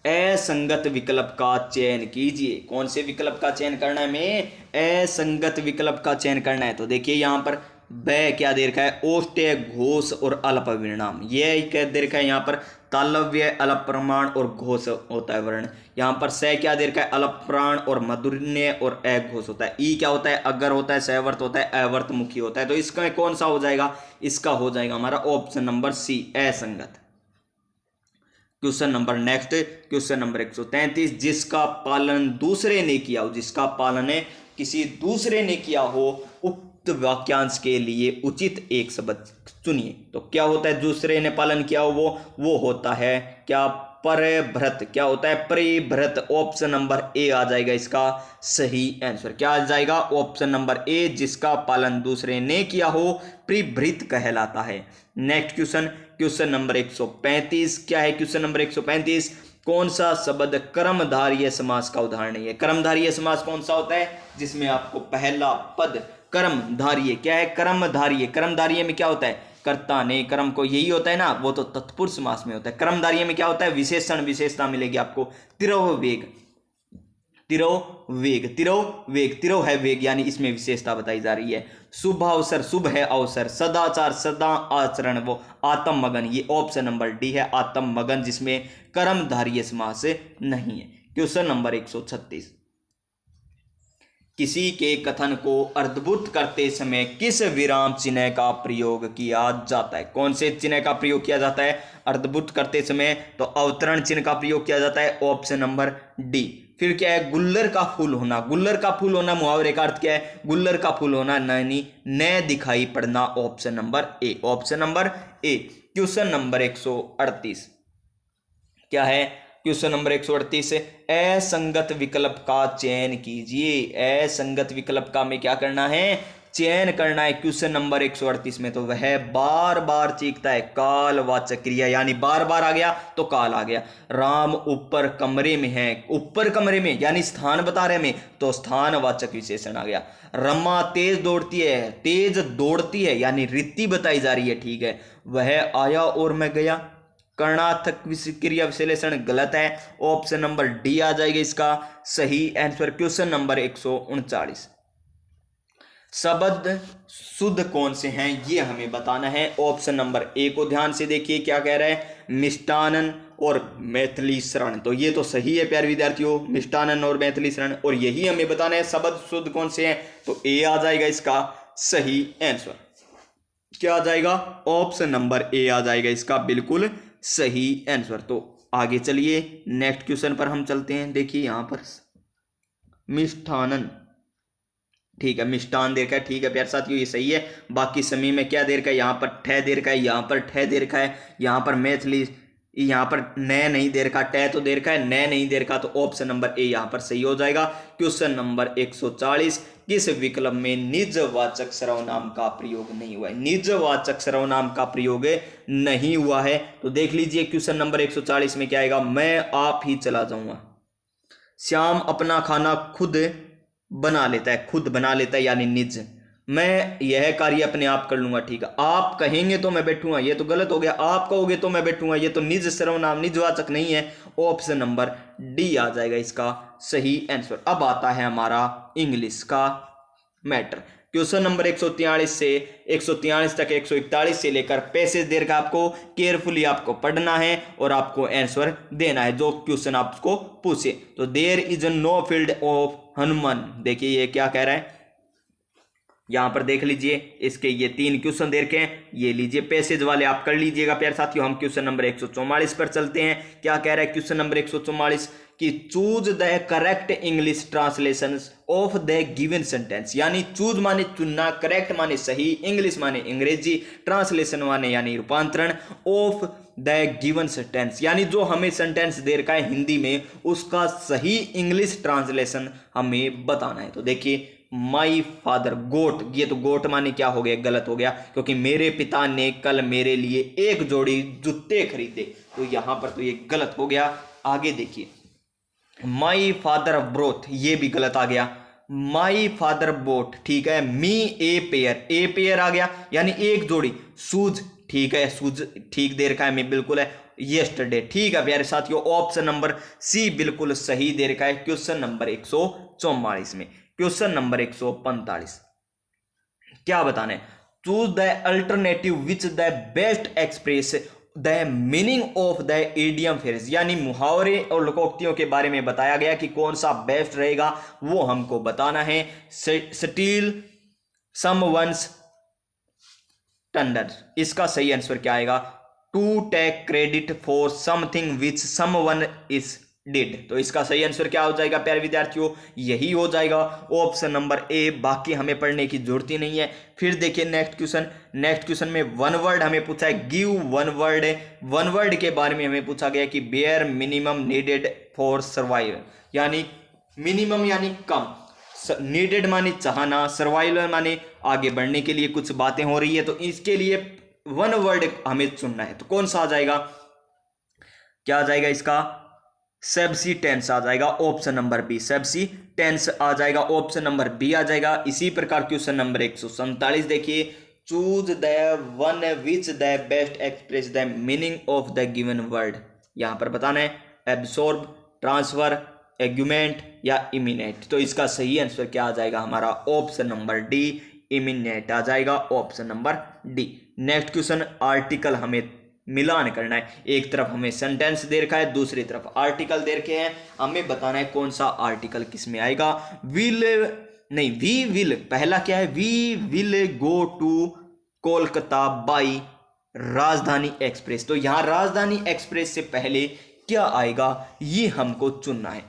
असंगत विकल्प का चयन कीजिए। कौन से विकल्प का चयन करना है हमें, असंगत विकल्प का चयन करना है। तो देखिए यहां पर ब क्या दे रखा है, ओष्ठ्य घोष और अल्प विराम, ये क्या दे रखा है यहाँ पर, तालव्य अल्प प्रमाण और घोष होता है वर्ण। यहाँ पर स क्या दे रखा है, अल्प प्राण और मधुर्य और अघोष होता है। ई क्या होता है, अगर होता है, सवर्त होता है, अवर्त मुखी होता है। तो इसका कौन सा हो जाएगा, इसका हो जाएगा हमारा ऑप्शन नंबर सी असंगत। Question number next, question number 133, जिसका पालन दूसरे ने किया हो, जिसका पालन है किसी दूसरे ने किया हो, उक्त वाक्यांश के लिए उचित एक शब्द चुनिए। तो क्या होता है दूसरे ने पालन किया हो, वो होता है क्या, परिभृत, क्या होता है, परिभृत। ऑप्शन नंबर ए आ जाएगा इसका सही आंसर, क्या आ जाएगा, ऑप्शन नंबर ए, जिसका पालन दूसरे ने किया हो परिभृत कहलाता है। नेक्स्ट क्वेश्चन, क्वेश्चन नंबर 135, क्या है क्वेश्चन नंबर 135, कौन सा शब्द कर्मधारय समास का उदाहरण है। कर्मधारय समास कौन सा होता है, जिसमें आपको पहला पद कर्मधारय, क्या है, कर्मधारय, कर्मधारय में क्या होता है, कर्ता ने कर्म को, यही होता है ना, वो तो तत्पुरुष समास में होता है। कर्मधारय में क्या होता है, विशेषण विशेषता मिलेगी आपको, तिरोह वेग, तिरोह वेग, तिरोह वेग, तिरोह है वेग, यानी इसमें विशेषता बताई जा रही है। शुभ अवसर, शुभ है अवसर, सदाचार सदा आचरण, वो आत्म मगन, ये ऑप्शन नंबर डी है आत्म मगन, जिसमें कर्मधारय समास नहीं है। क्वेश्चन नंबर 136, किसी के कथन को अर्धभुत करते समय किस विराम चिन्ह का प्रयोग किया जाता है? कौन से चिन्ह का प्रयोग किया जाता है अर्धभुत करते समय? तो अवतरण चिन्ह का प्रयोग किया जाता है, ऑप्शन नंबर डी। फिर क्या है? गुल्लर का फूल होना। गुल्लर का फूल होना मुहावरे का अर्थ क्या है? गुल्लर का फूल होना यानी न दिखाई पड़ना, option number A. Option number A. Question number 138 क्या है? क्वेश्चन नंबर 138 असंगत विकल्प का चयन कीजिए। असंगत विकल्प का हमें क्या करना है? चयन करना है। क्वेश्चन नंबर 138 में तो वह बार बार चीखता है, कालवाचक क्रिया यानी बार बार आ गया तो काल आ गया। राम ऊपर कमरे में है, ऊपर कमरे में यानी स्थान बता रहे में तो स्थानवाचक विशेषण आ गया। रमा तेज दौड़ती है, तेज दौड़ती है यानी रीति बताई जा रही है, ठीक है। वह आया और मैं गया, कर्णार्थक क्रिया विशेषण गलत है, ऑप्शन नंबर डी आ जाएगा इसका सही आंसर। क्वेश्चन नंबर 139 शब्द शुद्ध कौन से हैं ये हमें बताना है। ऑप्शन नंबर ए को ध्यान से देखिए क्या कह रहा है? मिष्टानन और मैथिली शरण। तो ये तो सही है प्यारे विद्यार्थियों, मिष्टानन और मैथिली शरण, और यही हमें बताना है शब्द शुद्ध कौन से हैं। तो ए आ जाएगा इसका सही आंसर। क्या आ जाएगा? ऑप्शन नंबर ए आ जाएगा इसका बिल्कुल सही आंसर। तो आगे चलिए नेक्स्ट क्वेश्चन पर हम चलते हैं। देखिए यहां पर मिष्ठानन, ठीक है, मिष्टान दे रखा है, ठीक है प्यारे साथियों ये सही है। बाकी समय में क्या दे रखा है? यहाँ पर ठह दे रखा है, यहाँ पर ठह दे रखा है, यहाँ पर मैथिली, यहाँ पर न नहीं दे रखा, टह तो दे रखा है, न नहीं दे रखा, तो ऑप्शन नंबर ए यहाँ पर सही हो जाएगा। क्वेश्चन नंबर 140 किस विकल्प में निजवाचक सर्वनाम का प्रयोग नहीं हुआ है? निजवाचक सर्वनाम का प्रयोग नहीं हुआ है तो देख लीजिए क्वेश्चन नंबर 140 में क्या आएगा? मैं आप ही चला जाऊंगा। श्याम अपना खाना खुद बना लेता है, खुद बना लेता है यानी निज। मैं यह कार्य अपने आप कर लूंगा, ठीक है। आप कहेंगे तो मैं बैठूंगा, ये तो गलत हो गया। आप कहोगे तो मैं बैठूंगा, ये तो निज सर्वनाम निजवाचक नहीं है। ऑप्शन नंबर डी आ जाएगा इसका सही आंसर। अब आता है हमारा इंग्लिश का मैटर। क्वेश्चन नंबर 143 से 143 तक 141 से लेकर पैसेज देर का आपको केयरफुली आपको पढ़ना है और आपको आंसर देना है जो क्वेश्चन आपको पूछे। तो there is no field of Hanuman, देखिए ये क्या कह रहा है, यहां पर देख लीजिए इसके ये 3 क्वेश्चन दे रखे हैं, ये लीजिए पैसेज वाले आप कर लीजिएगा प्यारे साथियों। हम क्वेश्चन नंबर 144 पर चलते हैं। क्या कह रहा है क्वेश्चन नंबर 144 कि choose the correct English translation of the given sentence, यानी चूज माने चुनना, करेक्ट माने सही, इंग्लिश माने अंग्रेजी, ट्रांसलेशन माने यानी रूपांतरण, ऑफ द गिवन सेंटेंस यानी जो हमें सेंटेंस दे रखा है हिंदी में उसका सही इंग्लिश ट्रांसलेशन हमें बताना है। तो देखिए माई फादर गोट, ये तो गोट माने क्या हो गया? गलत हो गया, क्योंकि मेरे पिता ने कल मेरे लिए एक जोड़ी जूते खरीदे, तो यहां पर तो ये गलत हो गया। आगे देखिए माई फादर ब्रोथ, ये भी गलत आ गया। माई फादर बोट, ठीक है। मी ए पेयर, ए पेयर आ गया यानी एक जोड़ी। शूज, ठीक है, शूज ठीक दे रखा है मैं बिल्कुल है। यस्टरडे, ठीक है प्यारे साथियों, ऑप्शन नंबर सी बिल्कुल सही दे रखा है क्वेश्चन नंबर 144 में। क्वेश्चन नंबर 145 क्या बताना है? Choose the alternative which the best express the meaning of the idiom phrase, यानी मुहावरे और लोकोक्तियों के बारे में बताया गया कि कौन सा बेस्ट रहेगा वो हमको बताना है। स्टील समवन्स थंडर, इसका सही आंसर क्या आएगा? To take credit for something which someone is did, तो इसका सही आंसर क्या हो जाएगा प्यारे विद्यार्थियों? यही हो जाएगा ऑप्शन नंबर ए। बाकी हमें पढ़ने की जरूरत ही नहीं है। फिर देखिए नेक्स्ट क्वेश्चन, नेक्स्ट क्वेश्चन में वन वर्ड हमें पूछा है, give one word. One word के बारे में हमें पूछा गया कि bare minimum needed for survival, यानी मिनिमम यानी कम, नीडेड माने चाहना, सर्वाइवल माने आगे बढ़ने के लिए कुछ बातें हो रही है, तो इसके लिए वन वर्ड हमें चुनना है। तो कौन सा आ जाएगा? क्या आ जाएगा इसका? सब्सिटेंस आ जाएगा, ऑप्शन नंबर बी। सब्सिटेंस आ जाएगा, ऑप्शन नंबर बी आ जाएगा। इसी प्रकार क्वेश्चन नंबर 147 देखिए, choose the one which the best express the meaning of the given word, यहां पर बताना है एब्सॉर्ब, ट्रांसफर, एग्यूमेंट या इमिनेट। तो इसका सही आंसर क्या आ जाएगा हमारा? ऑप्शन नंबर डी, इमिनेट आ जाएगा, option number D. Next question, article हमें मिलान करना है। एक तरफ हमें सेंटेंस दे रखा है, दूसरी तरफ आर्टिकल दे रखे हैं, हमें बताना है कौन सा आर्टिकल किस में आएगा। विल नहीं, वी विल, पहला क्या है, we will go to Kolkata by Rajdhani express. तो यहां राजधानी एक्सप्रेस से पहले क्या आएगा ये हमको चुनना है।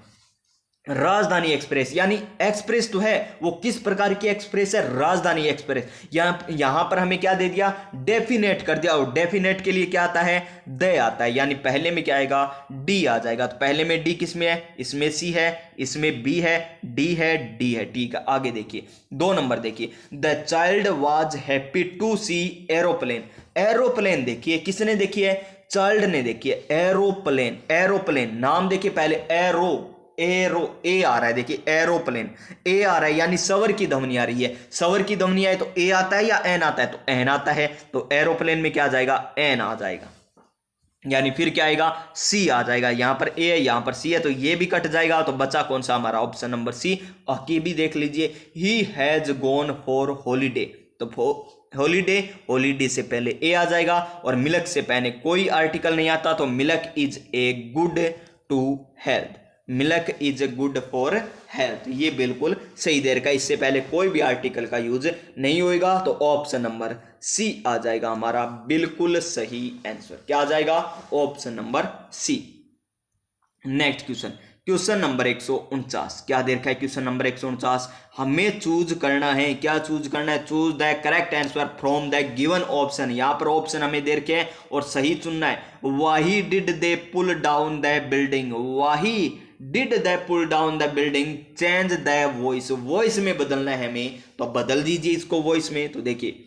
राजधानी एक्सप्रेस यानी एक्सप्रेस तो है, वो किस प्रकार की एक्सप्रेस है, राजधानी एक्सप्रेस। यहां पर हमें क्या दे दिया, डेफिनेट कर दिया, और डेफिनेट के लिए क्या आता है, दे आता है, यानी पहले में क्या आएगा, डी आ जाएगा। तो पहले में डी किसमें है, इसमें सी है, इसमें बी है, डी है, डी है, ठीक है। आगे देखिए 2 नंबर देखिए, the child was happy to see aeroplane. Aeroplane देखिए किसने देखी है, चाइल्ड ने देखी है। एरोप्लेन, एरोप्लेन नाम देखिए पहले, एरो ए आ रहा है, देखिए एरोप्लेन, ए आ रहा है, यानी सवर की ध्वनि आ रही है। सवर की ध्वनि आए तो ए आता है या एन आता है, तो एन आता है, तो एरोप्लेन में क्या आ जाएगा, एन आ जाएगा, यानी फिर क्या आएगा, सी आ जाएगा। यहां पर ए है, यहां पर सी है, तो ये भी कट जाएगा, तो बचा कौन सा हमारा, ऑप्शन नंबर सी। और की भी देख लीजिए, he has gone for holiday, तो हॉलीडे, हॉलीडे से पहले ए आ जाएगा, और मिल्क से पहले कोई आर्टिकल नहीं आता, तो milk is a good to health, milk is good for health, ये बिल्कुल सही दे रखा है, इससे पहले कोई भी आर्टिकल का यूज नहीं होएगा, तो ऑप्शन नंबर सी आ जाएगा हमारा बिल्कुल सही आंसर। क्या आ जाएगा, option number C. Next question, question number 149, क्या दे रखा है, क्वेश्चन नंबर 149, हमें चूज करना है, क्या चूज करना है, choose the correct answer from the given option. यहां पर ऑप्शन हमें दे रखे हैं और सही चुनना है। Why did they pull down the building, why did they pull down the building, change the voice, voice में बदलना है हमें, तो बदल दीजिए इसको वॉइस में। तो देखिए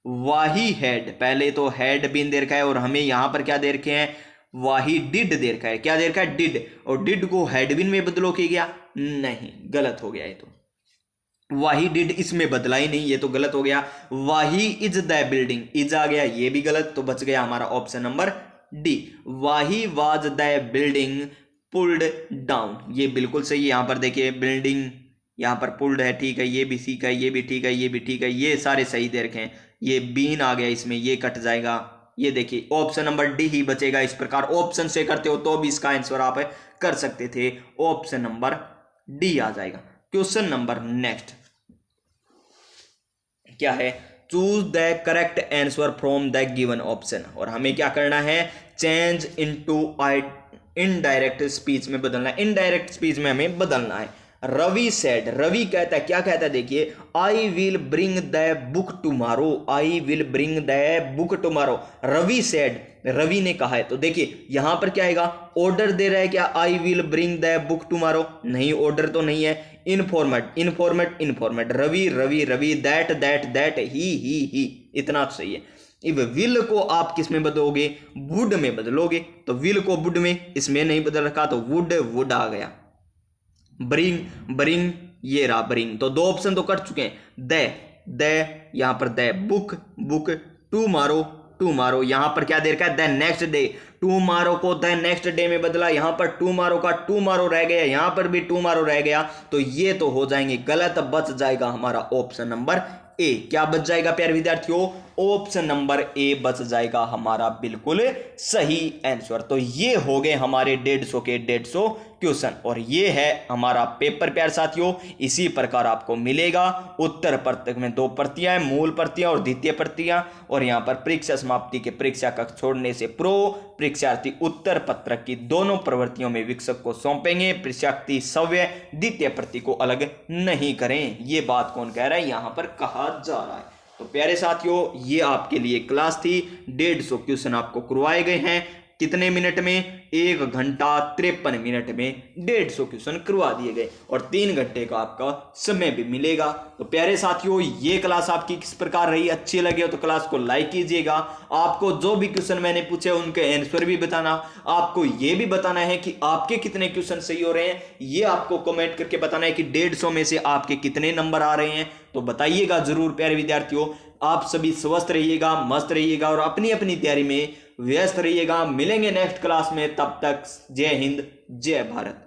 वाही हैड, पहले तो हैड बीन दे रखा है, और हमें यहां पर क्या दे रखे हैं, वाही डिड दे रखा है, क्या दे रखा है, डिड, और डिड को हैड बीन में बदलो कि गया, नहीं, गलत हो गया ये तो, वाही डिड इसमें बदला ही नहीं, ये तो गलत हो गया। वाही इज द बिल्डिंग, इज आ गया, ये भी गलत, तो बच गया हमारा option number D. Wahi was the building pulled down, ये बिल्कुल सही है। यहां पर देखिए बिल्डिंग, यहां पर पुल्ड है, ठीक है, ये भी सी का, ये भी ठीक है, ये भी ठीक है, ये सारे सही दे रखे हैं। ये बीन आ गया इसमें, ये कट जाएगा, ये देखिए ऑप्शन नंबर डी ही बचेगा। इस प्रकार ऑप्शन से करते हो तो भी इसका आंसर आप कर सकते थे, ऑप्शन नंबर डी आ जाएगा। क्वेश्चन नंबर नेक्स्ट क्या है, choose the correct answer from the given option, और हमें क्या करना है, चेंज इनटू इनडायरेक्ट स्पीच में बदलना है, इनडायरेक्ट स्पीच में हमें बदलना है। रवि सेड, रवि कहता है, क्या कहता है, देखिए I will bring the book tomorrow, I will bring the book tomorrow, Ravi said, Ravi ने कहा है। तो देखिए यहां पर क्या आएगा, ऑर्डर दे रहा है क्या, I will bring the book tomorrow, नहीं, ऑर्डर तो नहीं है। इनफॉर्मेट, इनफॉर्मेट, इनफॉर्मेट, Ravi Ravi Ravi, that that that, he, इतना तो सही है। इब विल को आप किस में बदलोगे, वुड में बदलोगे, तो विल को वुड में, इसमें नहीं बदल रखा, तो वुड, वुड आ गया। ब्रिंग, ब्रिंग, ये रहा ब्रिंग, तो 2 ऑप्शन तो कट चुके हैं। द यहां पर द, बुक, बुक, टू मारो, टू मारो, यहां पर क्या दे रखा है, द नेक्स्ट डे, टू मारो को द नेक्स्ट डे में बदला, यहां पर टू मारो का टू मारो रह गया, यहां पर भी टू मारो रह गया, तो ये तो हो जाएंगे गलत, बच जाएगा हमारा ऑप्शन नंबर ए। क्या बच जाएगा प्यारे विद्यार्थियों, ऑप्शन नंबर ए बच जाएगा हमारा बिल्कुल सही आंसर। तो ये हो गए हमारे 150 के 150 क्वेश्चन, और ये है हमारा पेपर प्यारे साथियों। इसी प्रकार आपको मिलेगा उत्तर पत्रक में 2 प्रतियां, मूल प्रतियां और द्वितीय प्रतियां, और यहां पर परीक्षा समाप्ति के परीक्षा कक्ष छोड़ने से पूर्व परीक्षार्थी उत्तर पत्रक की दोनों प्रवृत्तियों में विक्षक को सौंपेंगे, परीक्षार्थी सव्य द्वितीय प्रति को अलग नहीं करें। ये बात कौन कह रहा है, यहां पर कहा जा रहा है। तो प्यारे साथियों ये आपके लिए क्लास थी, 150 क्वेश्चन आपको करवाए गए हैं, कितने मिनट में, 1 घंटा 53 मिनट में 150 क्वेश्चन करवा दिए गए, और 3 घंटे का आपका समय भी मिलेगा। तो प्यारे साथियों ये क्लास आपकी किस प्रकार रही, अच्छी लगे हो तो क्लास को लाइक कीजिएगा। आपको जो भी क्वेश्चन मैंने पूछे उनके आंसर भी बताना, आपको ये भी बताना है कि आपके कितने क्वेश्चन सही हो रहे हैं, ये आपको कमेंट करके बताना है कि 150 में से आपके कितने नंबर आ रहे हैं, तो बताइएगा जरूर प्यारे विद्यार्थियों। आप सभी स्वस्थ रहिएगा, मस्त रहिएगा, और अपनी अपनी तैयारी में व्यस्त रहिएगा। मिलेंगे नेक्स्ट क्लास में, तब तक जय हिंद, जय भारत।